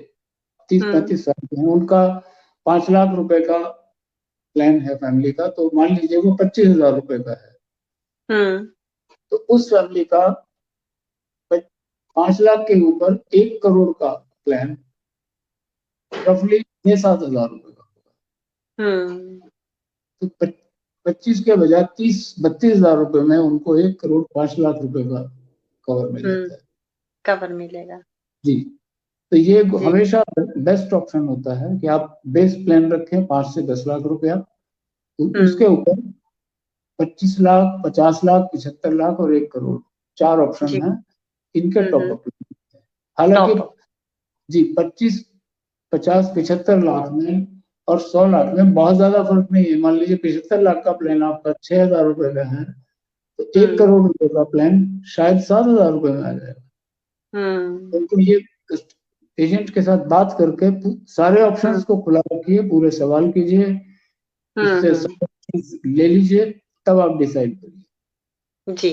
30-35 साल के हैं, उनका 5 लाख रुपए का प्लान है फैमिली का, तो मान लीजिए वो 25,000 रुपए का है। तो उस फैमिली का 5 लाख के ऊपर 1 करोड़ का प्लान रफली 6-7 हजार रुपए का होगा। तो 25 के बजाय 30-32 हजार रुपए में उनको 1 करोड़ 5 लाख रुपए का कवर मिल जाता है। कवर मिलेगा जी। तो ये हमेशा बेस्ट ऑप्शन होता है कि आप बेस प्लान रखें 5 से 10 लाख रुपया, उसके ऊपर 25 लाख, 50 लाख, 75 लाख और 1 करोड़ 4 ऑप्शन है इनके टॉपअप। हालांकि जी 25, 50, 75 लाख में और 100 लाख में बहुत ज्यादा फर्क नहीं है। मान लीजिए 75 लाख का प्लान आपका 6,000 रुपए का है, तो 1 करोड़ रुपए का प्लान शायद 7,000 रुपए में आ जाएगा। तो ये एजेंट के साथ बात करके सारे ऑप्शंस को खुला रखिए, पूरे सवाल कीजिए, उससे ले लीजिए, तब आप डिसाइड करिए जी।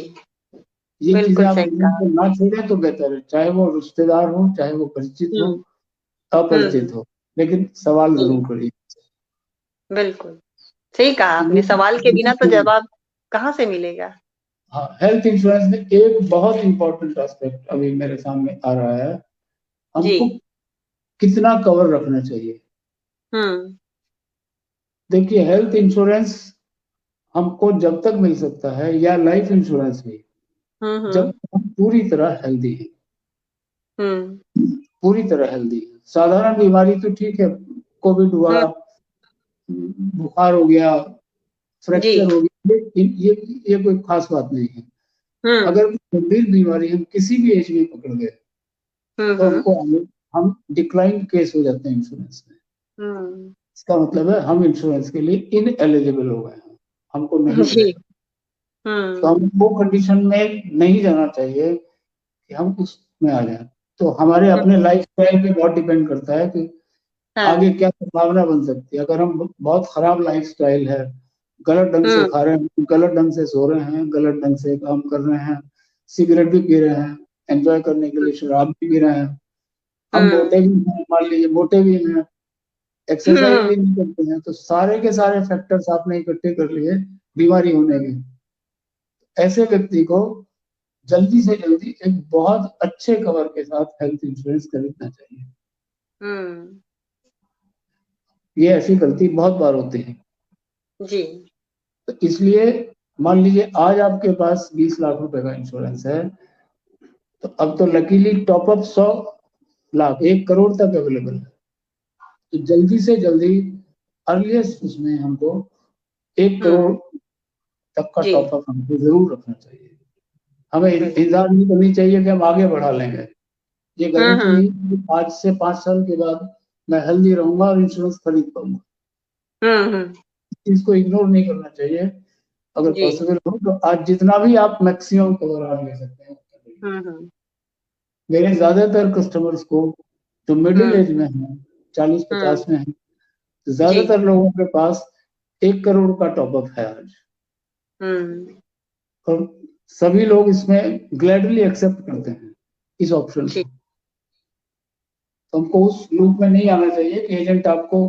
ये चीजें आप को ना छोड़े तो बेहतर है, चाहे वो रिश्तेदार हो, चाहे वो परिचित हो, अपरिचित हो, लेकिन सवाल जरूर करिए। बिल्कुल सही कहा आपने, सवाल के बिना तो जवाब कहाँ से मिलेगा। हाँ, हेल्थ इंश्योरेंस में एक बहुत इंपॉर्टेंट एस्पेक्ट अभी मेरे सामने आ रहा है, हमको कितना कवर रखना चाहिए। देखिए हेल्थ इंश्योरेंस हमको जब तक मिल सकता है, या लाइफ इंश्योरेंस भी, जब हम पूरी तरह हेल्दी है, पूरी तरह हेल्दी है। साधारण बीमारी तो ठीक है, कोविड हुआ, बुखार हो गया, फ्रैक्चर हो गया, ये कोई खास बात नहीं है। अगर गंभीर बीमारी हम किसी भी एज में पकड़ गए तो हमको हम डिक्लाइन केस हो जाते हैं इंश्योरेंस में। इसका मतलब है हम इंश्योरेंस के लिए इनएलिजिबल हो गए हैं, हमको नहीं मिलेगा। तो हम वो कंडीशन में नहीं जाना चाहिए कि हम उसमें आ जाए। तो हमारे अपने लाइफ स्टाइल पे बहुत डिपेंड करता है कि आगे क्या संभावना बन सकती है। अगर हम बहुत खराब लाइफ स्टाइल है, गलत ढंग से खा रहे हैं, गलत ढंग से सो रहे हैं, गलत ढंग से काम कर रहे हैं, सिगरेट भी पी रहे हैं, एंजॉय करने के लिए शराब भी पी रहे हैं, हम मोटे भी हैं, मान लीजिए मोटे भी हैं, एक्सरसाइज भी नहीं करते हैं, तो सारे के सारे फैक्टर्स आपने इकट्ठे कर लिए बीमारी होने के। ऐसे व्यक्ति को जल्दी से जल्दी एक बहुत अच्छे कवर के साथ हेल्थ इंश्योरेंस खरीदना चाहिए। ये ऐसी गलती बहुत बार होती है जी। तो इसलिए मान लीजिए आज आपके पास 20 लाख रुपए का इंश्योरेंस है, तो अब तो लकीली टॉपअप 100 लाख 1 करोड़ तक अवेलेबल है। तो जल्दी से जल्दी अर्लीस्ट उसमें हमको 1 करोड़ तक का टॉपअप हमको जरूर रखना चाहिए। हमें इंतजार नहीं करनी चाहिए कि हम आगे बढ़ा लेंगे। ये गारंटी नहीं कि आज से 5 साल के बाद मैं हेल्दी रहूंगा और इंश्योरेंस खरीद पाऊंगा। इसको इग्नोर नहीं करना चाहिए। अगर पॉसिबल हो तो आज जितना भी आप मैक्सिमम कवर आज ले सकते हैं। मेरे ज्यादातर कस्टमर्स को जो मिडिल एज में है, 40-50 में है, तो ज्यादातर लोगों के पास 1 करोड़ का टॉपअप है आज। और सभी लोग इसमें ग्लैडली एक्सेप्ट करते हैं इस ऑप्शन को। तो हमको उस लूप में नहीं आना चाहिए कि एजेंट आपको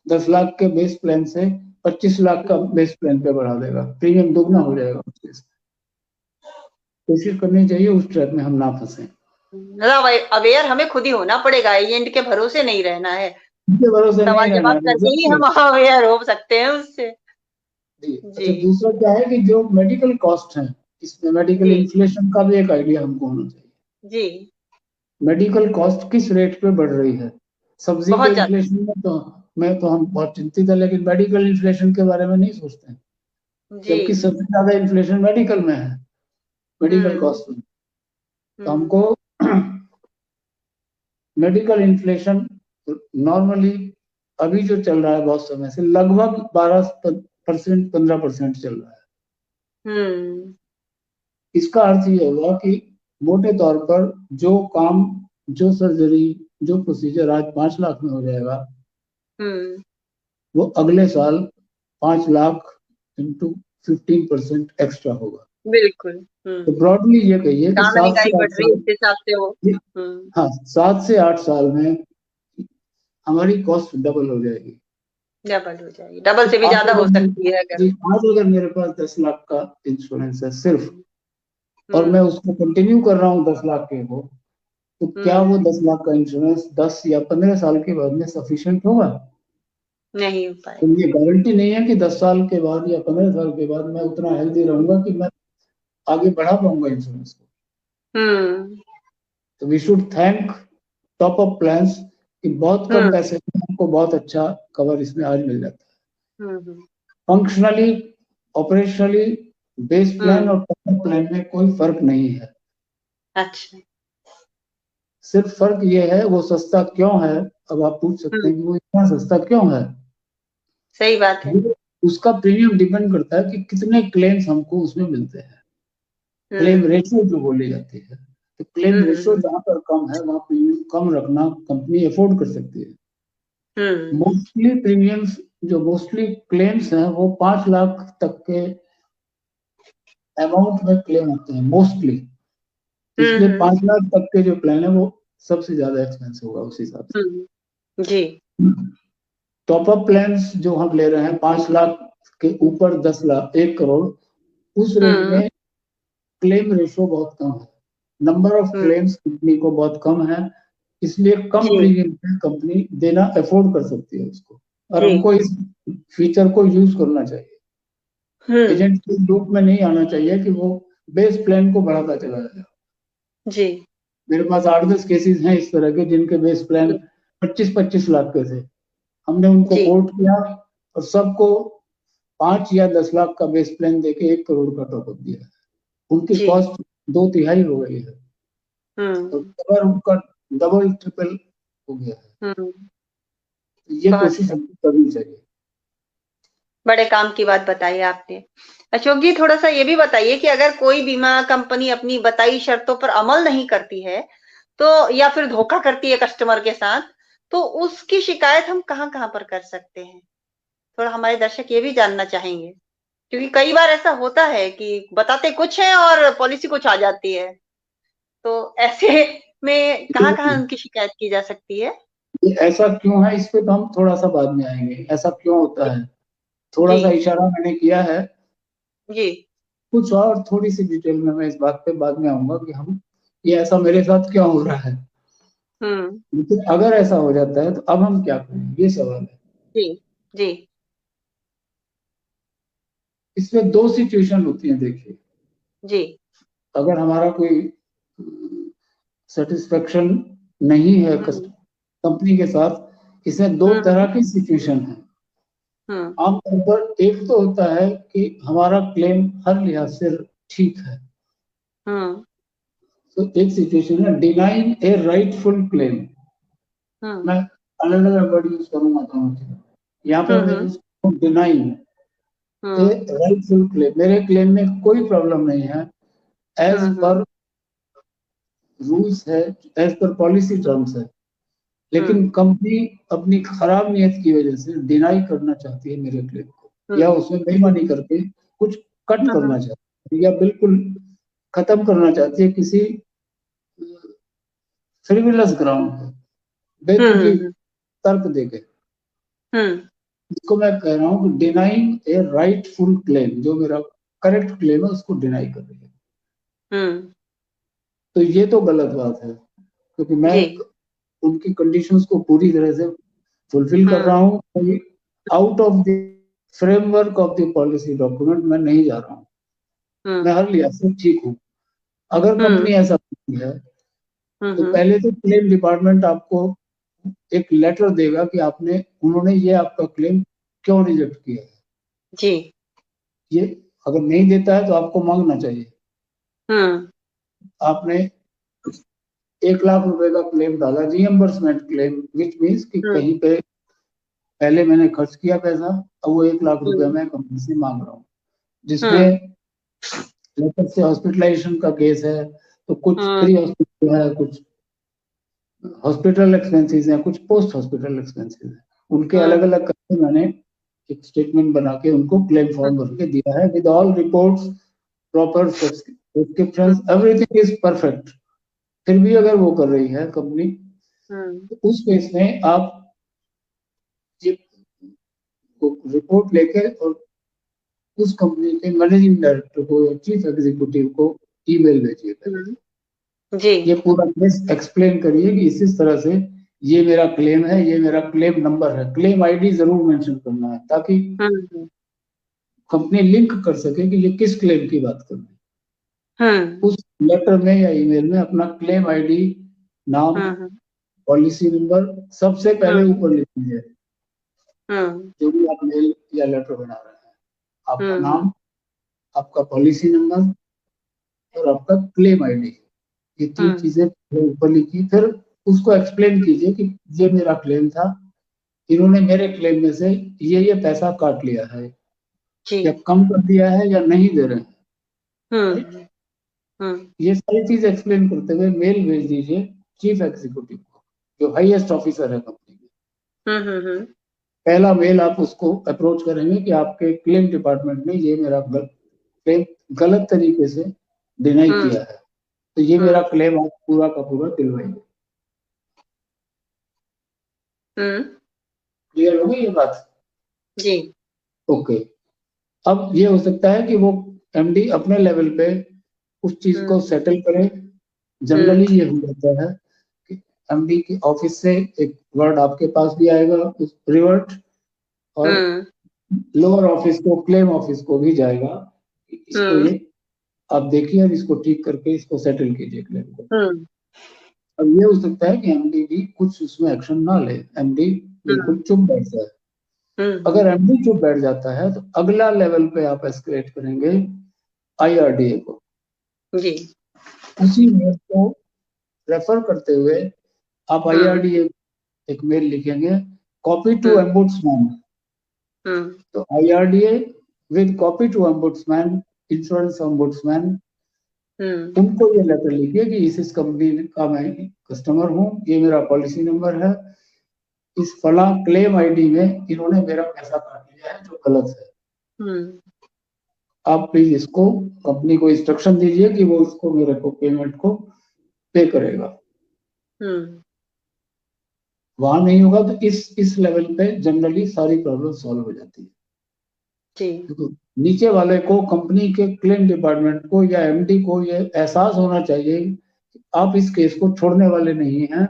10 लाख के बेस प्लान से 25 लाख का बेस प्लान पे बढ़ा देगा, प्रीमियम दोगुना हो जाएगा। कोशिश करनी चाहिए उस ट्रैप में हम ना फंसे। अवेयर हमें खुद ही होना पड़ेगा, एजेंट के भरोसे नहीं रहना है। भरोसे सवाल नहीं जवाब रहना करके ही हम अवेयर हो सकते हैं उससे। जी। अच्छा, दूसरा क्या है कि जो मेडिकल कॉस्ट है, इसमें मेडिकल इन्फ्लेशन का भी एक आइडिया हमको होना चाहिए। जी। मेडिकल कॉस्ट किस रेट पे बढ़ रही है। सब्जी के इन्फ्लेशन में तो हम बहुत चिंतित है, लेकिन मेडिकल इन्फ्लेशन के बारे में नहीं सोचते हैं, जबकि सबसे ज्यादा इन्फ्लेशन मेडिकल में है, मेडिकल कॉस्ट में। तो हमको मेडिकल इन्फ्लेशन नॉर्मली अभी जो चल रहा है बहुत समय से लगभग 12% 15% चल रहा है। इसका अर्थ ये हुआ कि मोटे तौर पर जो काम, जो सर्जरी, जो प्रोसीजर आज 5 लाख में हो जाएगा, वो अगले साल 5 लाख इंटू 15% एक्स्ट्रा होगा। बिल्कुल। तो ब्रॉडली ये कहिए कि 7 से 8 साल, हाँ 7 से 8 साल में हमारी कॉस्ट डबल हो जाएगी। डबल हो जाएगी, डबल से भी ज्यादा हो सकती है। आज अगर मेरे पास 10 लाख का इंश्योरेंस है सिर्फ, और मैं उसको कंटिन्यू कर रहा हूँ 10 लाख के को, तो क्या वो 10 लाख का इंश्योरेंस 10 या 15 साल के बाद में सफिशिएंट होगा? नहीं हो पाएगा। तो ये गारंटी नहीं है कि 10 साल के बाद या 15 साल के बाद मैं उतना हेल्दी रहूंगा कि मैं आगे बढ़ा पाऊंगा इंश्योरेंस को। तो we should thank top up plans कि बहुत कम पैसे में हमको बहुत अच्छा कवर इसमें आज मिल जाता है। फंक्शनली, ऑपरेशनली बेस प्लान और टॉप अप प्लान में कोई फर्क नहीं है। अच्छा। सिर्फ फर्क ये है वो सस्ता क्यों है। अब आप पूछ सकते हैं कि वो इतना सस्ता क्यों है। सही बात है। उसका प्रीमियम डिपेंड करता है कि कितने क्लेम्स हमको उसमें मिलते हैं। क्लेम रेशियो जो बोली जाती है, तो क्लेम रेशियो जहां पर कम है वहां प्रीमियम कम रखना कंपनी अफोर्ड कर सकती है। मोस्टली प्रीमियम्स जो मोस्टली क्लेम्स हैं वो 5 लाख तक के अमाउंट में क्लेम होते हैं मोस्टली। इसलिए 5 लाख तक के जो प्लान है वो सबसे ज्यादा एक्सपेंसिव होगा उस हिसाब से। जी। टॉप अप प्लान्स जो हम ले रहे हैं 5 लाख के ऊपर 10 लाख 1 करोड़, उस रेंज में क्लेम रेशियो बहुत कम है। नंबर ऑफ क्लेम्स कंपनी को बहुत कम है, इसलिए कम प्रीमियम पे कंपनी देना अफोर्ड कर सकती है उसको। और हमको इस फीचर को यूज करना चाहिए। एजेंट के लूप में नहीं आना चाहिए कि वो बेस प्लान को बढ़ाता चला जाए। जी। मेरे पास 8-10 केसेस हैं इस तरह के जिनके बेस प्लान 25-25 लाख के थे। हमने उनको कोट किया और सबको 5 या 10 लाख का बेस प्लान देके 1 करोड़ का टॉपअप दिया। उनकी कॉस्ट 2/3 हो गई है, तो कवर उनका डबल ट्रिपल हो गया है। ये कोशिश हमको करनी चाहिए। बड़े काम की बात बताई आपने। अशोक जी, थोड़ा सा ये भी बताइए कि अगर कोई बीमा कंपनी अपनी बताई शर्तों पर अमल नहीं करती है, तो या फिर धोखा करती है कस्टमर के साथ, तो उसकी शिकायत हम कहाँ-कहाँ पर कर सकते हैं? थोड़ा हमारे दर्शक ये भी जानना चाहेंगे, क्योंकि कई बार ऐसा होता है कि बताते कुछ है और पॉलिसी कुछ आ जाती है। तो ऐसे में कहाँ-कहाँ उनकी शिकायत की जा सकती है? ऐसा क्यों है, इस पे तो हम थोड़ा सा बाद में आएंगे। ऐसा क्यों होता है, थोड़ा सा इशारा मैंने किया है जी। कुछ, और थोड़ी सी डिटेल में मैं इस बात पे बाद में आऊंगा कि हम ये ऐसा मेरे साथ क्यों हो रहा है। लेकिन अगर ऐसा हो जाता है तो अब हम क्या करें, ये सवाल है। जी जी। इसमें 2 सिचुएशन होती हैं, देखिए। जी। अगर हमारा कोई सेटिस्फेक्शन नहीं है कंपनी के साथ, इसमें 2 तरह की सिचुएशन है। आमतौर पर एक तो होता है कि हमारा क्लेम हर लिहाज से ठीक है, तो एक सिचुएशन है डिनाइंग ए राइटफुल क्लेम। मैं अलग अलग वर्ड यूज करूंगा दोनों के, यहाँ पर मैं यूज करूँ डिनाइंग ए राइटफुल क्लेम। मेरे क्लेम में कोई प्रॉब्लम नहीं है, एज पर रूल्स है, एज पर पॉलिसी टर्म्स है, लेकिन कंपनी अपनी खराब नियत की वजह से डिनाई करना चाहती है मेरे क्लेम को, या उसमें बेईमानी करके कुछ कट करना चाहती है, या बिल्कुल खत्म करना चाहती है किसी फ्रिवलस ग्राउंड पे, बेतुकी तर्क देके। इसको मैं कह रहा हूँ कि डिनाइंग ए राइटफुल क्लेम, जो मेरा करेक्ट क्लेम है उसको डिनाई कर रही है। तो ये तो गलत बात है, क्योंकि मैं उनकी कंडीशंस को पूरी तरह से फुलफिल कर रहा हूँ, out of the framework of the policy document मैं नहीं जा रहा हूँ, मैं हर लिहाज से ठीक हूँ। अगर कंपनी ऐसा करती है तो पहले तो क्लेम डिपार्टमेंट आपको एक लेटर देगा कि उन्होंने ये आपका क्लेम क्यों रिजेक्ट किया है। जी। ये अगर नहीं देता है तो आपको मांगना चाहिए। आपने 1 लाख रुपए का क्लेम डाला, रीएम्बर्समेंट क्लेम, विच मीन्स कि कहीं पे पहले मैंने खर्च किया पैसा, अब वो 1 लाख रुपए मैं कंपनी से मांग रहा हूँ, जिसमें लेटर से हॉस्पिटलाइजेशन का केस है, तो कुछ प्री हॉस्पिटल है, कुछ हॉस्पिटल एक्सपेंसेस हैं, कुछ पोस्ट हॉस्पिटल एक्सपेंसेस हैं, उनके अलग अलग करके मैंने एक स्टेटमेंट बना के उनको क्लेम फॉर्म भर के दिया है, with all reports, proper prescriptions, everything is perfect. फिर भी अगर वो कर रही है कंपनी, तो उस केस में आप ये रिपोर्ट लेके और उस कंपनी के मैनेजिंग डायरेक्टर को या चीफ एग्जीक्यूटिव को ईमेल भेजिए। जी। ये पूरा केस एक्सप्लेन करिए कि इस तरह से ये मेरा क्लेम है, ये मेरा क्लेम नंबर है, क्लेम आईडी जरूर मेंशन करना है, ताकि कंपनी लिंक कर सके कि ये किस क्लेम की बात कर रही है। उस लेटर में या ईमेल में अपना क्लेम आईडी, नाम, पॉलिसी नंबर सबसे पहले ऊपर लिख दीजिए। जो भी आप मेल या लेटर बना रहे हैं, आपका नाम, आपका पॉलिसी नंबर और आपका क्लेम आईडी, ये 3 चीजें ऊपर लिखी। फिर उसको एक्सप्लेन कीजिए कि ये मेरा क्लेम था, इन्होंने मेरे क्लेम में से ये पैसा काट लिया है, या कम कर दिया है, या नहीं दे रहे हैं। ये सारी चीज एक्सप्लेन करते हुए मेल भेज दीजिए चीफ एग्जीक्यूटिव को, जो हाईएस्ट ऑफिसर है कंपनी में। पहला मेल आप उसको अप्रोच करेंगे कि आपके क्लेम डिपार्टमेंट ने ये मेरा क्लेम गलत तरीके से डिनाई किया है, तो ये मेरा क्लेम आप पूरा का पूरा दिलवाएंगे। क्लियर हो गई ये बात? जी। ओके। अब ये हो सकता है कि वो एमडी अपने लेवल पे उस चीज को सेटल करे। जनरली ये हो जाता है कि एमडी की ऑफिस से एक वर्ड आपके पास भी आएगा, उस रिवर्ट, और लोअर ऑफिस को, क्लेम ऑफिस को भी जाएगा, इसको ये आप देखिए और इसको ठीक करके इसको सेटल कीजिए क्लेम को। अब ये हो सकता है कि एमडी भी कुछ उसमें एक्शन ना ले, एमडी बिल्कुल चुप बैठ जाए। अगर एमडी चुप बैठ जाता है तो अगला लेवल पे आप एस्केलेट करेंगे आईआरडीए को। जी। उसी मेल को रेफर करते हुए आप IRDA एक मेल लिखेंगे, कॉपी टू एम्बुड्समैन। तो IRDA with copy to ombudsman, insurance ombudsman, उनको ये लेटर लिखिए कि इस कंपनी का मैं कस्टमर हूँ, ये मेरा पॉलिसी नंबर है, इस फला क्लेम ID में इन्होंने मेरा पैसा काट लिया है जो गलत है। आप प्लीज इसको कंपनी को इंस्ट्रक्शन दीजिए कि वो उसको मेरे को पेमेंट को पे करेगा। वहां नहीं होगा तो इस लेवल पे जनरली सारी प्रॉब्लम सॉल्व हो जाती है। तो नीचे वाले को, कंपनी के क्लेम डिपार्टमेंट को या MD को ये एहसास होना चाहिए कि आप इस केस को छोड़ने वाले नहीं हैं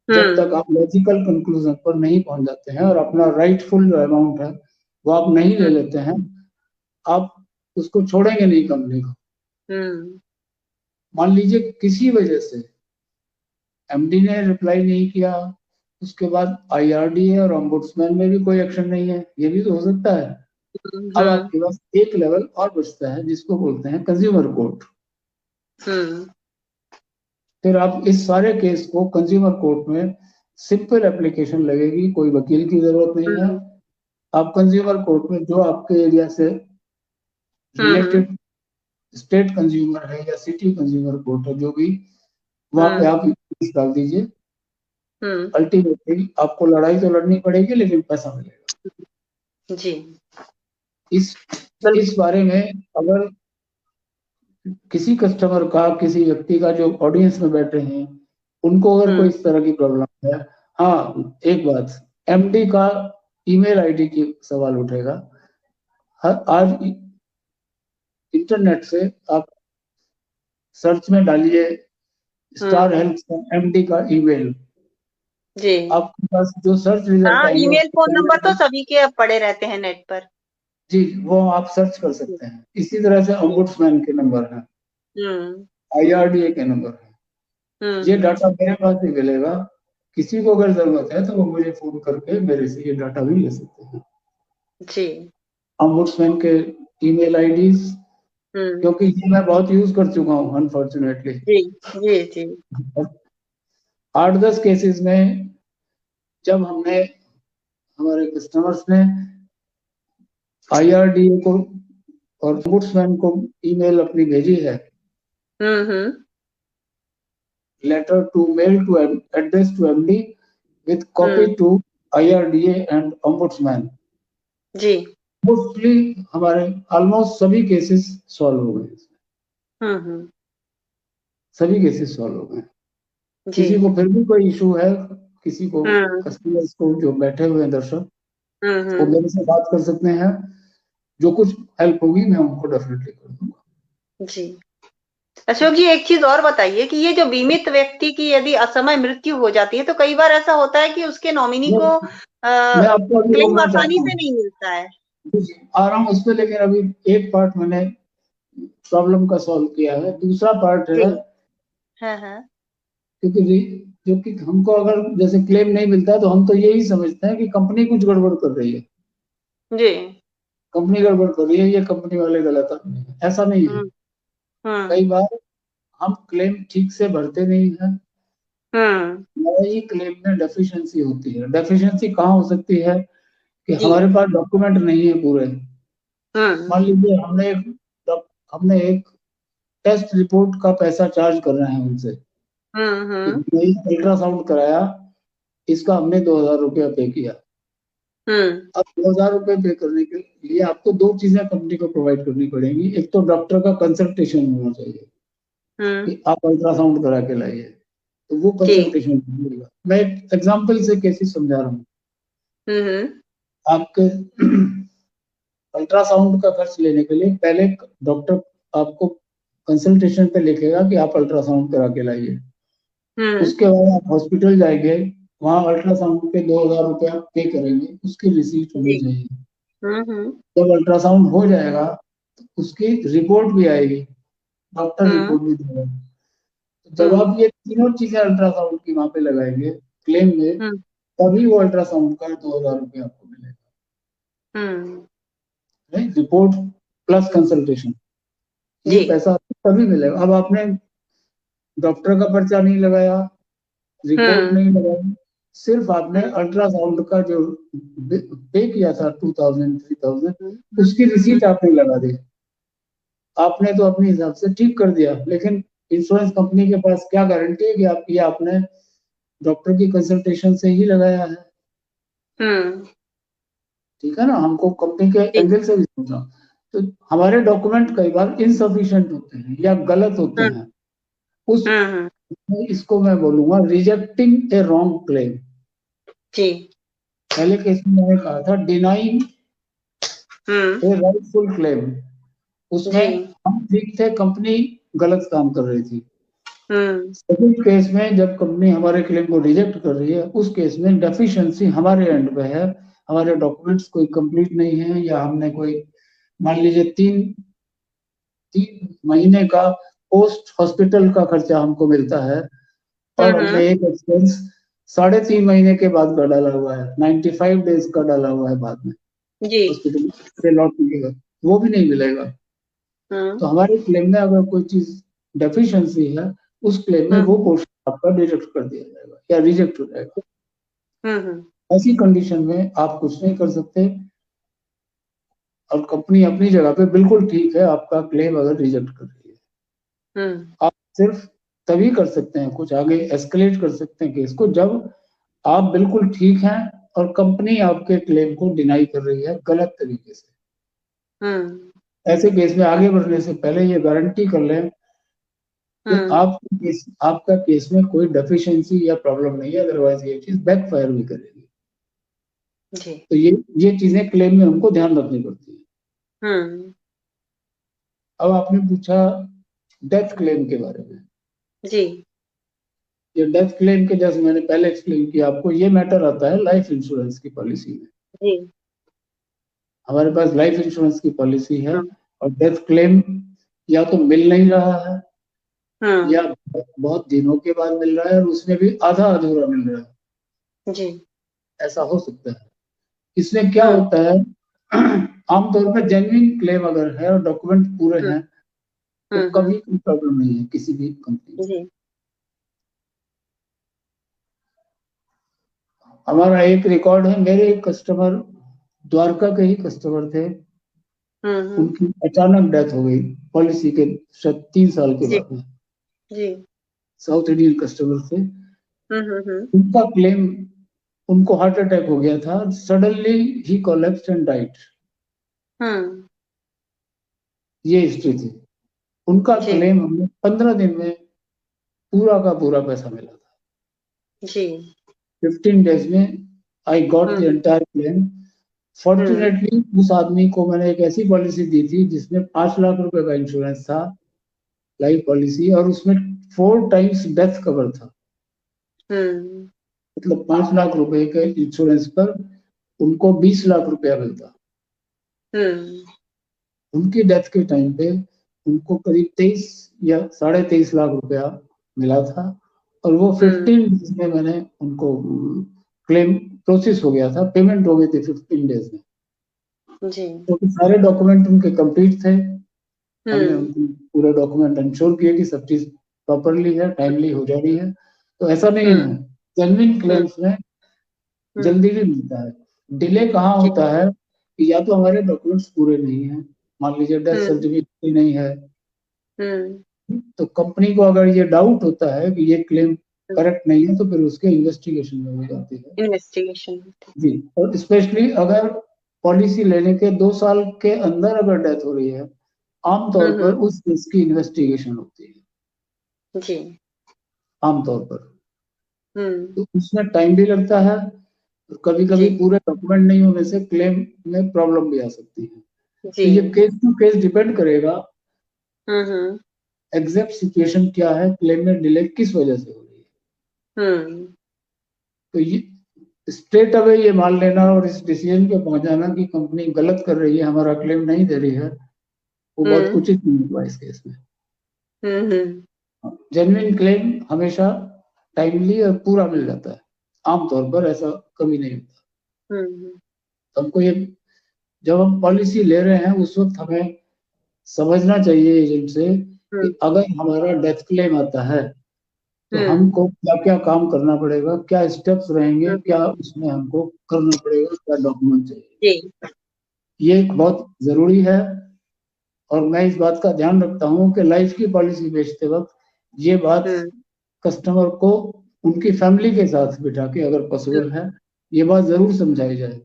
जब तक आप लॉजिकल कंक्लूजन पर नहीं पहुंच जाते हैं और अपना राइटफुल जो अमाउंट है वो आप नहीं ले लेते हैं, आप उसको छोड़ेंगे नहीं कंपनी को। मान लीजिए किसी वजह से MD ने रिप्लाई नहीं किया, उसके बाद IRDA और ओम्बुड्समैन में भी कोई एक्शन नहीं है, ये भी तो हो सकता है। अब आपके पास एक लेवल और बचता है जिसको बोलते हैं कंज्यूमर कोर्ट। फिर आप इस सारे केस को कंज्यूमर कोर्ट में सिंपल एप्लीकेशन लगेगी, कोई वकील की जरूरत नहीं है। आप कंज्यूमर कोर्ट में जो आपके एरिया से रिलेटेड स्टेट कंज्यूमर है या सिटी कंज्यूमर कोर्ट है, जो भी, वहां पे आप डाल दीजिए। अल्टीमेटली आपको लड़ाई तो लड़नी पड़ेगी लेकिन पैसा मिलेगा जी। इस बारे में अगर किसी कस्टमर का, किसी व्यक्ति का जो ऑडियंस में बैठे हैं, उनको अगर कोई इस तरह की प्रॉब्लम है, हाँ एक बात, MD का ईमेल ID की सवाल उठेगा। आज इंटरनेट से आप सर्च में डालिए स्टार हेल्थ MD का ईमेल, जी, आपके पास जो सर्च रिजल्ट आएंगे, ईमेल फोन नंबर तो सभी के अब पड़े रहते हैं नेट पर। जी, वो आप सर्च कर सकते हैं। इसी तरह से ओम्बुड्समैन के नंबर है, IRDA के नंबर है। ये डाटा मेरे पास भी मिलेगा, किसी को अगर जरूरत है तो वो मुझे फोन करके मेरे से ये डाटा भी ले सकते हैं। जी, ओम्बुड्समैन के ईमेल IDs, क्योंकि ये मैं बहुत यूज कर चुका हूँ अनफॉर्चुनेटली। जी जी जी। 8-10 केसेस में जब हमने, हमारे कस्टमर्स ने IRDA को और ओम्बुड्समैन को ईमेल अपनी भेजी है, letter to mail to address to MD with copy to IRDA and ombudsman, जी, मोस्टली हमारे ऑलमोस्ट सभी केसेस सॉल्व हो गए। सभी केसेस सॉल्व हो गए। किसी को फिर भी कोई इशू है, किसी को कस्टमर्स को जो बैठे हुए हैं दर्शक, वो मेरे से बात कर सकते हैं। जो कुछ हेल्प होगी मैं उनको डेफिनेटली कर दूंगा। जी, अशोक जी एक चीज और बताइए कि ये जो बीमित व्यक्ति की यदि असमय मृत्यु हो जाती है तो कई बार ऐसा होता है कि उसके नॉमिनी को क्लेम आसानी से नहीं मिलता है। आ रहा हूँ उस पर, लेकिन अभी एक पार्ट मैंने प्रॉब्लम का सॉल्व किया है, दूसरा पार्ट है। हाँ। क्योंकि हमको अगर जैसे क्लेम नहीं मिलता तो हम तो यही समझते हैं कि कंपनी कुछ गड़बड़ कर रही है। जी, कंपनी गड़बड़ कर रही है, ये कंपनी वाले गलत है। ऐसा नहीं है। कई बार हम क्लेम ठीक से भरते नहीं है, हमारी क्लेम में डेफिशिएंसी होती है। डेफिशिएंसी कहाँ हो सकती है कि हमारे पास डॉक्यूमेंट नहीं है पूरे। मान लीजिए हमने एक टेस्ट रिपोर्ट का पैसा चार्ज कर रहे हैं उनसे, अल्ट्रासाउंड कराया, इसका हमने 2000 रुपया पे किया। अब 2000 रुपए पे करने के लिए आपको दो चीजें कंपनी को प्रोवाइड करनी पड़ेगी। एक तो डॉक्टर का कंसल्टेशन होना चाहिए कि आप अल्ट्रासाउंड करा के लाइए, तो वो कंसल्टेशन मिलेगा। मैं एक एग्जांपल से केसेस समझा रहा हूँ। आपके अल्ट्रासाउंड का खर्च लेने के लिए पहले डॉक्टर आपको कंसल्टेशन पे लिखेगा कि आप अल्ट्रासाउंड करा के लाइए। उसके बाद आप हॉस्पिटल जाएंगे, वहां अल्ट्रासाउंड पे 2000 रुपया पे करेंगे, उसकी रिसीट होनी चाहिए। जब अल्ट्रासाउंड हो जाएगा तो उसकी रिपोर्ट भी आएगी, डॉक्टर रिपोर्ट भी देगा। जब आप ये तीनों चीजें अल्ट्रासाउंड की वहां पे लगाएंगे क्लेम में, तभी वो अल्ट्रासाउंड का 2000 रुपया आपको मिलेगा। रिपोर्ट प्लस कंसल्टेशन, ये पैसा तभी मिलेगा। अब आपने डॉक्टर का पर्चा नहीं लगाया, रिपोर्ट नहीं लगाई, सिर्फ आपने अल्ट्रासाउंड का जो पे किया था 2000 3000 उसकी रिसीट आपने लगा दी। आपने तो अपने हिसाब से ठीक कर दिया, लेकिन इंश्योरेंस कंपनी के पास क्या गारंटी है कि आपने डॉक्टर की कंसल्टेशन से ही लगाया है। ठीक है ना, हमको कंपनी के एंगल से भी सोचना। तो हमारे डॉक्यूमेंट कई बार इनसफिशिएंट होते हैं या गलत होते हैं, उस इसको मैं बोलूंगा रिजेक्टिंग ए रॉन्ग क्लेम। जी। पहले केस में मैंने कहा था डिनाइंग ए राइटफुल क्लेम, उसमें हम ठीक थे, कंपनी गलत काम कर रही थी। सेकंड केस में जब कंपनी हमारे क्लेम को रिजेक्ट कर रही है, उस केस में डेफिशिएंसी हमारे एंड पे है, हमारे डॉक्यूमेंट्स कोई कंप्लीट नहीं है, या हमने कोई मान लीजिए 3 महीने का पोस्ट हॉस्पिटल का खर्चा हमको मिलता है और हमने एक एक्सपेंस 3.5 महीने के बाद का डाला हुआ है, 95 डेज का डाला हुआ है बाद में हॉस्पिटल से लौटने के बाद, वो भी नहीं मिलेगा। तो हमारे क्लेम में अगर कोई चीज डेफिशिएंसी है, उस क्लेम में वो पोर्शन आपका डिडक्ट कर दिया जाएगा या रिजेक्ट हो जाएगा। ऐसी कंडीशन में आप कुछ नहीं कर सकते, और कंपनी अपनी जगह पे बिल्कुल ठीक है आपका क्लेम अगर रिजेक्ट कर रही है। आप सिर्फ तभी कर सकते हैं, कुछ आगे एस्केलेट कर सकते हैं केस को, जब आप बिल्कुल ठीक हैं और कंपनी आपके क्लेम को डिनाई कर रही है गलत तरीके से। ऐसे केस में आगे बढ़ने से पहले ये गारंटी कर लें कि आपका केस में कोई डेफिशिएंसी या प्रॉब्लम नहीं है, अदरवाइज ये चीज बैकफायर भी करेगी। जी। तो ये चीजें क्लेम में हमको ध्यान रखनी पड़ती है। अब आपने पूछा डेथ क्लेम के बारे में। जी। ये डेथ क्लेम के जैसे मैंने पहले एक्सप्लेन किया आपको, ये मैटर आता है लाइफ इंश्योरेंस की पॉलिसी में। जी। हमारे पास लाइफ इंश्योरेंस की पॉलिसी है और डेथ क्लेम या तो मिल नहीं रहा है या बहुत दिनों के बाद मिल रहा है और उसमें भी आधा अधूरा मिल रहा है। जी। ऐसा हो सकता है। इसमें क्या होता है, आमतौर पर जेन्युइन क्लेम अगर है और डॉक्यूमेंट पूरे हैं तो कभी कोई प्रॉब्लम नहीं है किसी भी कंपनी में। हमारा एक रिकॉर्ड है, मेरे एक कस्टमर द्वारका के ही कस्टमर थे, उनकी अचानक डेथ हो गई पॉलिसी के शायद 3 साल के बाद में। जी। साउथ इंडियन कस्टमर थे। उनका क्लेम, उनको हार्ट अटैक हो गया था, suddenly he collapsed and died. ये हिस्ट्री थी। उनका क्लेम हमें 15 दिन में पूरा का पूरा पैसा मिला था। जी। 15 डेज में I got the entire claim. Fortunately उस आदमी को मैंने एक ऐसी पॉलिसी दी थी जिसमें 5 लाख रुपए का इंश्योरेंस था, लाइफ पॉलिसी, और उसमें 4 टाइम्स डेथ कवर था। मतलब 5 लाख रुपए के इंश्योरेंस पर उनको 20 लाख रुपया मिलता। उनकी डेथ के टाइम पे उनको करीब 23 या 23.5 लाख रुपया मिला था, और वो 15 डेज में मैंने उनको क्लेम प्रोसेस हो गया था, पेमेंट हो गई थी 15 डेज में। जी। तो सारे डॉक्यूमेंट उनके कंप्लीट थे। हमने उनके पूरे डॉक्यूमेंट इंश्योर किए कि सब चीज प्रॉपरली है, टाइमली हो जा रही है। तो ऐसा नहीं है, जेन्युइन क्लेम्स में जल्दी भी मिलता है। डिले कहाँ होता है कि या तो हमारे डॉक्यूमेंट्स पूरे नहीं है, मान लीजिए डेथ सर्टिफिकेट नहीं है, तो कंपनी को अगर ये डाउट होता है कि ये क्लेम करेक्ट नहीं है तो फिर उसके इन्वेस्टिगेशन में हो जाती है। इन्वेस्टिगेशन जी। और स्पेशली अगर पॉलिसी लेने के 2 साल के अंदर अगर डेथ हो रही है, आमतौर पर उस केस की इन्वेस्टिगेशन होती है। जी। आमतौर पर तो उसमें टाइम भी लगता है, कभी कभी पूरे डॉक्यूमेंट नहीं होने से क्लेम में प्रॉब्लम भी आ सकती है। तो ये केस टू केस डिपेंड करेगा एग्जैक्ट सिचुएशन क्या है, क्लेम में डिले किस वजह से हो रही है। तो ये स्ट्रेट अवे ये मान लेना और इस डिसीजन पे पहुंच जाना कि कंपनी गलत कर रही है, हमारा क्लेम नहीं दे रही है, वो बहुत उचित नहीं हुआ इस केस में। जेन्युइन क्लेम हमेशा टाइमली और पूरा मिल जाता है, आमतौर पर ऐसा कभी नहीं होता। हमको ये, जब हम पॉलिसी ले रहे हैं उस वक्त हमें समझना चाहिए एजेंट से कि अगर हमारा डेथ क्लेम आता है तो हमको क्या क्या काम करना पड़ेगा, क्या स्टेप्स रहेंगे, क्या उसमें हमको करना पड़ेगा, क्या डॉक्यूमेंट चाहिए, ये बहुत जरूरी है। और मैं इस बात का ध्यान रखता हूँ कि लाइफ की पॉलिसी बेचते वक्त ये बात कस्टमर को उनकी फैमिली के साथ बिठा के अगर पॉसिबल है ये बात जरूर समझाई जाए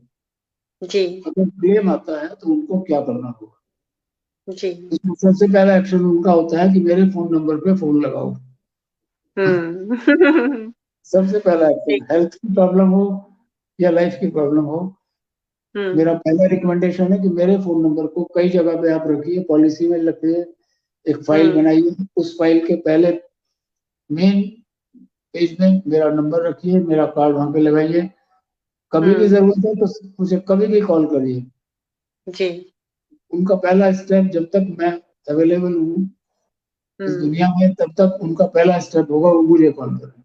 जी। अगर क्लेम आता है तो उनको क्या करना होगा जी। इसमें सबसे पहला एक्शन उनका होता है कि मेरे फोन नंबर पे फोन लगाओ। सबसे पहला एक्शन, हेल्थ की प्रॉब्लम हो या लाइफ की प्रॉब्लम हो, मेरा पहला रिकमेंडेशन है कि मेरे फोन नंबर को कई जगह पे आप रखिए, पॉलिसी में रखिए, एक फाइल बनाइए, उस फाइल के पहले मेन पेज में मेरा नंबर रखिए, मेरा कार्ड वहां पे लगाइए, कभी भी जरूरत है तो मुझे कभी भी कॉल करिए जी। उनका पहला स्टेप, जब तक मैं अवेलेबल हूँ इस दुनिया में, तब तक उनका पहला स्टेप होगा वो मुझे कॉल करें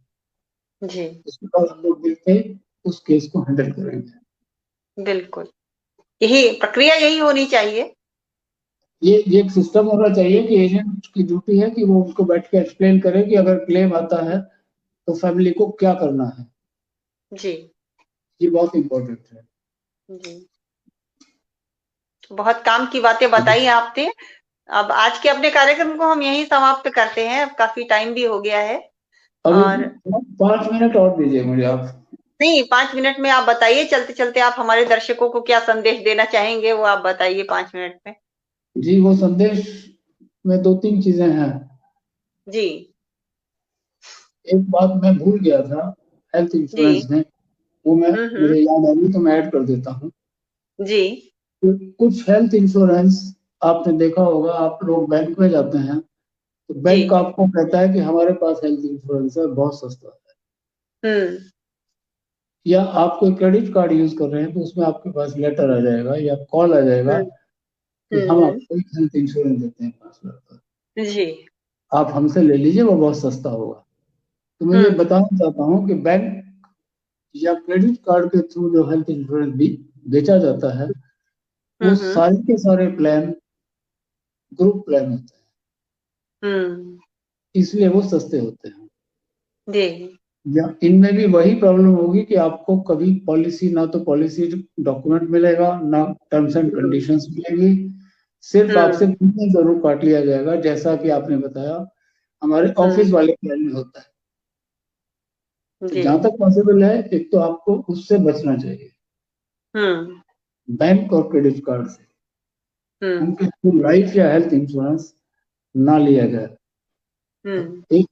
जी। उसके बाद हम लोग मिलके उस केस को हैंडल करेंगे। बिल्कुल, यही प्रक्रिया यही होनी चाहिए। ये एक सिस्टम होना चाहिए कि एजेंट की ड्यूटी है कि वो उनको बैठ के एक्सप्लेन करे कि अगर क्लेम आता है तो फैमिली को क्या करना है जी। ये बहुत इम्पोर्टेंट है जी। बहुत काम की बातें बताई आपने। अब आज के अपने कार्यक्रम को हम यहीं समाप्त करते हैं, अब काफी टाइम भी हो गया है। और 5 मिनट और दीजिए मुझे आप। नहीं, 5 मिनट में आप बताइए, चलते चलते आप हमारे दर्शकों को क्या संदेश देना चाहेंगे वो आप बताइए 5 मिनट में। जी, वो संदेश में 2-3 चीजें हैं जी। एक बात मैं भूल गया था हेल्थ इंश्योरेंस में, वो मैं मुझे याद आ गई तो मैं ऐड कर देता हूँ जी। कुछ हेल्थ इंश्योरेंस आपने देखा होगा, आप लोग बैंक में जाते हैं तो बैंक आपको कहता है कि हमारे पास हेल्थ इंश्योरेंस है, बहुत सस्ता है। या आप कोई क्रेडिट कार्ड यूज कर रहे हैं तो उसमें आपके पास लेटर आ जाएगा या कॉल आ जाएगा कि हम आपको हेल्थ इंश्योरेंस देते हैं 5 लाख का जी, आप हमसे ले लीजिए, वो बहुत सस्ता होगा। तो मैं ये बताना चाहता हूँ कि बैंक या क्रेडिट कार्ड के थ्रू जो हेल्थ इंश्योरेंस भी बेचा जाता है वो सारे के सारे प्लान ग्रुप प्लान होते हैं, इसलिए वो सस्ते होते हैं जी। या इनमें भी वही प्रॉब्लम होगी कि आपको कभी पॉलिसी, ना तो पॉलिसी डॉक्यूमेंट मिलेगा ना टर्म्स एंड कंडीशंस मिलेगी, सिर्फ आपसे प्रीमियम जरूर काट लिया जाएगा, जैसा कि आपने बताया हमारे ऑफिस वाले प्लान में होता है। तो जहां तक पॉसिबल है एक तो आपको उससे बचना चाहिए बैंक और क्रेडिट कार्ड से, उनके थ्रू लाइफ या हेल्थ इंश्योरेंस ना लिया जाए। एक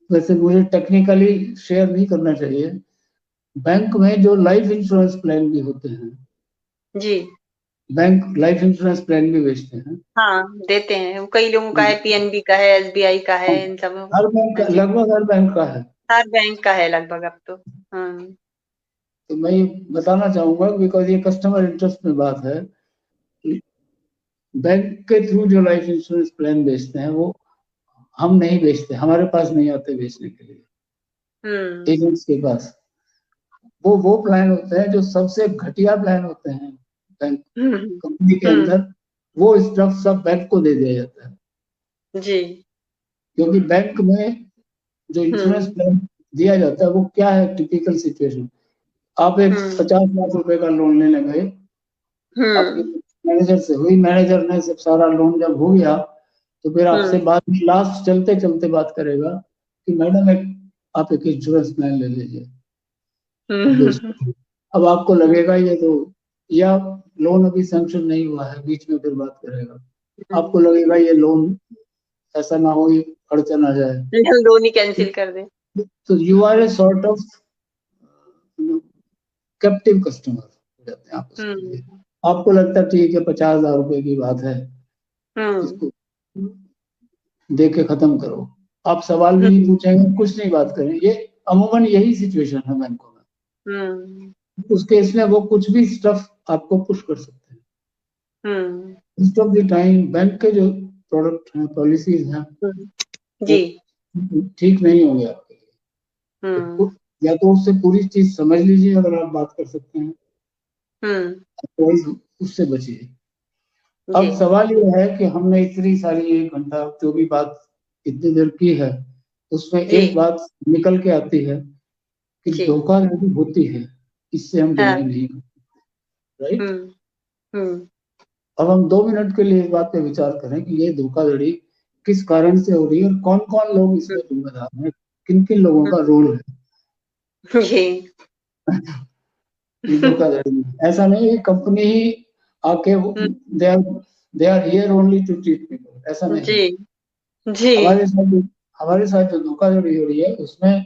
वैसे मुझे टेक्निकली शेयर नहीं करना चाहिए, बैंक में जो लाइफ इंश्योरेंस प्लान भी होते हैं जी, बैंक लाइफ इंश्योरेंस प्लान भी बेचते हैं। हाँ, देते हैं, कई लोगों का है, पीएनबी का है, एसबीआई का है, इन सब हर बैंक का, लगभग हर बैंक का है, हर बैंक का है लगभग अब तो। तो मैं ये बताना चाहूंगा बिकॉज ये कस्टमर इंटरेस्ट में बात है, बैंक के थ्रू जो लाइफ इंश्योरेंस प्लान बेचते हैं वो हम नहीं बेचते, हमारे पास नहीं आते बेचने के लिए एजेंट्स के पास। वो प्लान होते हैं जो सबसे घटिया प्लान होते हैं बैंक कंपनी के अंदर, वो स्टफ सब बैंक को दे दिया जाता है जी। क्योंकि बैंक में जो इंश्योरेंस प्लान दिया जाता है वो क्या है, टिपिकल सिचुएशन, आप एक 50 लाख रुपए का लोन लेने गए, आपके मैनेजर से हुई, मैनेजर ने सब सारा लोन जब हो गया तो फिर आपसे बाद में लास्ट चलते चलते बात करेगा कि मैडम एक आप एक इंश्योरेंस प्लान ले लीजिए। अब आपको लगेगा ये तो, या लोन अभी सैंक्शन नहीं हुआ है, बीच में फिर बात करेगा, आपको लगेगा ये लोन ऐसा ना हो, ये अड़चन आ जाए, लोन ही कैंसिल कर दे। तो you are a sort of captive customer हो जाते हैं आप उसके लिए। आपको लगता है ठीक है 50,000 रुपए की बात है, इसको दे के खत्म करो, आप सवाल भी नहीं पूछेंगे, कुछ नहीं बात करें, ये अमूमन यही सिचुएशन है बैंकों में। उस केस में वो कुछ भी स्टफ आपको पुश कर सकते हैं। Most of the time bank के जो प्रोडक्ट हैं, पॉलिसीज हैं जी, ठीक नहीं होंगे आपके लिए। तो या तो उससे पूरी चीज समझ लीजिए अगर आप बात कर सकते हैं, तो उससे बचिए। अब सवाल ये है कि हमने इतनी सारी 1 घंटा जो भी बात इतनी देर की है उसमें एक बात निकल के आती है कि धोखाधड़ी होती है, इससे हम डिनाई नहीं करते, राइट। अब हम 2 मिनट के लिए इस बात पे विचार करें कि ये धोखाधड़ी किस कारण से हो रही है और कौन कौन लोग इसमें जिम्मेदार हैं, किन किन लोगों का रोल है ये धोखाधड़ी में। ऐसा नहीं है कंपनी ही आके they are here only to cheat people, ऐसा नहीं। जी हमारे साथ जो धोखाधड़ी हो रही है उसमें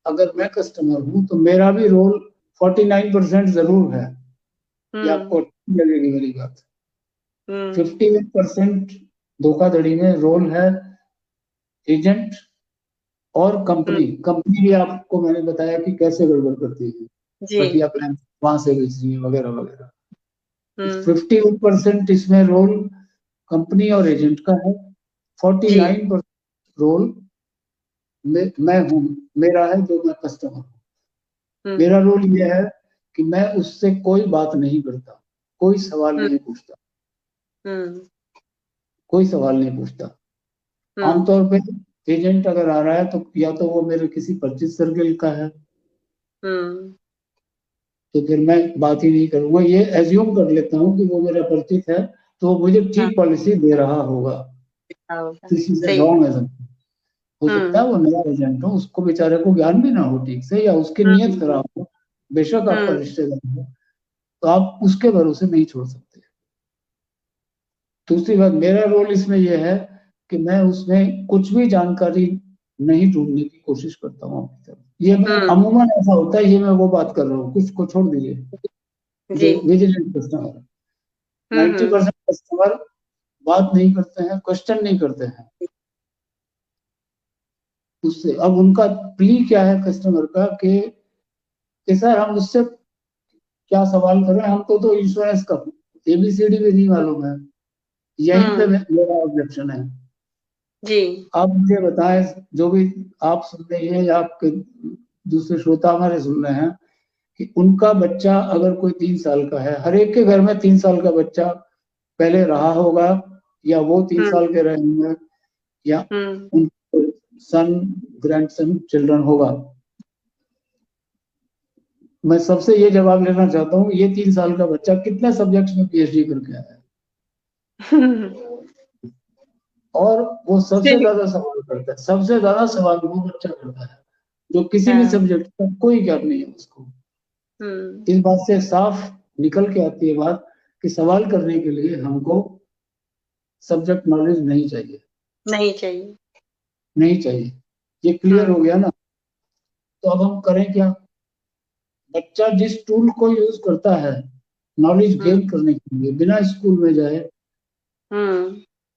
अगर मैं कस्टमर हूं तो मेरा भी रोल 49% जरूर है। ये आपको लगेगी मेरी बात। 58% धोखाधड़ी में रोल है एजेंट और कंपनी। कंपनी भी आपको मैंने बताया कि कैसे गड़बड़ करती है, घटिया प्लान वहां से बेच रही है वगैरह वगैरह। 58% इसमें रोल कंपनी और एजेंट का है। 49% रोल मैं हूं, मेरा है, जो मैं कस्टमर हूं। मेरा रोल ये है कि मैं उससे कोई बात नहीं करता, कोई सवाल नहीं पूछता, कोई सवाल नहीं पूछता। आमतौर पे एजेंट अगर आ रहा है तो या तो वो मेरे किसी परचेज सर्किल का है, तो फिर मैं बात ही नहीं करूंगा। ये एज्यूम कर लेता हूँ कि वो मेरा परिचित है तो वो मुझे ठीक पॉलिसी दे रहा होगा। This is wrong assumption. हो सकता है वो नया एजेंट हो, उसको बेचारे को ज्ञान भी ना हो ठीक से, या उसकी नीयत खराब हो, बेशक आपका रिश्तेदार हो, तो आप उसके भरोसे नहीं छोड़ सकते। दूसरी बात, मेरा रोल इसमें यह है कि मैं उसमें कुछ भी जानकारी नहीं ढूंढने की कोशिश करता हूँ अपनी तरफ। ये मैं अमूमन ऐसा होता है, ये मैं वो बात कर रहा हूँ, कुछ को छोड़ दीजिए। जो विजिलेंट कस्टमर 90% कस्टमर बात नहीं करते हैं, क्वेश्चन नहीं करते हैं उससे। अब उनका प्ली क्या है कस्टमर का कि सर हम उससे क्या सवाल कर रहे हैं, हमको तो इंश्योरेंस का एबीसीडी भी नहीं मालूम है। यहीं पे मेरा ऑब्जेक्शन है। जी आप मुझे बताएं, जो भी आप सुन रहे हैं या आपके दूसरे श्रोता हमारे सुन रहे हैं, कि उनका बच्चा अगर कोई 3 साल का है, हर एक के घर में 3 साल का बच्चा पहले रहा होगा, या वो 3 साल के रहे होंगे, या सन ग्रैंडसन चिल्ड्रन होगा। मैं सबसे ये जवाब लेना चाहता हूँ, ये 3 साल का बच्चा कितने सब्जेक्ट्स में पीएचडी करके आया है और वो सबसे ज्यादा सवाल करता है, सबसे ज्यादा सवाल वो बच्चा करता है जो किसी भी सब्जेक्ट का कोई ज्ञान नहीं है उसको। इस बात से साफ निकल के आती है बात कि सवाल करने के लिए हमको सब्जेक्ट नॉलेज नहीं चाहिए, नहीं चाहिए, नहीं चाहिए। ये क्लियर हो गया ना। तो अब हम करें क्या? बच्चा जिस टूल को यूज करता है नॉलेज गेन करने के लिए बिना स्कूल में जाए,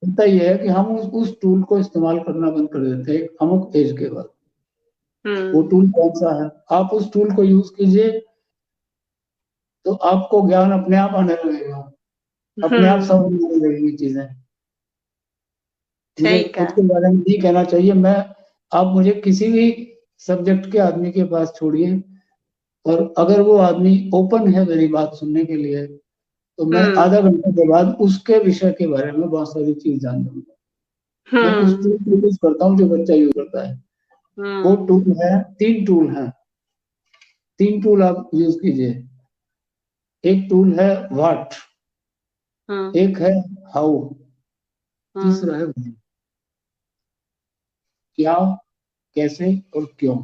होता यह है कि हम उस टूल को इस्तेमाल करना बंद कर देते हैं एक अमुक एज के बाद। वो टूल कौन सा है? आप उस टूल को यूज कीजिए तो आपको ज्ञान अपने आप आने लगेगा, अपने आप समझ में आने लगेगी चीजें। मुझे खुद के बारे में नहीं कहना चाहिए, मैं आप मुझे किसी भी सब्जेक्ट के आदमी के पास छोड़िए, और अगर वो आदमी ओपन है मेरी बात सुनने के लिए, तो मैं आधा घंटे के बाद उसके विषय के बारे में बहुत सारी चीज जान लूंगा। मैं उस टूल को यूज करता हूँ जो बच्चा यूज करता है। वो टूल है, 3 टूल हैं, 3 टूल आप यूज कीजिए। एक टूल है व्हाट, एक है हाउ, तीसरा है व्हाई। क्या, कैसे और क्यों।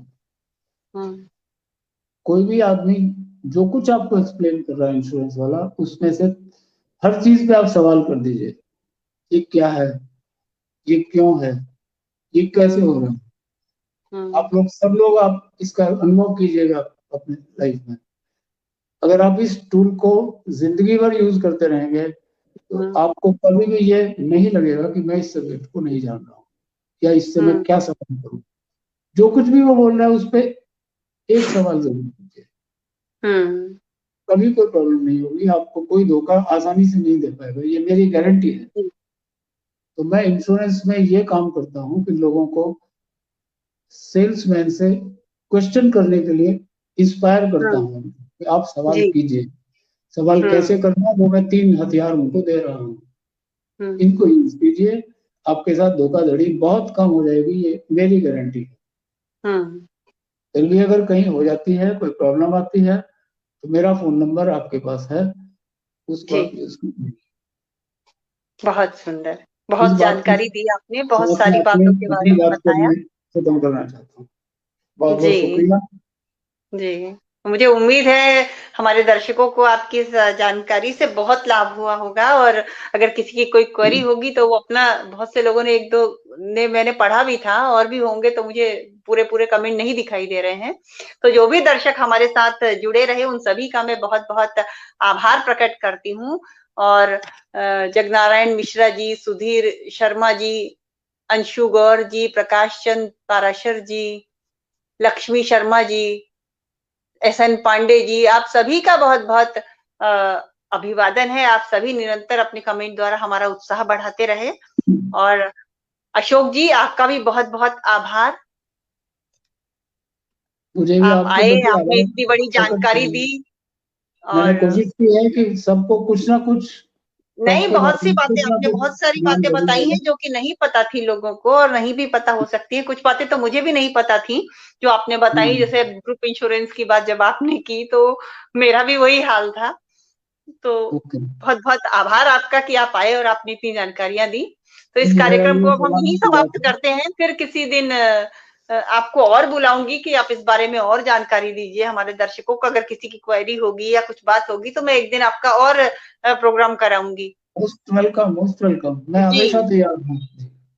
कोई भी आदमी जो कुछ आपको एक्सप्लेन कर रहा है इंश्योरेंस वाला, उसमें से हर चीज पे आप सवाल कर दीजिए। ये क्या है, ये क्यों है, ये कैसे हो रहा है। आप लोग सब लोग आप इसका अनुभव कीजिएगा अपने लाइफ में। अगर आप इस टूल को जिंदगी भर यूज करते रहेंगे तो आपको कभी भी ये नहीं लगेगा कि मैं इस सब्जेक्ट को नहीं जान रहा हूँ या इससे मैं क्या सवाल करूँ। जो कुछ भी वो बोल रहा है उस पर एक सवाल जरूर कीजिए, कभी कोई प्रॉब्लम नहीं होगी। आपको कोई धोखा आसानी से नहीं दे पाएगा, ये मेरी गारंटी है। तो मैं इंश्योरेंस में ये काम करता हूँ कि लोगों को सेल्समैन से क्वेश्चन करने के लिए इंस्पायर करता हूँ कि आप सवाल कीजिए। सवाल कैसे करना है वो मैं 3 हथियार उनको दे रहा हूँ, इनको यूज कीजिए। आपके साथ धोखाधड़ी बहुत कम हो जाएगी, ये मेरी गारंटी है। फिर भी अगर कहीं हो जाती है, कोई प्रॉब्लम आती है, तो मेरा फोन नंबर आपके पास है, उसको आप यूज कीजिए। बहुत सुंदर, बहुत जानकारी दी आपने, बहुत सारी बातों के बारे अपनी में बात बताया। खत्म करना चाहता हूँ। बहुत बहुत जी शुक्रिया। जी, मुझे उम्मीद है हमारे दर्शकों को आपकी इस जानकारी से बहुत लाभ हुआ होगा, और अगर किसी की कोई क्वेरी होगी तो वो अपना, बहुत से लोगों ने, एक दो ने मैंने पढ़ा भी था, और भी होंगे, तो मुझे पूरे पूरे कमेंट नहीं दिखाई दे रहे हैं। तो जो भी दर्शक हमारे साथ जुड़े रहे, उन सभी का मैं बहुत बहुत आभार प्रकट करती हूँ। और जगनारायण मिश्रा जी, सुधीर शर्मा जी, अंशु गौर जी, प्रकाश चंद पाराशर जी, लक्ष्मी शर्मा जी, एसएन पांडे जी, आप सभी का बहुत बहुत अभिवादन है। आप सभी निरंतर अपने कमेंट द्वारा हमारा उत्साह बढ़ाते रहे। और अशोक जी, आपका भी बहुत बहुत आभार। मुझे भी आप आपके आए, प्रति आपने आभार इतनी बड़ी प्रकट जानकारी करना। दी। मैंने और कोशिश की है कि सबको कुछ ना कुछ नहीं, टॉक के बहुत सी माध्यम बातें कुछ ना आपने, कुछ बहुत सारी ज्ञान बातें जरूर बताई हैं देगा। जो कि नहीं पता थी लोगों को, और नहीं भी पता हो सकती है। कुछ बातें तो मुझे भी नहीं पता थी जो आपने बताई, जैसे ग्रुप इंश्योरेंस की बात जब आपने की, तो मेरा भी वही हाल था। तो बहुत बहुत आभार आपका कि आप आए और आपने इतनी जानकारियां दी। तो इस मेरा कार्यक्रम भी को अब हम भगवान यहीं की समाप्त बात है। करते हैं। फिर किसी दिन आपको और बुलाऊंगी कि आप इस बारे में और जानकारी दीजिए हमारे दर्शकों को। अगर किसी की क्वेरी होगी या कुछ बात होगी तो मैं एक दिन आपका और प्रोग्राम कराऊंगी। Most welcome, most welcome. मैं जी हमेशा तैयार हूँ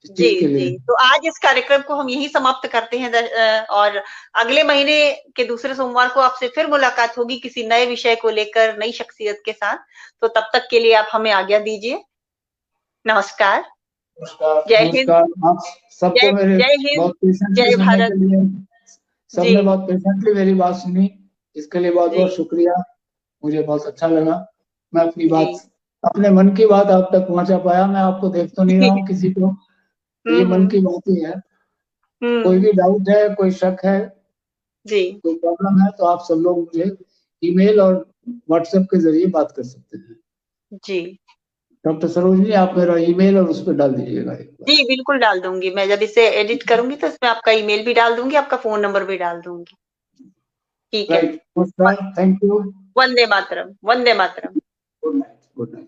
इस जी चीज के जी, लिए। तो आज इस कार्यक्रम को हम यहीं समाप्त करते हैं। और अगले महीने के दूसरे सोमवार को आपसे फिर मुलाकात होगी किसी नए विषय को लेकर, नई शख्सियत के साथ। तो तब तक के लिए आप हमें आज्ञा दीजिए। नमस्कार। नमस्कार। जय हिंद। नमस्कार। आप सबको जय मेरे जय हिंद। बहुत पेशेंटली जय सुनने भारत। के लिए, जी सबने बहुत पेशेंटली मेरी बात सुनी, इसके लिए बहुत जी बहुत शुक्रिया। मुझे बहुत अच्छा लगा। मैं अपनी बात, जी। अपने मन की बात आप तक पहुंचा पाया। मैं आपको देख तो नहीं रहा हूँ किसी को, तो ये मन हम्म की बात ही है। कोई हम्म। भी डाउट है, कोई शक है, जी कोई प्रॉब्लम है, तो आप सब लोग मुझे ईमेल और व्हाट्सएप के जरिए बात कर सकते हैं। जी डॉक्टर सरोजनी, आप मेरा ईमेल और उस पर डाल दीजिएगा एक बार। जी, बिल्कुल डाल दूंगी। मैं जब इसे एडिट करूंगी तो इसमें आपका ईमेल भी डाल दूंगी, आपका फोन नंबर भी डाल दूंगी। ठीक है। राइट। नमस्कार। Thank you. Vande Mataram, Vande Mataram. Good night. Good night.